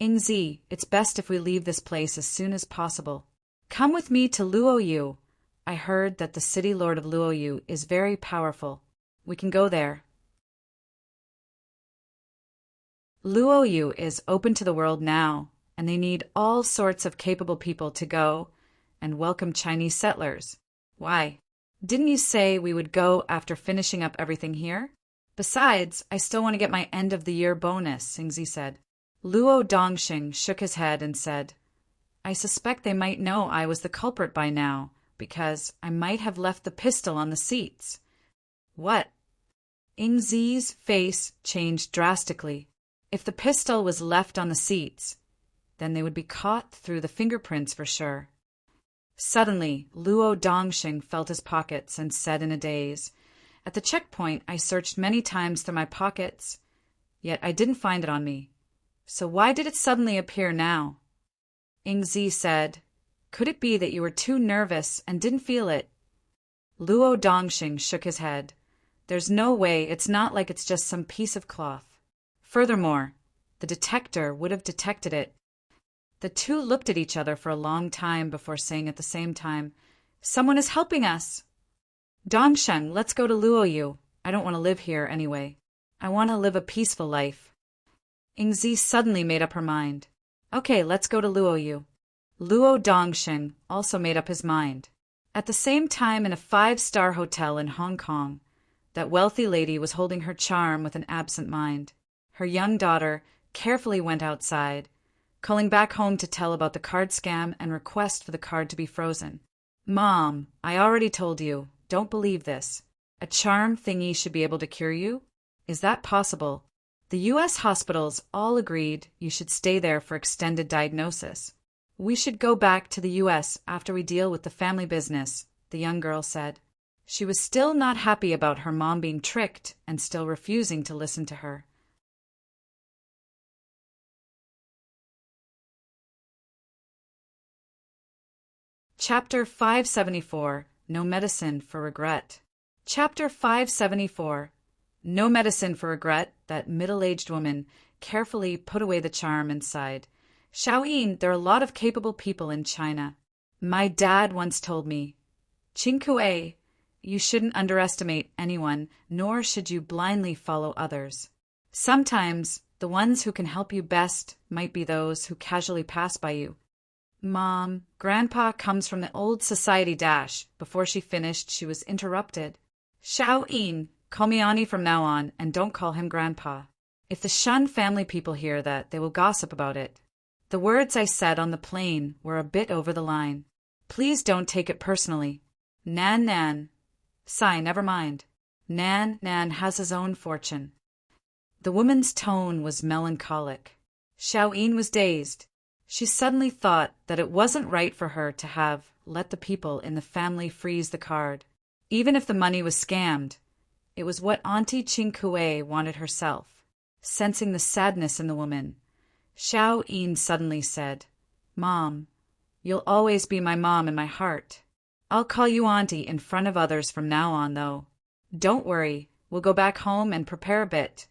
"Ingzi, it's best if we leave this place as soon as possible. Come with me to Luoyu. I heard that the city lord of Luoyu is very powerful. We can go there." Luoyu is open to the world now, and they need all sorts of capable people to go and welcome Chinese settlers. Why? Didn't you say we would go after finishing up everything here? Besides, I still want to get my end-of-the-year bonus, Xingzi said. Luo Dongxing shook his head and said, "I suspect they might know I was the culprit by now, because I might have left the pistol on the seats." "What?" Ingzi's face changed drastically. If the pistol was left on the seats, then they would be caught through the fingerprints for sure. Suddenly, Luo Dongxing felt his pockets and said in a daze, "At the checkpoint, I searched many times through my pockets, yet I didn't find it on me. So why did it suddenly appear now?" Ingzi said, "Could it be that you were too nervous and didn't feel it?" Luo Dongxing shook his head. "There's no way. It's not like it's just some piece of cloth. Furthermore, the detector would have detected it." The two looked at each other for a long time before saying at the same time, "Someone is helping us." "Dongsheng, let's go to Luoyu. I don't want to live here anyway. I want to live a peaceful life." Ingzi suddenly made up her mind. "Okay, let's go to Luoyu." Luo Dongxing also made up his mind. At the same time, in a 5-star hotel in Hong Kong, that wealthy lady was holding her charm with an absent mind. Her young daughter carefully went outside, calling back home to tell about the card scam and request for the card to be frozen. "Mom, I already told you, don't believe this. A charm thingy should be able to cure you? Is that possible? The U.S. hospitals all agreed you should stay there for extended diagnosis. We should go back to the U.S. after we deal with the family business," the young girl said. She was still not happy about her mom being tricked and still refusing to listen to her. Chapter 574, No Medicine for Regret. Chapter 574, No Medicine for Regret. That middle-aged woman carefully put away the charm and sighed. "Xiaoyin, there are a lot of capable people in China. My dad once told me, 'Qingkue, you shouldn't underestimate anyone, nor should you blindly follow others. Sometimes the ones who can help you best might be those who casually pass by you.'" "Mom, Grandpa comes from the old society dash." Before she finished, she was interrupted. "Xiaoyin, call me Ani from now on, and don't call him Grandpa. If the Shun family people hear that, they will gossip about it. The words I said on the plane were a bit over the line. Please don't take it personally. Nan Nan. Sigh, never mind. Nan Nan has his own fortune." The woman's tone was melancholic. Xiaoyin was dazed. She suddenly thought that it wasn't right for her to have let the people in the family freeze the card. Even if the money was scammed, it was what Auntie Qingkue wanted herself. Sensing the sadness in the woman, Xiaoyin suddenly said, "Mom, you'll always be my mom in my heart." I'll call you Auntie in front of others from now on, though. Don't worry, we'll go back home and prepare a bit,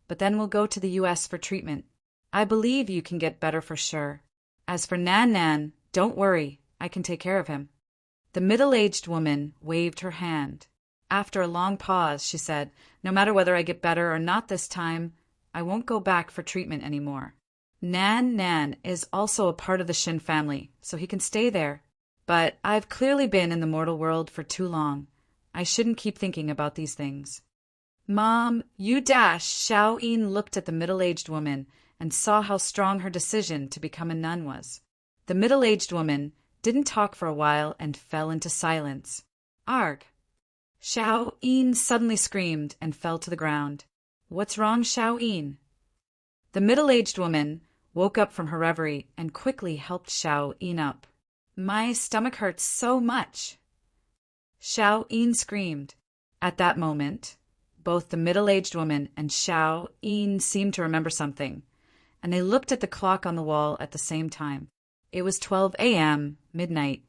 but then we'll go to the U.S. for treatment. I believe you can get better for sure. As for Nan, don't worry, I can take care of him." The middle-aged woman waved her hand. After a long pause, she said, "No matter whether I get better or not this time, I won't go back for treatment anymore. Nan is also a part of the Shin family, so he can stay there. But I've clearly been in the mortal world for too long. I shouldn't keep thinking about these things." "Mom, you dash!" Xiao-yin looked at the middle-aged woman and saw how strong her decision to become a nun was. The middle-aged woman didn't talk for a while and fell into silence. "Arg!" Xiao-yin suddenly screamed and fell to the ground. "What's wrong, Xiao-yin?" The middle-aged woman woke up from her reverie and quickly helped Xiao-yin up. "My stomach hurts so much!" Xiao-yin screamed. At that moment, both the middle-aged woman and Xiao-yin seemed to remember something, and they looked at the clock on the wall at the same time. It was 12 a.m., midnight.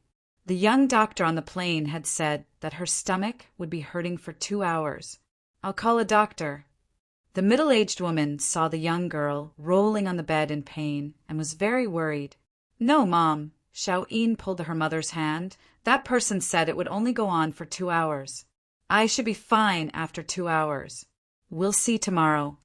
The young doctor on the plane had said that her stomach would be hurting for 2 hours. "I'll call a doctor." The middle-aged woman saw the young girl rolling on the bed in pain and was very worried. "No, Mom," Xiao-yin pulled her mother's hand. "That person said it would only go on for 2 hours. I should be fine after 2 hours. We'll see tomorrow."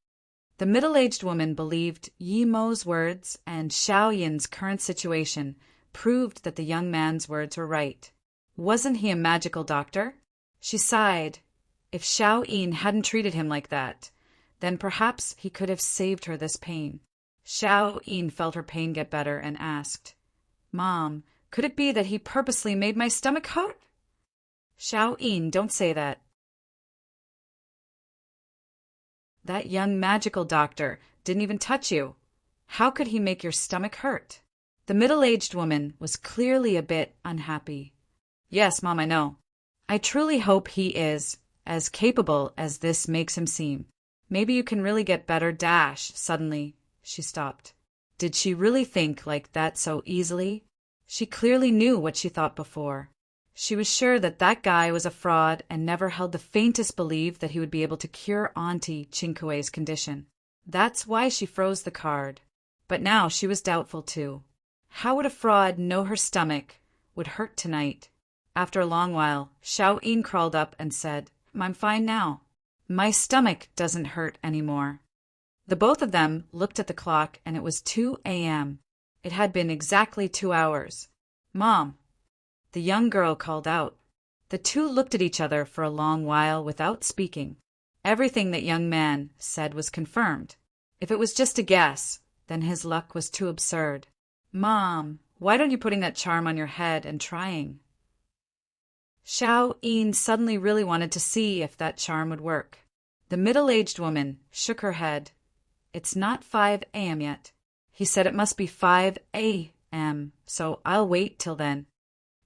The middle-aged woman believed Yi Mo's words, and Xiao-yin's current situation proved that the young man's words were right. Wasn't he a magical doctor? She sighed. If Xiao-yin hadn't treated him like that, then perhaps he could have saved her this pain. Xiao-yin felt her pain get better and asked, "Mom, could it be that he purposely made my stomach hurt?" "Xiao-yin, don't say that. That young magical doctor didn't even touch you. How could he make your stomach hurt?" The middle-aged woman was clearly a bit unhappy. "Yes, Mom, I know. I truly hope he is as capable as this makes him seem. Maybe you can really get better, dash." Suddenly, she stopped. Did she really think like that so easily? She clearly knew what she thought before. She was sure that that guy was a fraud and never held the faintest belief that he would be able to cure Auntie Chinkue's condition. That's why she froze the card. But now she was doubtful too. How would a fraud know her stomach would hurt tonight? After a long while, Xiao-yin crawled up and said, "I'm fine now. My stomach doesn't hurt anymore." The both of them looked at the clock and it was 2 a.m. It had been exactly 2 hours. "Mom," the young girl called out. The two looked at each other for a long while without speaking. Everything that young man said was confirmed. If it was just a guess, then his luck was too absurd. "Mom, why don't you putting that charm on your head and trying?" Xiao-yin suddenly really wanted to see if that charm would work. The middle-aged woman shook her head. "It's not 5 a.m. yet. He said it must be 5 a.m., so I'll wait till then."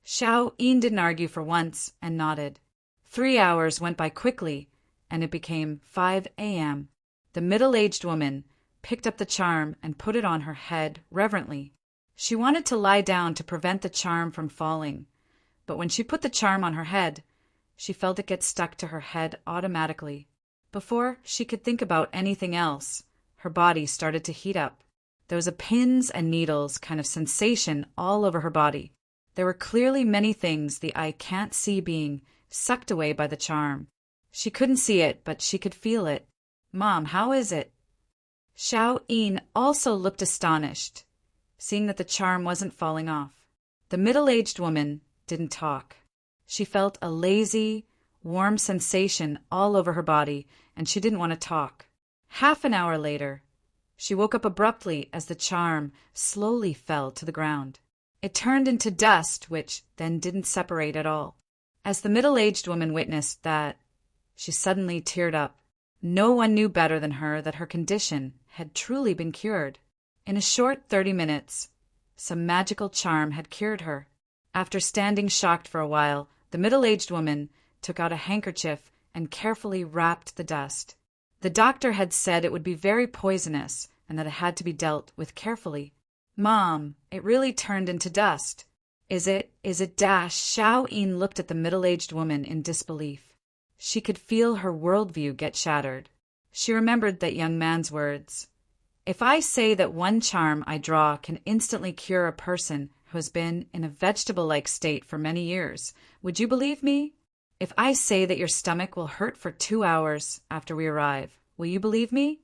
Xiao-yin didn't argue for once and nodded. 3 hours went by quickly, and it became 5 a.m. The middle-aged woman picked up the charm and put it on her head reverently. She wanted to lie down to prevent the charm from falling, but when she put the charm on her head, she felt it get stuck to her head automatically. Before she could think about anything else, her body started to heat up. There was a pins and needles kind of sensation all over her body. There were clearly many things the eye can't see being sucked away by the charm. She couldn't see it, but she could feel it. "Mom, how is it?" Xiao-yin also looked astonished, seeing that the charm wasn't falling off. The middle-aged woman didn't talk. She felt a lazy, warm sensation all over her body, and she didn't want to talk. Half an hour later, she woke up abruptly as the charm slowly fell to the ground. It turned into dust, which then didn't separate at all. As the middle-aged woman witnessed that, she suddenly teared up. No one knew better than her that her condition had truly been cured. In a short 30 minutes, some magical charm had cured her. After standing shocked for a while, the middle-aged woman took out a handkerchief and carefully wrapped the dust. The doctor had said it would be very poisonous and that it had to be dealt with carefully. "Mom, it really turned into dust. Is it dash? Xiao Yin looked at the middle-aged woman in disbelief. She could feel her worldview get shattered. She remembered that young man's words. If I say that one charm I draw can instantly cure a person who has been in a vegetable-like state for many years, would you believe me? If I say that your stomach will hurt for 2 hours after we arrive, will you believe me?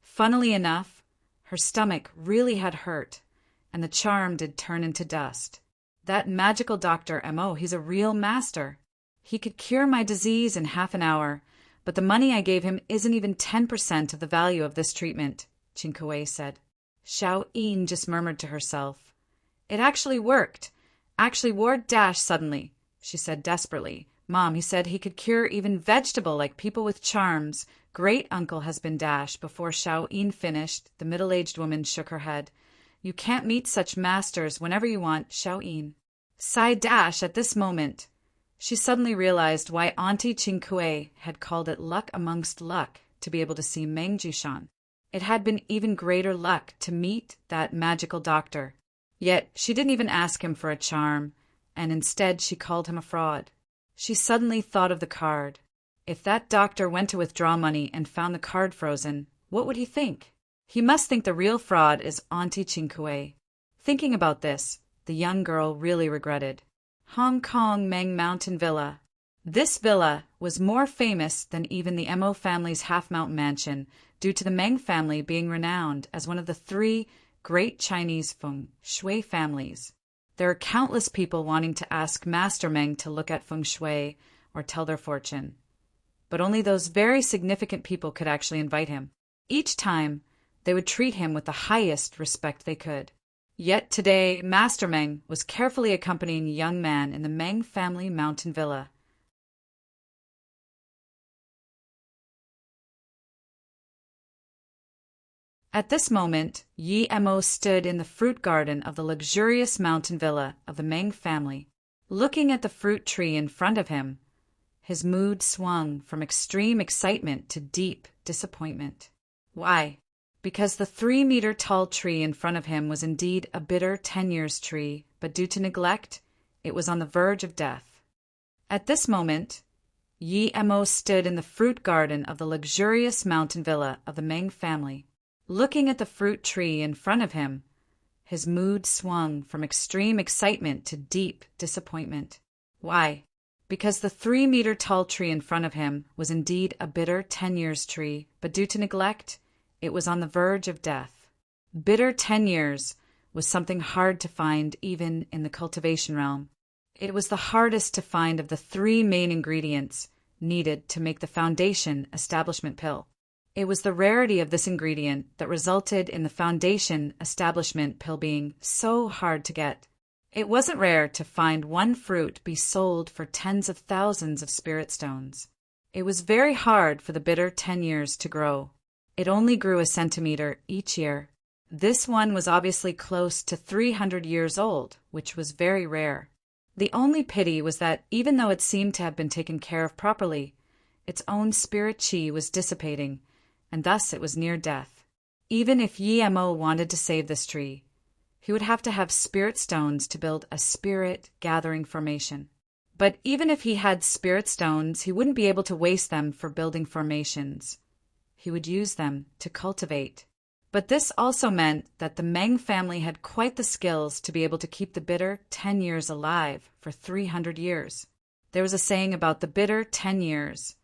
Funnily enough, her stomach really had hurt, and the charm did turn into dust. That magical Dr. M.O., he's a real master. He could cure my disease in half an hour, but the money I gave him isn't even 10% of the value of this treatment, Qin Kuei said. Xiao Yin just murmured to herself. It actually worked. Actually Ward dash suddenly, she said desperately. Mom, he said he could cure even vegetable like people with charms. Great uncle has been dash. Before Xiao Yin finished, the middle-aged woman shook her head. You can't meet such masters whenever you want, Xiao Yin. Sigh dash at this moment. She suddenly realized why Auntie Qin Kuei had called it luck amongst luck to be able to see Meng Jushan. It had been even greater luck to meet that magical doctor. Yet she didn't even ask him for a charm, and instead she called him a fraud. She suddenly thought of the card. If that doctor went to withdraw money and found the card frozen, what would he think? He must think the real fraud is Auntie Qin Kuei. Thinking about this, the young girl really regretted. Hong Kong Meng Mountain Villa. This villa was more famous than even the M.O. family's half-mountain mansion, due to the Meng family being renowned as one of the 3 great Chinese feng shui families. There are countless people wanting to ask Master Meng to look at feng shui or tell their fortune. But only those very significant people could actually invite him. Each time, they would treat him with the highest respect they could. Yet today, Master Meng was carefully accompanying a young man in the Meng family mountain villa. At this moment, Yi Mo stood in the fruit garden of the luxurious mountain villa of the Meng family. Looking at the fruit tree in front of him, his mood swung from extreme excitement to deep disappointment. Why? Because the 3-meter-tall tree in front of him was indeed a bitter 10-years tree, but due to neglect, it was on the verge of death. At this moment, Yi Mo stood in the fruit garden of the luxurious mountain villa of the Meng family. Looking at the fruit tree in front of him, his mood swung from extreme excitement to deep disappointment. Why? Because the 3-meter-tall tree in front of him was indeed a bitter 10-years tree, but due to neglect, it was on the verge of death. Bitter 10 years was something hard to find even in the cultivation realm. It was the hardest to find of the 3 main ingredients needed to make the foundation establishment pill. It was the rarity of this ingredient that resulted in the foundation establishment pill being so hard to get. It wasn't rare to find one fruit be sold for tens of thousands of spirit stones. It was very hard for the bitter 10 years to grow. It only grew a centimeter each year. This one was obviously close to 300 years old, which was very rare. The only pity was that even though it seemed to have been taken care of properly, its own spirit chi was dissipating, and thus it was near death. Even if Yi Mo wanted to save this tree, he would have to have spirit stones to build a spirit-gathering formation. But even if he had spirit stones, he wouldn't be able to waste them for building formations. He would use them to cultivate. But this also meant that the Meng family had quite the skills to be able to keep the bitter 10 years alive for 300 years. There was a saying about the bitter 10 years.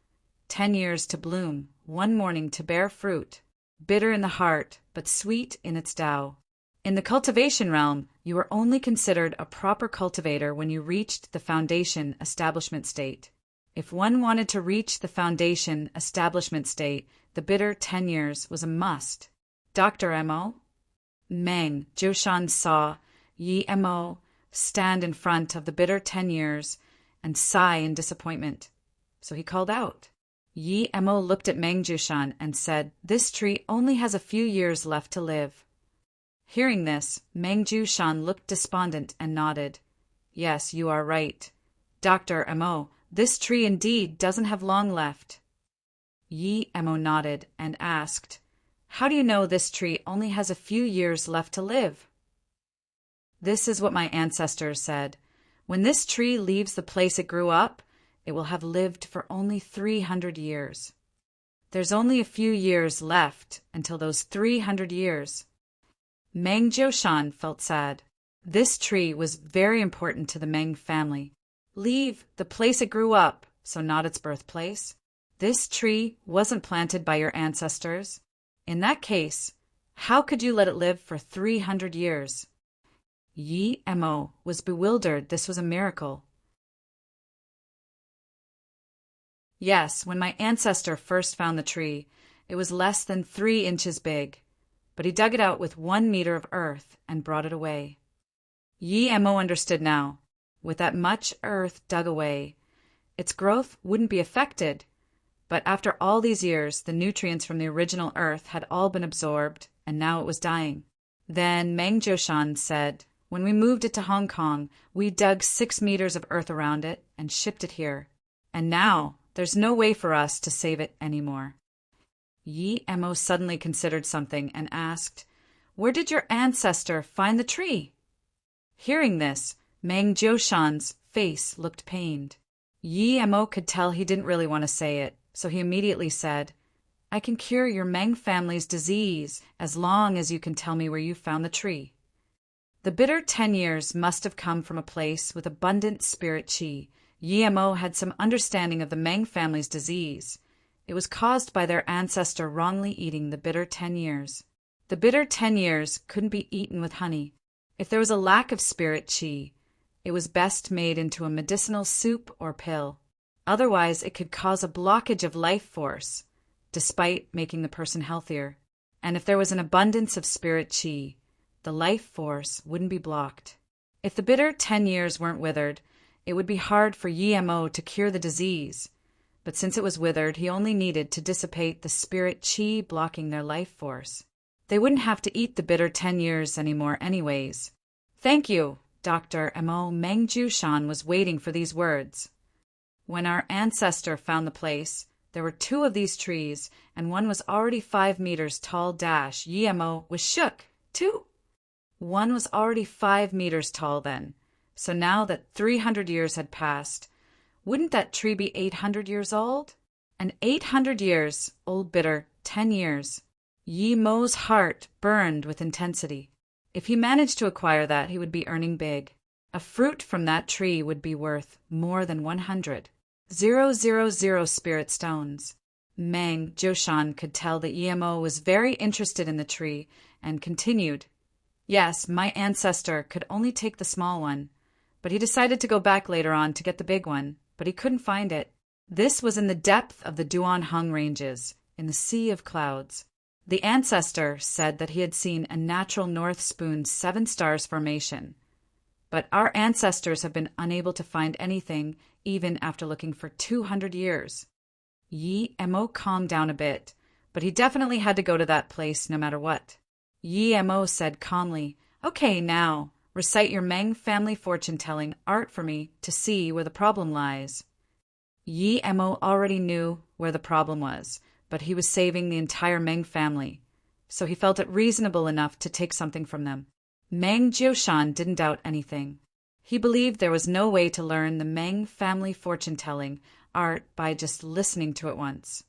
10 years to bloom, 1 morning to bear fruit, bitter in the heart, but sweet in its Tao. In the cultivation realm, you were only considered a proper cultivator when you reached the foundation establishment state. If one wanted to reach the foundation establishment state, the bitter 10 years was a must. Dr. M.O. Meng Jushan saw Yi Mo stand in front of the bitter 10 years and sigh in disappointment. So he called out. Yi Mo looked at Meng Jushan and said, "This tree only has a few years left to live." Hearing this, Meng Jushan looked despondent and nodded. "Yes, you are right. Dr. Mo, this tree indeed doesn't have long left." Yi Mo nodded and asked, "How do you know this tree only has a few years left to live?" This is what my ancestors said. When this tree leaves the place it grew up, it will have lived for only 300 years. There's only a few years left until those 300 years. Meng Jiushan felt sad. This tree was very important to the Meng family. Leave the place it grew up, so not its birthplace. This tree wasn't planted by your ancestors. In that case, how could you let it live for 300 years? Yi Mo was bewildered. This was a miracle. Yes, when my ancestor first found the tree, it was less than 3 inches big, but he dug it out with 1 meter of earth and brought it away. Yi Mo understood now. With that much earth dug away, its growth wouldn't be affected, but after all these years, the nutrients from the original earth had all been absorbed, and now it was dying. Then Meng Jiushan said, when we moved it to Hong Kong, we dug 6 meters of earth around it and shipped it here. And now, there's no way for us to save it anymore. Yi Mo suddenly considered something and asked, where did your ancestor find the tree? Hearing this, Meng Jiushan's face looked pained. Yi Mo could tell he didn't really want to say it, so he immediately said, I can cure your Meng family's disease as long as you can tell me where you found the tree. The bitter 10 years must have come from a place with abundant spirit qi. Yi Mo had some understanding of the Meng family's disease. It was caused by their ancestor wrongly eating the bitter 10 years. The bitter 10 years couldn't be eaten with honey. If there was a lack of spirit qi, it was best made into a medicinal soup or pill. Otherwise, it could cause a blockage of life force, despite making the person healthier. And if there was an abundance of spirit qi, the life force wouldn't be blocked. If the bitter 10 years weren't withered, it would be hard for Yi Mo to cure the disease, but since it was withered, he only needed to dissipate the spirit qi blocking their life force. They wouldn't have to eat the bitter 10 years anymore anyways. Thank you, Dr. Mo. Meng Jiushan was waiting for these words. When our ancestor found the place, there were 2 of these trees, and one was already 5 meters tall. Yi Mo was shook. 2. One was already 5 meters tall then. So now that 300 years had passed, wouldn't that tree be 800 years old? And 800 years, old bitter, 10 years. Yi Mo's heart burned with intensity. If he managed to acquire that, he would be earning big. A fruit from that tree would be worth more than 100,000 spirit stones. Meng Jiushan could tell that Yi Mo was very interested in the tree and continued, yes, my ancestor could only take the small one, but he decided to go back later on to get the big one, but he couldn't find it. This was in the depth of the Duanheng Ranges, in the Sea of Clouds. The ancestor said that he had seen a natural North Spoon 7 stars formation, but our ancestors have been unable to find anything even after looking for 200 years. Yi Mo calmed down a bit, but he definitely had to go to that place no matter what. Yi Mo said calmly, okay, now, recite your Meng family fortune-telling art for me to see where the problem lies. Yi Mo already knew where the problem was, but he was saving the entire Meng family, so he felt it reasonable enough to take something from them. Meng Jiushan didn't doubt anything. He believed there was no way to learn the Meng family fortune-telling art by just listening to it once.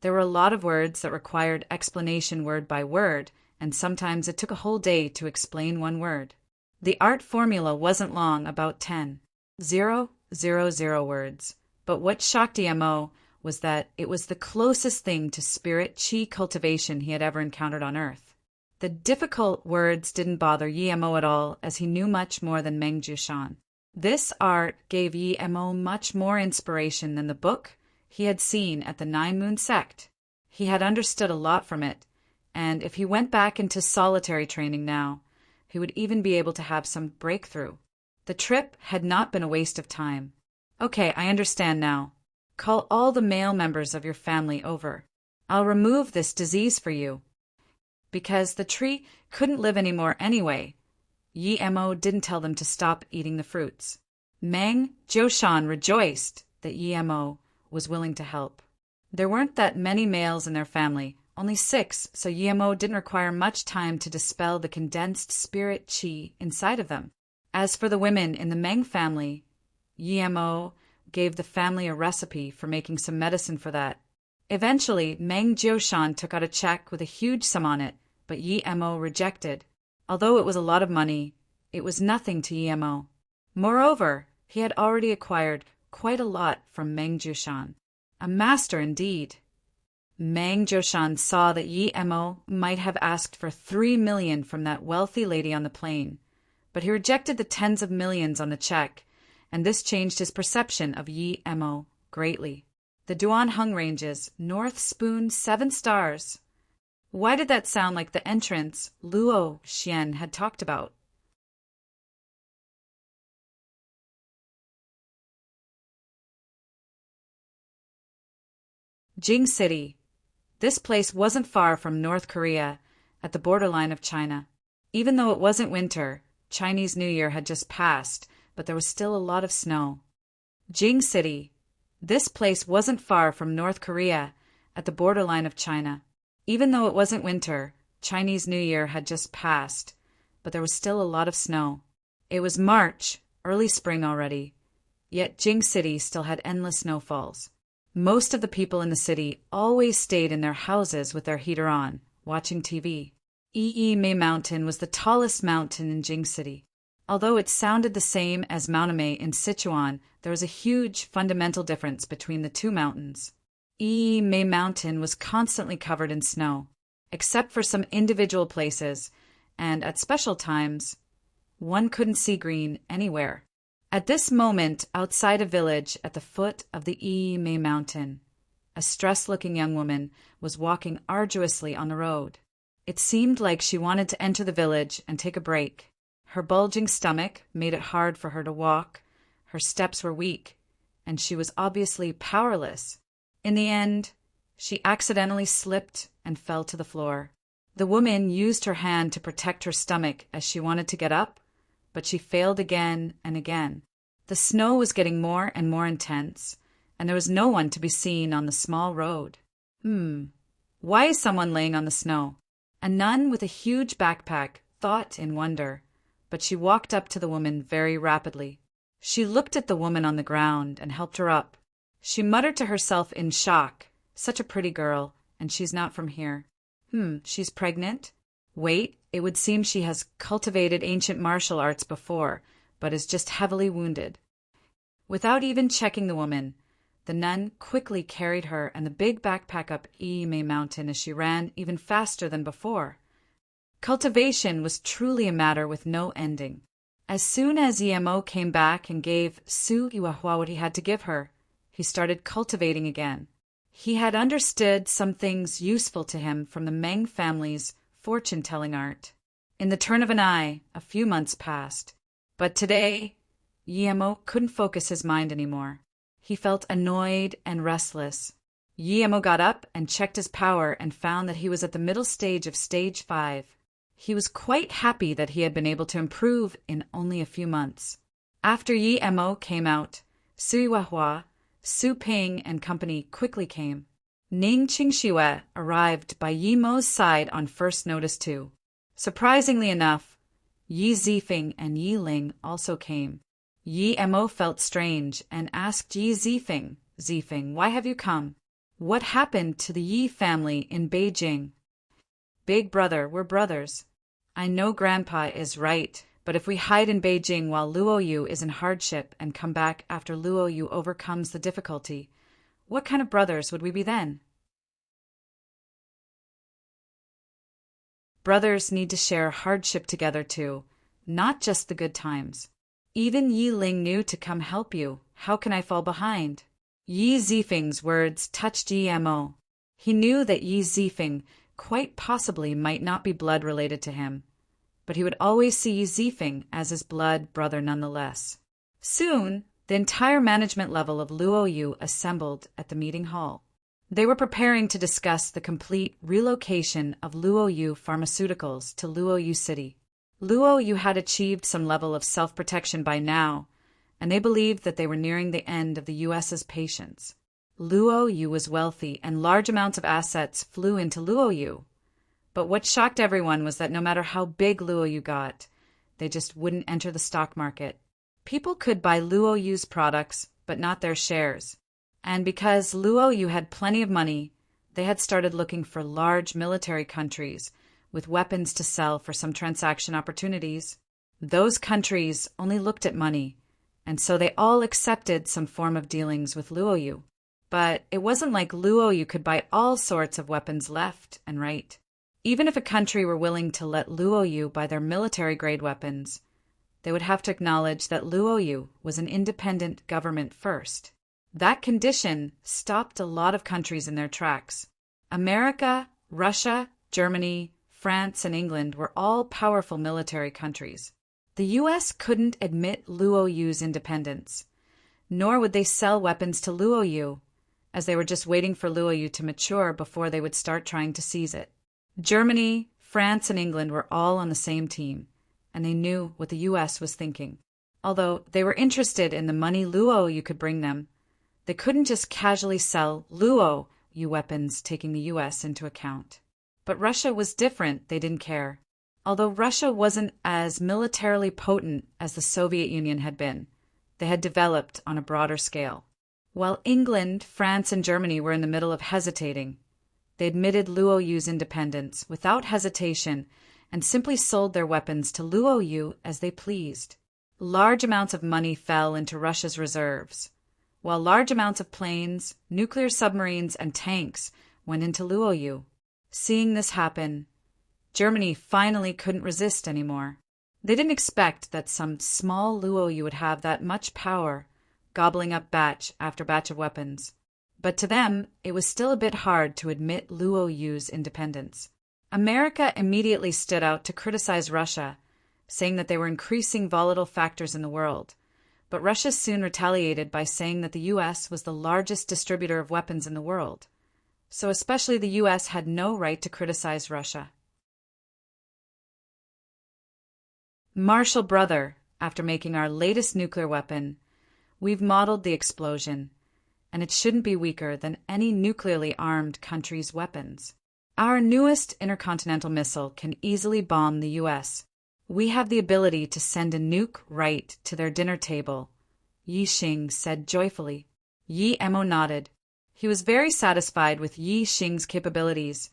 There were a lot of words that required explanation word by word, and sometimes it took a whole day to explain one word. The art formula wasn't long, about 10,000 words, but what shocked Yi Mo was that it was the closest thing to spirit qi cultivation he had ever encountered on Earth. The difficult words didn't bother Yi Mo at all, as he knew much more than Meng Jiushan. This art gave Yi Mo much more inspiration than the book he had seen at the 9 Moon Sect. He had understood a lot from it, and if he went back into solitary training now, he would even be able to have some breakthrough. The trip had not been a waste of time. Okay, I understand now. Call all the male members of your family over. I'll remove this disease for you. Because the tree couldn't live anymore anyway, Yi Mo didn't tell them to stop eating the fruits. Meng Jiushan rejoiced that Yi Mo was willing to help. There weren't that many males in their family, only 6, so Yemo didn't require much time to dispel the condensed spirit qi inside of them. As for the women in the Meng family, Yemo gave the family a recipe for making some medicine for that. Eventually, Meng Jioshan took out a check with a huge sum on it, but Yemo rejected. Although it was a lot of money, it was nothing to Yemo. Moreover, he had already acquired quite a lot from Meng Jioshan. A master indeed. Meng Jioshan saw that Yemo might have asked for 3 million from that wealthy lady on the plane, but he rejected the tens of millions on the check, and this changed his perception of Yemo greatly. The Duanheng Ranges, North Spoon 7 stars. Why did that sound like the entrance Luo Xian had talked about? Jing City. This place wasn't far from North Korea, at the borderline of China. Even though it wasn't winter, Chinese New Year had just passed, but there was still a lot of snow. Jing City. This place wasn't far from North Korea, at the borderline of China. Even though it wasn't winter, Chinese New Year had just passed, but there was still a lot of snow. It was March, early spring already, yet Jing City still had endless snowfalls. Most of the people in the city always stayed in their houses with their heater on, watching TV. Mei Mountain was the tallest mountain in Jing City. Although it sounded the same as Mount Mei in Sichuan, there was a huge fundamental difference between the two mountains. Mei Mountain was constantly covered in snow, except for some individual places, and at special times, one couldn't see green anywhere. At this moment, outside a village at the foot of the Mei Mountain, a stressed-looking young woman was walking arduously on the road. It seemed like she wanted to enter the village and take a break. Her bulging stomach made it hard for her to walk, her steps were weak, and she was obviously powerless. In the end, she accidentally slipped and fell to the floor. The woman used her hand to protect her stomach as she wanted to get up, but she failed again and again. The snow was getting more and more intense, and there was no one to be seen on the small road. Why is someone laying on the snow? A nun with a huge backpack thought in wonder, but she walked up to the woman very rapidly. She looked at the woman on the ground and helped her up. She muttered to herself in shock, "Such a pretty girl, and she's not from here. She's pregnant? Wait, it would seem she has cultivated ancient martial arts before, but is just heavily wounded." Without even checking the woman, the nun quickly carried her and the big backpack up Mei Mountain as she ran even faster than before. Cultivation was truly a matter with no ending. As soon as Yemo came back and gave Su Iwahua what he had to give her, he started cultivating again. He had understood some things useful to him from the Meng family's fortune-telling art. In the turn of an eye, a few months passed. But today, Yemo couldn't focus his mind anymore. He felt annoyed and restless. Yemo got up and checked his power and found that he was at the middle stage of stage 5. He was quite happy that he had been able to improve in only a few months. After Yemo came out, Su Iwahua, Su Ping and company quickly came. Ning Qingxiue arrived by Yemo's side on first notice too. Surprisingly enough, Yi Zifeng and Yi Ling also came. Yemo felt strange and asked Yi Zifeng, "Zifeng, why have you come? What happened to the Yi family in Beijing?" "Big brother, we're brothers. I know Grandpa is right, but if we hide in Beijing while Luo Yu is in hardship and come back after Luo Yu overcomes the difficulty, what kind of brothers would we be then?" Brothers need to share hardship together too, not just the good times. Even Yi Ling knew to come help you. How can I fall behind? Yi Zifeng's words touched Yemo. He knew that Yi Zifeng quite possibly might not be blood related to him, but he would always see Yi Zifeng as his blood brother nonetheless. Soon, the entire management level of Luo Yu assembled at the meeting hall. They were preparing to discuss the complete relocation of Luo Yu Pharmaceuticals to Luo Yu City. Luo Yu had achieved some level of self-protection by now, and they believed that they were nearing the end of the U.S.'s patience. Luo Yu was wealthy, and large amounts of assets flew into Luo Yu. But what shocked everyone was that no matter how big Luo Yu got, they just wouldn't enter the stock market. People could buy Luo Yu's products, but not their shares. And because Luo Yu had plenty of money, they had started looking for large military countries with weapons to sell for some transaction opportunities. Those countries only looked at money, and so they all accepted some form of dealings with Luo Yu. But it wasn't like Luo Yu could buy all sorts of weapons left and right. Even if a country were willing to let Luo Yu buy their military-grade weapons, they would have to acknowledge that Luo Yu was an independent government first. That condition stopped a lot of countries in their tracks. America, Russia, Germany, France, and England were all powerful military countries. The U.S. couldn't admit Luo Yu's independence, nor would they sell weapons to Luo Yu, as they were just waiting for Luo Yu to mature before they would start trying to seize it. Germany, France, and England were all on the same team, and they knew what the U.S. was thinking. Although they were interested in the money Luo Yu could bring them, they couldn't just casually sell Luo Yu weapons, taking the U.S. into account. But Russia was different. They didn't care. Although Russia wasn't as militarily potent as the Soviet Union had been, they had developed on a broader scale. While England, France, and Germany were in the middle of hesitating, they admitted Luo Yu's independence without hesitation and simply sold their weapons to Luo Yu as they pleased. Large amounts of money fell into Russia's reserves, while large amounts of planes, nuclear submarines, and tanks went into Luo Yu. Seeing this happen, Germany finally couldn't resist anymore. They didn't expect that some small Luo Yu would have that much power, gobbling up batch after batch of weapons. But to them, it was still a bit hard to admit Luo Yu's independence. America immediately stood out to criticize Russia, saying that they were increasing volatile factors in the world. But Russia soon retaliated by saying that the U.S. was the largest distributor of weapons in the world. So especially the U.S. had no right to criticize Russia. Marshall Brother, after making our latest nuclear weapon, we've modeled the explosion, and it shouldn't be weaker than any nuclearly armed country's weapons. Our newest intercontinental missile can easily bomb the U.S. We have the ability to send a nuke right to their dinner table, Yi Xing said joyfully. Yi Mo nodded. He was very satisfied with Yi Xing's capabilities,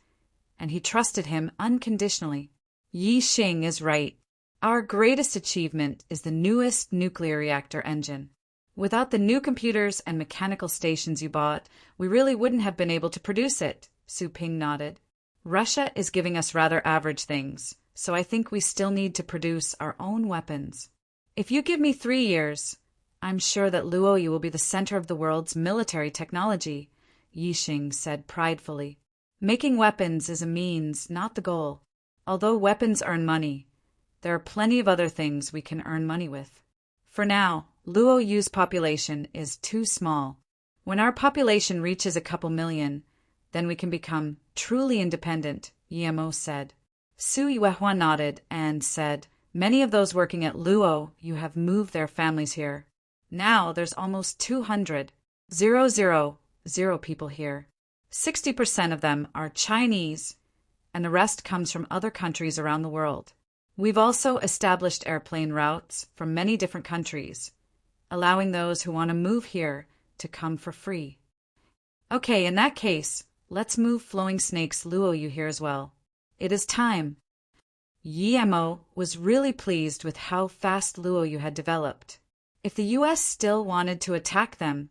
and he trusted him unconditionally. Yi Xing is right. Our greatest achievement is the newest nuclear reactor engine. Without the new computers and mechanical stations you bought, we really wouldn't have been able to produce it, Su Ping nodded. Russia is giving us rather average things, so I think we still need to produce our own weapons. If you give me 3 years, I'm sure that Luo Yu will be the center of the world's military technology, Yi Xing said pridefully. Making weapons is a means, not the goal. Although weapons earn money, there are plenty of other things we can earn money with. For now, Luo Yu's population is too small. When our population reaches a couple million, then we can become truly independent, Yi Mo said. Su Yuehua nodded and said, many of those working at Luo Yu have moved their families here. Now there's almost 200,000 people here. 60% of them are Chinese, and the rest comes from other countries around the world. We've also established airplane routes from many different countries, allowing those who want to move here to come for free. Okay, in that case, let's move Flowing Snake's Luo Yu here as well. It is time. Yi Mo was really pleased with how fast Luo Yu had developed. If the U.S. still wanted to attack them,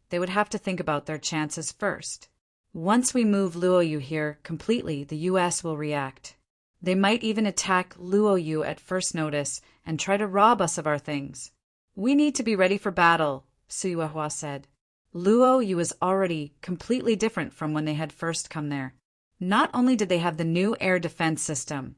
they would have to think about their chances first. Once we move Luo Yu here completely, the U.S. will react. They might even attack Luo Yu at first notice and try to rob us of our things. We need to be ready for battle, Su Yuehua said. Luo Yu is already completely different from when they had first come there. Not only did they have the new air defense system,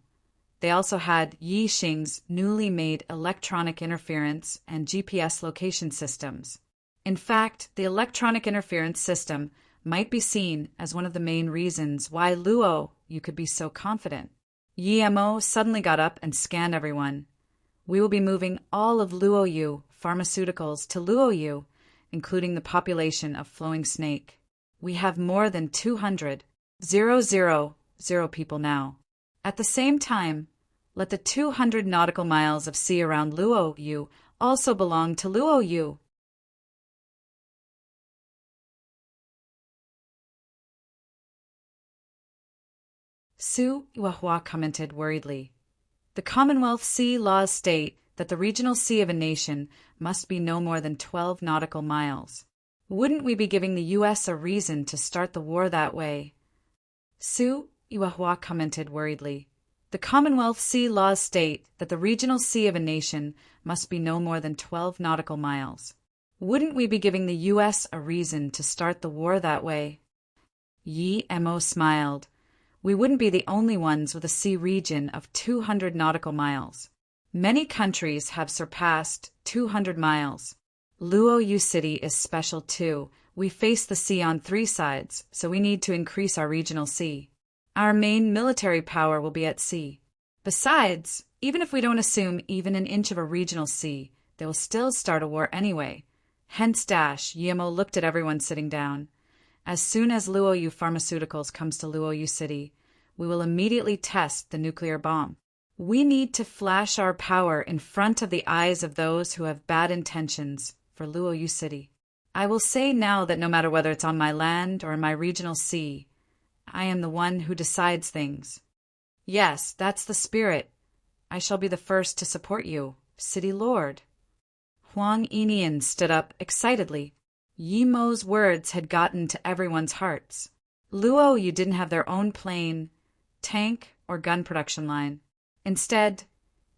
they also had Yi Xing's newly made electronic interference and GPS location systems. In fact, the electronic interference system might be seen as one of the main reasons why Luo Yu could be so confident. Yi Mo suddenly got up and scanned everyone. We will be moving all of Luo Yu pharmaceuticals to Luo Yu, including the population of Flowing Snake. We have more than 200,000 people now. At the same time, let the 200 nautical miles of sea around Luoyu also belong to Luoyu. Su Iwahua commented worriedly. The Commonwealth Sea laws state that the regional sea of a nation must be no more than 12 nautical miles. Wouldn't we be giving the U.S. a reason to start the war that way? Su Iwahua commented worriedly. The Commonwealth Sea laws state that the regional sea of a nation must be no more than 12 nautical miles. Wouldn't we be giving the U.S. a reason to start the war that way? Yi Mo smiled. We wouldn't be the only ones with a sea region of 200 nautical miles. Many countries have surpassed 200 miles. Luoyu City is special too. We face the sea on 3 sides, so we need to increase our regional sea. Our main military power will be at sea. Besides, even if we don't assume even an inch of a regional sea, they will still start a war anyway. Hence Yemo looked at everyone sitting down. As soon as Luoyu Pharmaceuticals comes to Luoyu City, we will immediately test the nuclear bomb. We need to flash our power in front of the eyes of those who have bad intentions for Luoyu City. I will say now that no matter whether it's on my land or in my regional sea, I am the one who decides things. Yes, that's the spirit. I shall be the first to support you, City Lord. Huang Inian stood up excitedly. Yimo's words had gotten to everyone's hearts. Luoyu didn't have their own plane, tank, or gun production line. Instead,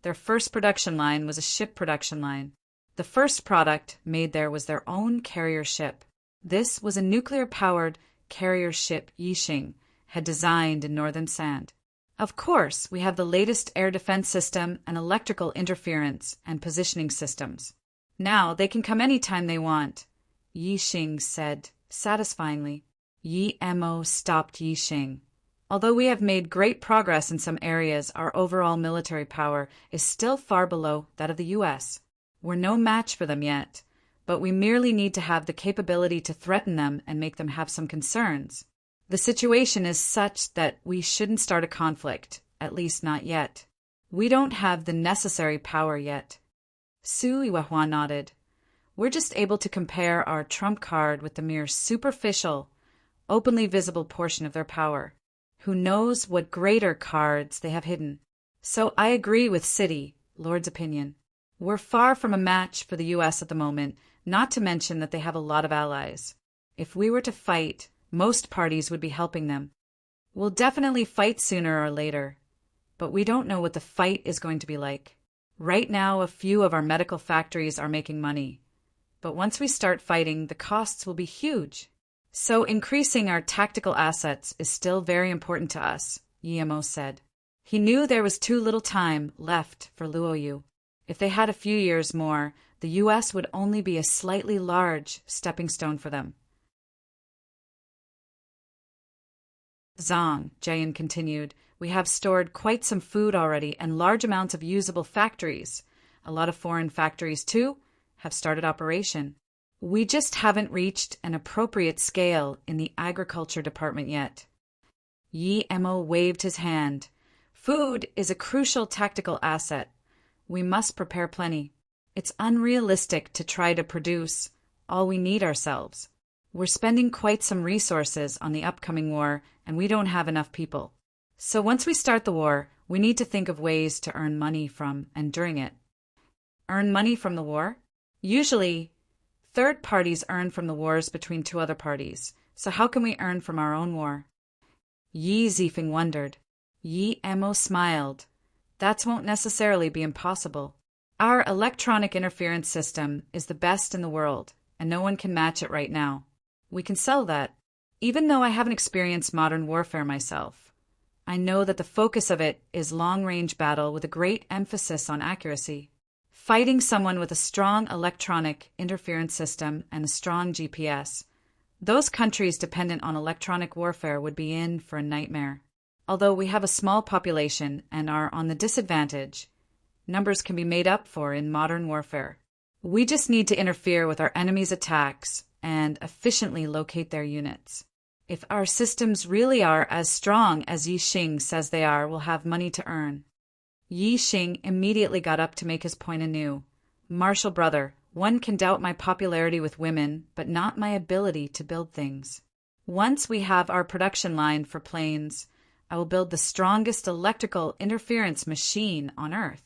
their first production line was a ship production line. The first product made there was their own carrier ship. This was a nuclear-powered carrier ship Yixing had designed in northern sand. Of course, we have the latest air defense system and electrical interference and positioning systems. Now they can come anytime they want, Yixing said satisfyingly. Yi Mo stopped Yixing. Although we have made great progress in some areas, our overall military power is still far below that of the U.S. We're no match for them yet, but we merely need to have the capability to threaten them and make them have some concerns. The situation is such that we shouldn't start a conflict, at least not yet. We don't have the necessary power yet. Su Iwahua nodded. We're just able to compare our trump card with the mere superficial, openly visible portion of their power. Who knows what greater cards they have hidden? So I agree with City Lord's opinion. We're far from a match for the U.S. at the moment, not to mention that they have a lot of allies. If we were to fight, most parties would be helping them. We'll definitely fight sooner or later, but we don't know what the fight is going to be like. Right now, a few of our medical factories are making money, but once we start fighting, the costs will be huge. So increasing our tactical assets is still very important to us, Yemo said. He knew there was too little time left for Luoyu. If they had a few years more, the U.S. would only be a slightly large stepping stone for them. Zhang, Jayan continued, we have stored quite some food already and large amounts of usable factories. A lot of foreign factories, too, have started operation. We just haven't reached an appropriate scale in the agriculture department yet. Yi Mo waved his hand. Food is a crucial tactical asset. We must prepare plenty. It's unrealistic to try to produce all we need ourselves. We're spending quite some resources on the upcoming war, and we don't have enough people. So once we start the war, we need to think of ways to earn money from and during it. Earn money from the war? Usually, third parties earn from the wars between two other parties. So how can we earn from our own war? Yi Zifeng wondered. Yi Mo smiled. That won't necessarily be impossible. Our electronic interference system is the best in the world, and no one can match it right now. We can sell that. Even though I haven't experienced modern warfare myself, I know that the focus of it is long-range battle with a great emphasis on accuracy. Fighting someone with a strong electronic interference system and a strong GPS, those countries dependent on electronic warfare would be in for a nightmare. Although we have a small population and are on the disadvantage, numbers can be made up for in modern warfare. We just need to interfere with our enemies' attacks and efficiently locate their units. If our systems really are as strong as Yi Xing says they are, we'll have money to earn. Yi Xing immediately got up to make his point anew. Martial brother, one can doubt my popularity with women, but not my ability to build things. Once we have our production line for planes, I will build the strongest electrical interference machine on Earth.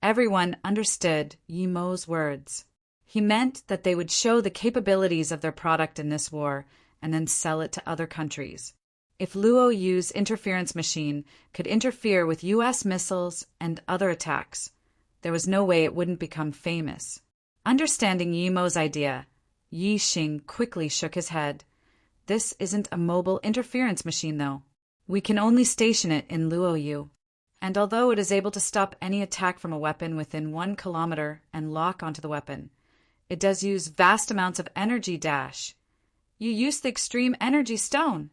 Everyone understood Yi Mo's words. He meant that they would show the capabilities of their product in this war and then sell it to other countries. If Luo Yu's interference machine could interfere with U.S. missiles and other attacks, there was no way it wouldn't become famous. Understanding Yi Mo's idea, Yi Xing quickly shook his head. This isn't a mobile interference machine, though. We can only station it in Luo Yu. And although it is able to stop any attack from a weapon within 1 kilometer and lock onto the weapon, it does use vast amounts of energy dash. You use the extreme energy stone.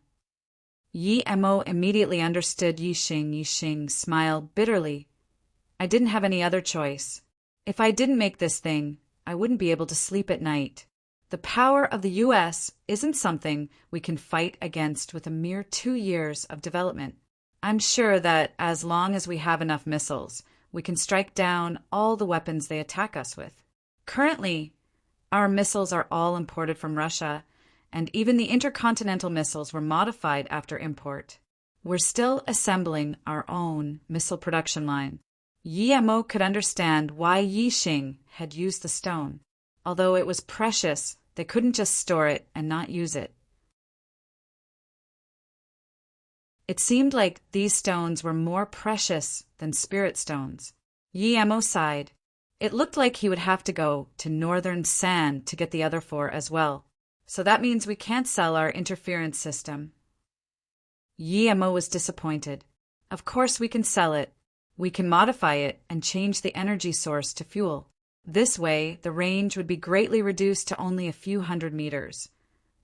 Yi Mo immediately understood Yi Xing. Yi Xing smiled bitterly. I didn't have any other choice. If I didn't make this thing, I wouldn't be able to sleep at night. The power of the U.S. isn't something we can fight against with a mere 2 years of development. I'm sure that as long as we have enough missiles, we can strike down all the weapons they attack us with. Currently, our missiles are all imported from Russia, and even the intercontinental missiles were modified after import. We're still assembling our own missile production line. Yi Mo could understand why Yi Xing had used the stone. Although it was precious, they couldn't just store it and not use it. It seemed like these stones were more precious than spirit stones. Yi Mo sighed. It looked like he would have to go to Northern Sand to get the other 4 as well. So that means we can't sell our interference system. Yi Mo was disappointed. Of course we can sell it. We can modify it and change the energy source to fuel. This way, the range would be greatly reduced to only a few hundred meters.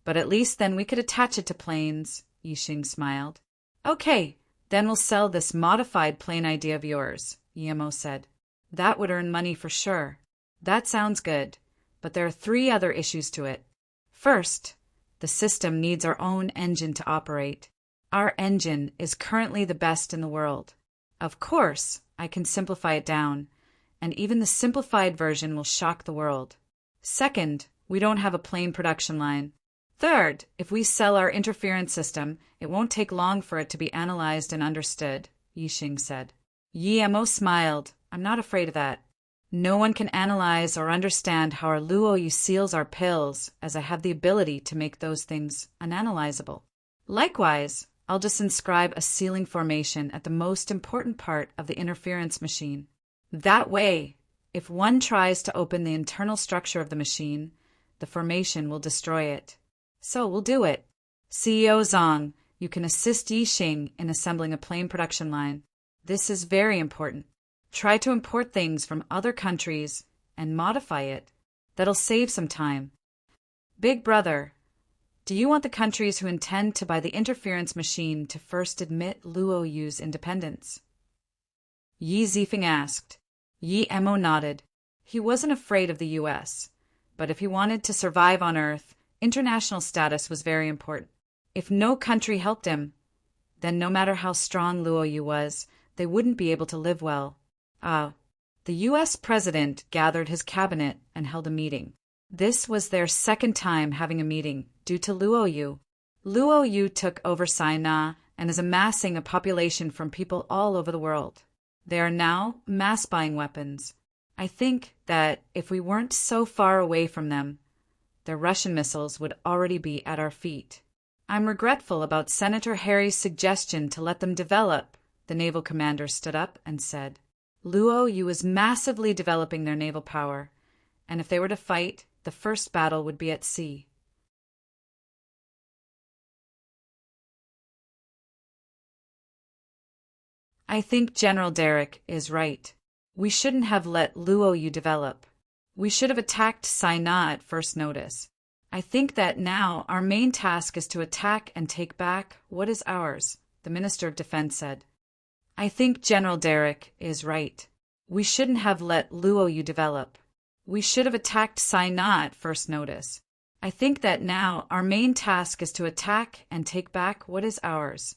But at least then we could attach it to planes, Yi Xing smiled. Okay, then we'll sell this modified plane idea of yours, Yi Mo said. That would earn money for sure. That sounds good, but there are 3 other issues to it. First, the system needs our own engine to operate. Our engine is currently the best in the world. Of course, I can simplify it down, and even the simplified version will shock the world. Second, we don't have a plane production line. Third, if we sell our interference system, it won't take long for it to be analyzed and understood, Yi Xing said. Yi Mo smiled. I'm not afraid of that. No one can analyze or understand how our Luo Yu seals our pills, as I have the ability to make those things unanalyzable. Likewise, I'll just inscribe a sealing formation at the most important part of the interference machine. That way, if one tries to open the internal structure of the machine, the formation will destroy it. So we'll do it. CEO Zhang, you can assist Yi Xing in assembling a plane production line. This is very important. Try to import things from other countries and modify it. That'll save some time. Big brother, do you want the countries who intend to buy the interference machine to first admit Luo Yu's independence? Yi Zifeng asked. Yi Mo nodded. He wasn't afraid of the U.S., but if he wanted to survive on Earth, international status was very important. If no country helped him, then no matter how strong Luo Yu was, they wouldn't be able to live well. The U.S. president gathered his cabinet and held a meeting. This was their second time having a meeting, due to Luo Yu. Luo Yu took over Sinai and is amassing a population from people all over the world. They are now mass buying weapons. I think that if we weren't so far away from them, their Russian missiles would already be at our feet. I'm regretful about Senator Harry's suggestion to let them develop. The naval commander stood up and said, Luo Yu is massively developing their naval power, and if they were to fight, the first battle would be at sea. I think General Derrick is right. We shouldn't have let Luo Yu develop. We should have attacked Sinai at first notice. I think that now our main task is to attack and take back what is ours, the Minister of Defense said. I think General Derrick is right. We shouldn't have let Luo Yu develop. We should have attacked Sinai at first notice. I think that now our main task is to attack and take back what is ours,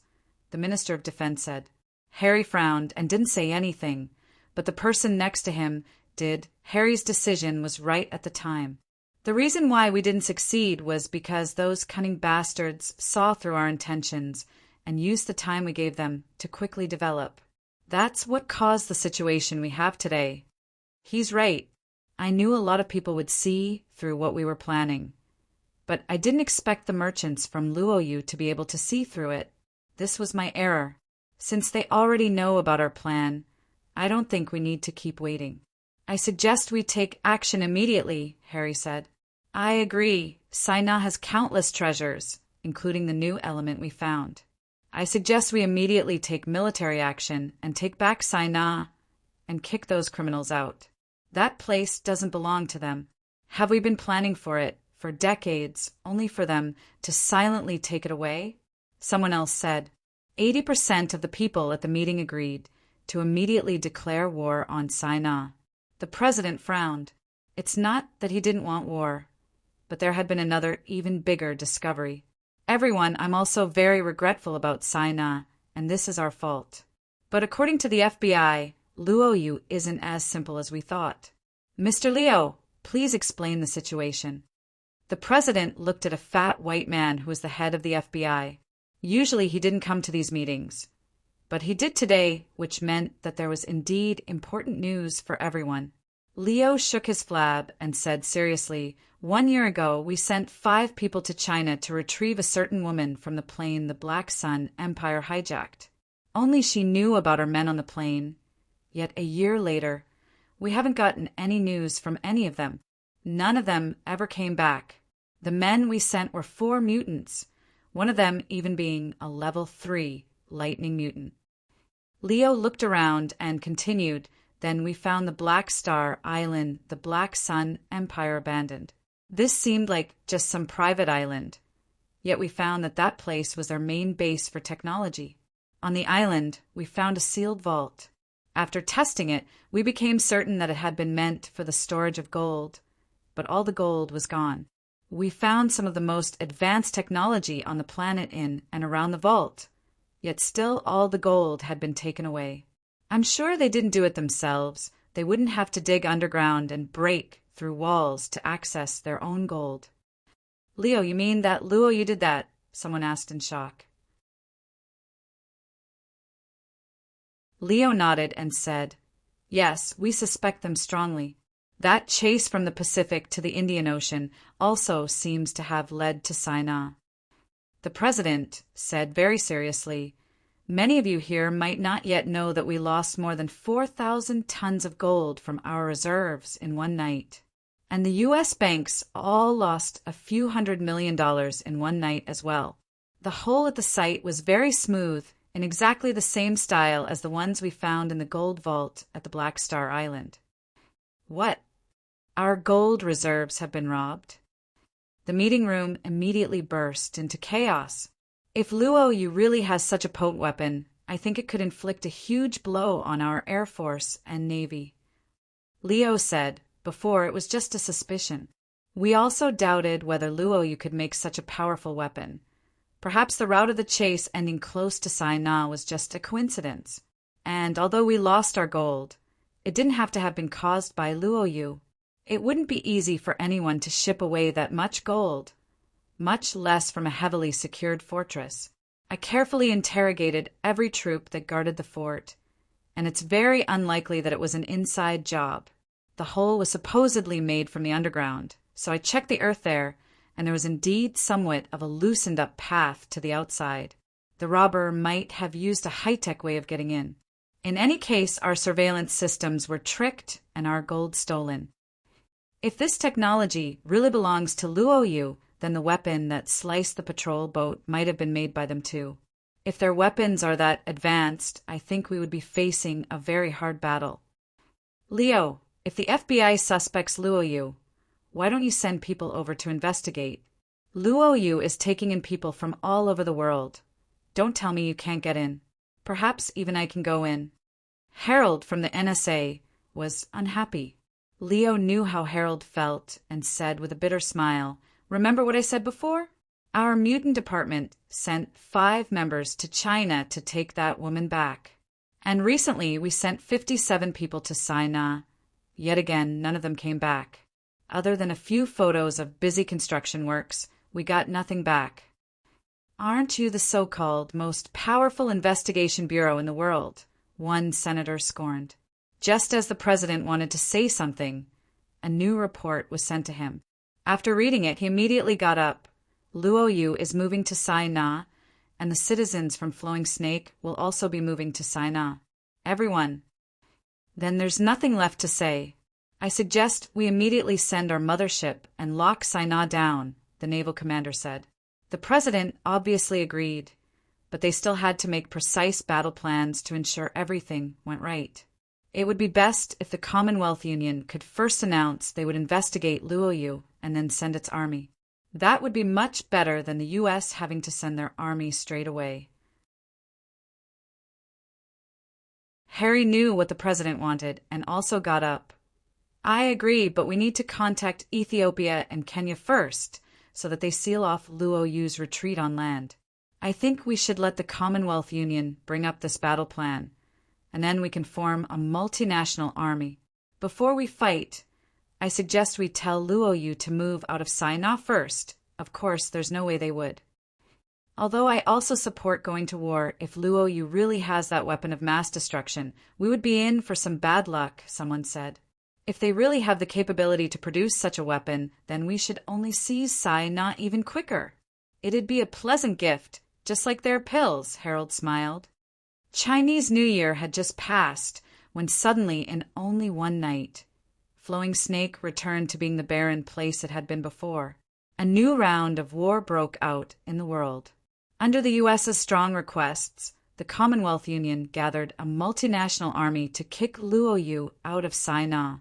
the Minister of Defense said. Harry frowned and didn't say anything, but the person next to him did. Harry's decision was right at the time. The reason why we didn't succeed was because those cunning bastards saw through our intentions and used the time we gave them to quickly develop. That's what caused the situation we have today. He's right. I knew a lot of people would see through what we were planning. But I didn't expect the merchants from Luoyu to be able to see through it. This was my error. Since they already know about our plan, I don't think we need to keep waiting. I suggest we take action immediately, Harry said. I agree. Sinai has countless treasures, including the new element we found. I suggest we immediately take military action and take back Sinai and kick those criminals out. That place doesn't belong to them. Have we been planning for it for decades, only for them to silently take it away? Someone else said. 80% of the people at the meeting agreed to immediately declare war on Sinai. The president frowned. It's not that he didn't want war, but there had been another, even bigger discovery. Everyone, I'm also very regretful about Sinai, and this is our fault. But according to the FBI, Luoyu isn't as simple as we thought. Mr. Leo, please explain the situation. The president looked at a fat white man who was the head of the FBI. Usually he didn't come to these meetings, but he did today, which meant that there was indeed important news for everyone. Leo shook his flab and said seriously, 1 year ago we sent 5 people to China to retrieve a certain woman from the plane the Black Sun Empire hijacked. Only she knew about our men on the plane. Yet a year later, we haven't gotten any news from any of them. None of them ever came back. The men we sent were 4 mutants, one of them even being a level 3 lightning mutant. Leo looked around and continued, then we found the Black Star Island the Black Sun Empire abandoned. This seemed like just some private island, yet we found that that place was their main base for technology. On the island, we found a sealed vault. After testing it, we became certain that it had been meant for the storage of gold, but all the gold was gone. We found some of the most advanced technology on the planet in and around the vault, yet still all the gold had been taken away. I'm sure they didn't do it themselves. They wouldn't have to dig underground and break through walls to access their own gold. Leo, you mean that Luoyu did that? Someone asked in shock. Leo nodded and said, yes, we suspect them strongly. That chase from the Pacific to the Indian Ocean also seems to have led to Sinai. The president said very seriously, many of you here might not yet know that we lost more than 4,000 tons of gold from our reserves in one night. And the U.S. banks all lost a few $100 million in one night as well. The hole at the site was very smooth, in exactly the same style as the ones we found in the gold vault at the Black Star Island. What? Our gold reserves have been robbed? The meeting room immediately burst into chaos. If Luoyu really has such a potent weapon, I think it could inflict a huge blow on our Air Force and Navy. Leo said, before it was just a suspicion. We also doubted whether Luoyu could make such a powerful weapon. Perhaps the route of the chase ending close to Sinai was just a coincidence. And although we lost our gold, it didn't have to have been caused by Luoyu. It wouldn't be easy for anyone to ship away that much gold, much less from a heavily secured fortress. I carefully interrogated every troop that guarded the fort, and it's very unlikely that it was an inside job. The hole was supposedly made from the underground, so I checked the earth there, and there was indeed somewhat of a loosened-up path to the outside. The robber might have used a high-tech way of getting in. In any case, our surveillance systems were tricked and our gold stolen. If this technology really belongs to Luoyu, then the weapon that sliced the patrol boat might have been made by them too. If their weapons are that advanced, I think we would be facing a very hard battle. Leo, if the FBI suspects Luoyu, why don't you send people over to investigate? Luoyu is taking in people from all over the world. Don't tell me you can't get in. Perhaps even I can go in. Harold from the NSA was unhappy. Leo knew how Harold felt and said with a bitter smile, "Remember what I said before? Our mutant department sent 5 members to China to take that woman back. And recently we sent 57 people to Sinai. Yet again, none of them came back. Other than a few photos of busy construction works, we got nothing back. Aren't you the so-called most powerful investigation bureau in the world?" one senator scorned. Just as the president wanted to say something, a new report was sent to him. After reading it, he immediately got up. Luo Yu is moving to Sinai, and the citizens from Flowing Snake will also be moving to Sinai. Everyone. Then there's nothing left to say. I suggest we immediately send our mothership and lock Sinai down, the naval commander said. The president obviously agreed, but they still had to make precise battle plans to ensure everything went right. It would be best if the Commonwealth Union could first announce they would investigate Luoyu and then send its army. That would be much better than the U.S. having to send their army straight away. Harry knew what the president wanted and also got up. I agree, but we need to contact Ethiopia and Kenya first so that they seal off Luoyu's retreat on land. I think we should let the Commonwealth Union bring up this battle plan, and then we can form a multinational army. Before we fight, I suggest we tell Luoyu to move out of Sinai first. Of course, there's no way they would. Although I also support going to war if Luoyu really has that weapon of mass destruction, we would be in for some bad luck, someone said. If they really have the capability to produce such a weapon, then we should only seize Sinai even quicker. It'd be a pleasant gift, just like their pills, Harold smiled. Chinese New Year had just passed, when suddenly, in only one night, Flowing Snake returned to being the barren place it had been before. A new round of war broke out in the world. Under the U.S.'s strong requests, the Commonwealth Union gathered a multinational army to kick Luoyu out of Sinai.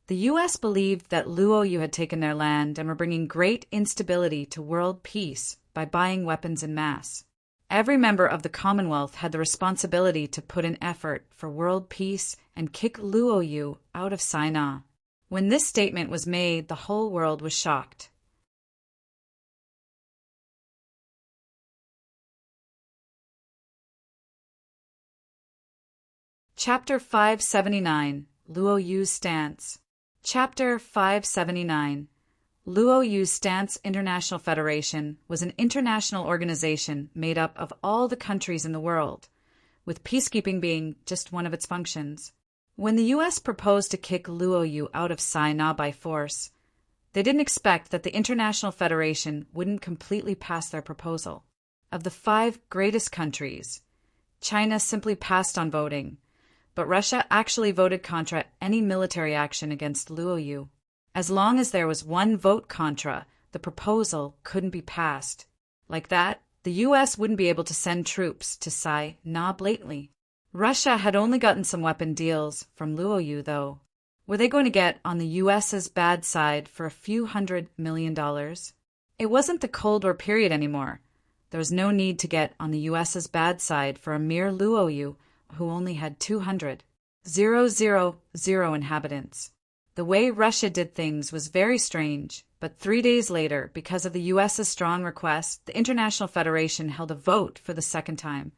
The U.S. believed that Luoyu had taken their land and were bringing great instability to world peace by buying weapons en masse. Every member of the Commonwealth had the responsibility to put in effort for world peace and kick Luoyu out of Sinai. When this statement was made, the whole world was shocked. Chapter 579, Luoyu's Stance. Chapter 579. Luoyu's Stance International Federation was an international organization made up of all the countries in the world, with peacekeeping being just one of its functions. When the U.S. proposed to kick Luoyu out of Sinai by force, they didn't expect that the International Federation wouldn't completely pass their proposal. Of the 5 greatest countries, China simply passed on voting, but Russia actually voted contra any military action against Luoyu. As long as there was one vote contra, the proposal couldn't be passed. Like that, the U.S. wouldn't be able to send troops to Sinai blatantly. Russia had only gotten some weapon deals from Luoyu, though. Were they going to get on the U.S.'s bad side for a few $100 million? It wasn't the Cold War period anymore. There was no need to get on the U.S.'s bad side for a mere Luoyu who only had 200,000 inhabitants. The way Russia did things was very strange, but 3 days later, because of the U.S.'s strong request, the International Federation held a vote for the second time.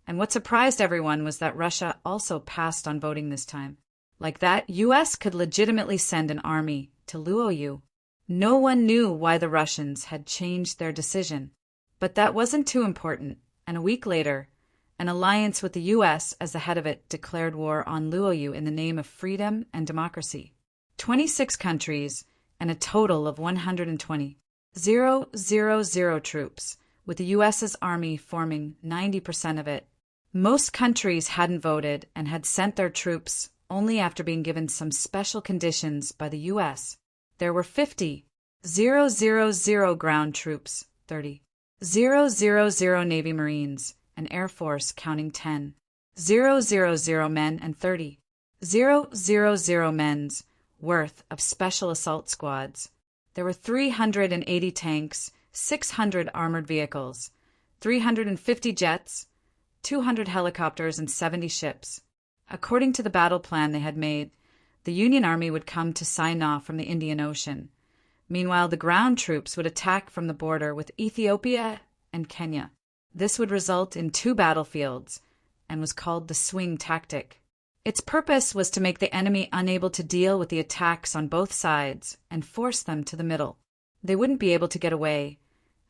And what surprised everyone was that Russia also passed on voting this time. Like that, U.S. could legitimately send an army to Luoyu. No one knew why the Russians had changed their decision. But that wasn't too important, and a week later, an alliance with the U.S. as the head of it declared war on Luoyu in the name of freedom and democracy. 26 countries and a total of 120,000 troops, with the U.S.'s army forming 90% of it. Most countries hadn't voted and had sent their troops only after being given some special conditions by the U.S. There were 50,000 ground troops, 30,000 Navy Marines, and Air Force counting 10,000 men and 30,000 men's worth of special assault squads. There were 380 tanks, 600 armored vehicles, 350 jets, 200 helicopters, and 70 ships. According to the battle plan they had made, The Union Army would come to Sinai from the Indian Ocean. Meanwhile, the ground troops would attack from the border with Ethiopia and Kenya. This would result in 2 battlefields and was called the swing tactic. Its purpose was to make the enemy unable to deal with the attacks on both sides and force them to the middle. They wouldn't be able to get away,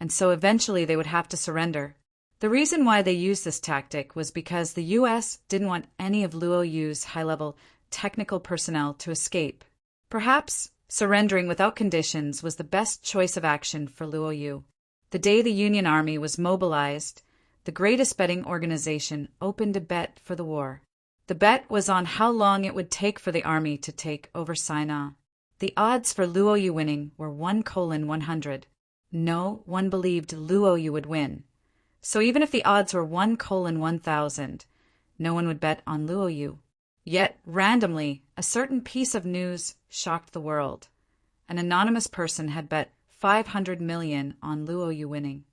and so eventually they would have to surrender. The reason why they used this tactic was because the U.S. didn't want any of Luo Yu's high-level technical personnel to escape. Perhaps surrendering without conditions was the best choice of action for Luo Yu. The day the Union Army was mobilized, the greatest betting organization opened a bet for the war. The bet was on how long it would take for the army to take over Sinai. The odds for Luo Yu winning were 1:100. No one believed Luo Yu would win. So even if the odds were 1:1000, no one would bet on Luo Yu. Yet, randomly, a certain piece of news shocked the world. An anonymous person had bet 500 million on Luo Yu winning.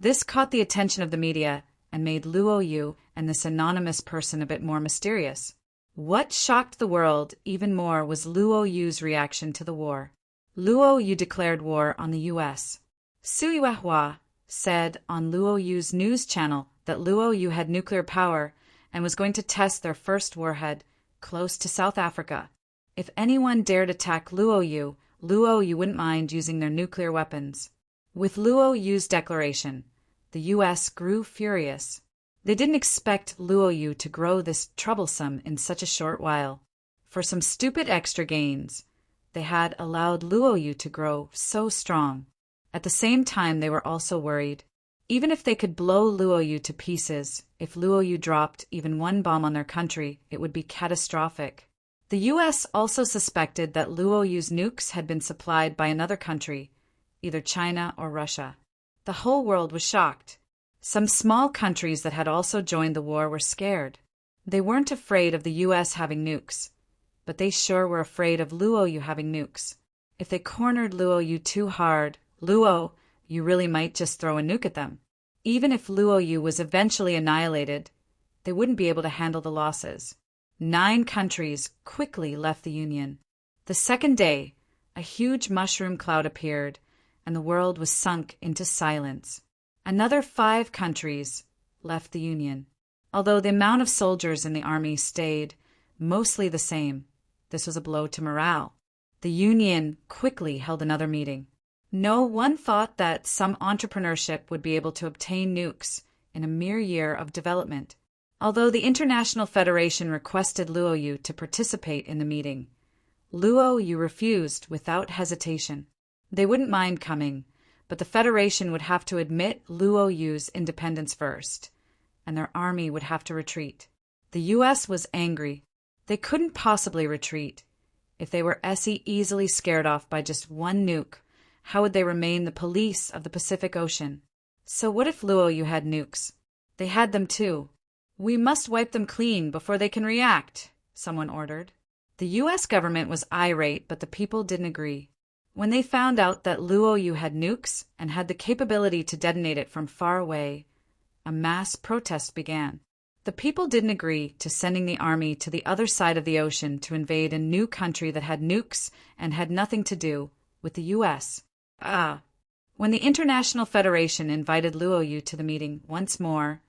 This caught the attention of the media and made Luo Yu and this anonymous person a bit more mysterious. What shocked the world even more was Luo Yu's reaction to the war. Luo Yu declared war on the U.S. Su Yuehua said on Luo Yu's news channel that Luo Yu had nuclear power and was going to test their first warhead close to South Africa. If anyone dared attack Luo Yu wouldn't mind using their nuclear weapons. With Luo Yu's declaration, the U.S. grew furious. They didn't expect Luo Yu to grow this troublesome in such a short while. For some stupid extra gains, they had allowed Luo Yu to grow so strong. At the same time, they were also worried. Even if they could blow Luo Yu to pieces, if Luo Yu dropped even one bomb on their country, it would be catastrophic. The U.S. also suspected that Luo Yu's nukes had been supplied by another country, either China or Russia. The whole world was shocked. Some small countries that had also joined the war were scared. They weren't afraid of the U.S. having nukes, but they sure were afraid of Luo Yu having nukes. If they cornered Luo Yu too hard, Luo Yu really might just throw a nuke at them. Even if Luo Yu was eventually annihilated, they wouldn't be able to handle the losses. 9 countries quickly left the Union. The second day, a huge mushroom cloud appeared, and the world was sunk into silence. Another 5 countries left the Union. Although the amount of soldiers in the army stayed mostly the same, this was a blow to morale. The Union quickly held another meeting. No one thought that some entrepreneurship would be able to obtain nukes in a mere year of development. Although the International Federation requested Luo Yu to participate in the meeting, Luo Yu refused without hesitation. They wouldn't mind coming, but the Federation would have to admit Luo Yu's independence first, and their army would have to retreat. The U.S. was angry. They couldn't possibly retreat. If they were easily scared off by just one nuke, how would they remain the police of the Pacific Ocean? So what if Luo Yu had nukes? They had them too. We must wipe them clean before they can react, someone ordered. The U.S. government was irate, but the people didn't agree. When they found out that Luo Yu had nukes and had the capability to detonate it from far away, a mass protest began. The people didn't agree to sending the army to the other side of the ocean to invade a new country that had nukes and had nothing to do with the U.S. When the International Federation invited Luo Yu to the meeting once more,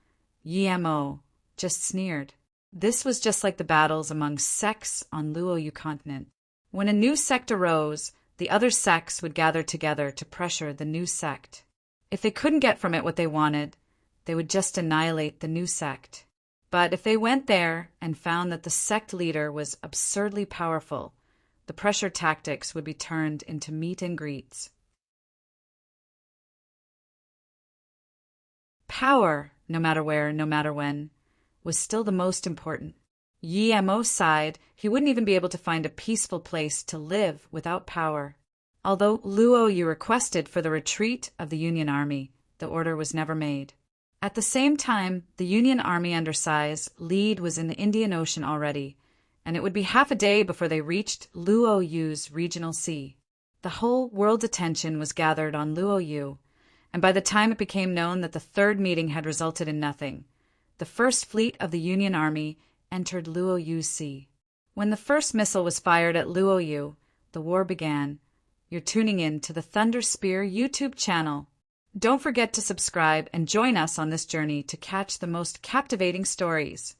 YMO just sneered. This was just like the battles among sects on Luo Yu continent. When a new sect arose, the other sects would gather together to pressure the new sect. If they couldn't get from it what they wanted, they would just annihilate the new sect. But if they went there and found that the sect leader was absurdly powerful, the pressure tactics would be turned into meet and greets. Power, no matter where, no matter when, was still the most important. YMO's side, he wouldn't even be able to find a peaceful place to live without power. Although Luo Yu requested for the retreat of the Union Army, the order was never made. At the same time, the Union Army undersized lead was in the Indian Ocean already, and it would be half a day before they reached Luo Yu's regional sea. The whole world's attention was gathered on Luo Yu, and by the time it became known that the third meeting had resulted in nothing, the first fleet of the Union Army entered Luoyu Sea. When the first missile was fired at Luoyu, the war began. You're tuning in to the Thunder Spear YouTube channel. Don't forget to subscribe and join us on this journey to catch the most captivating stories.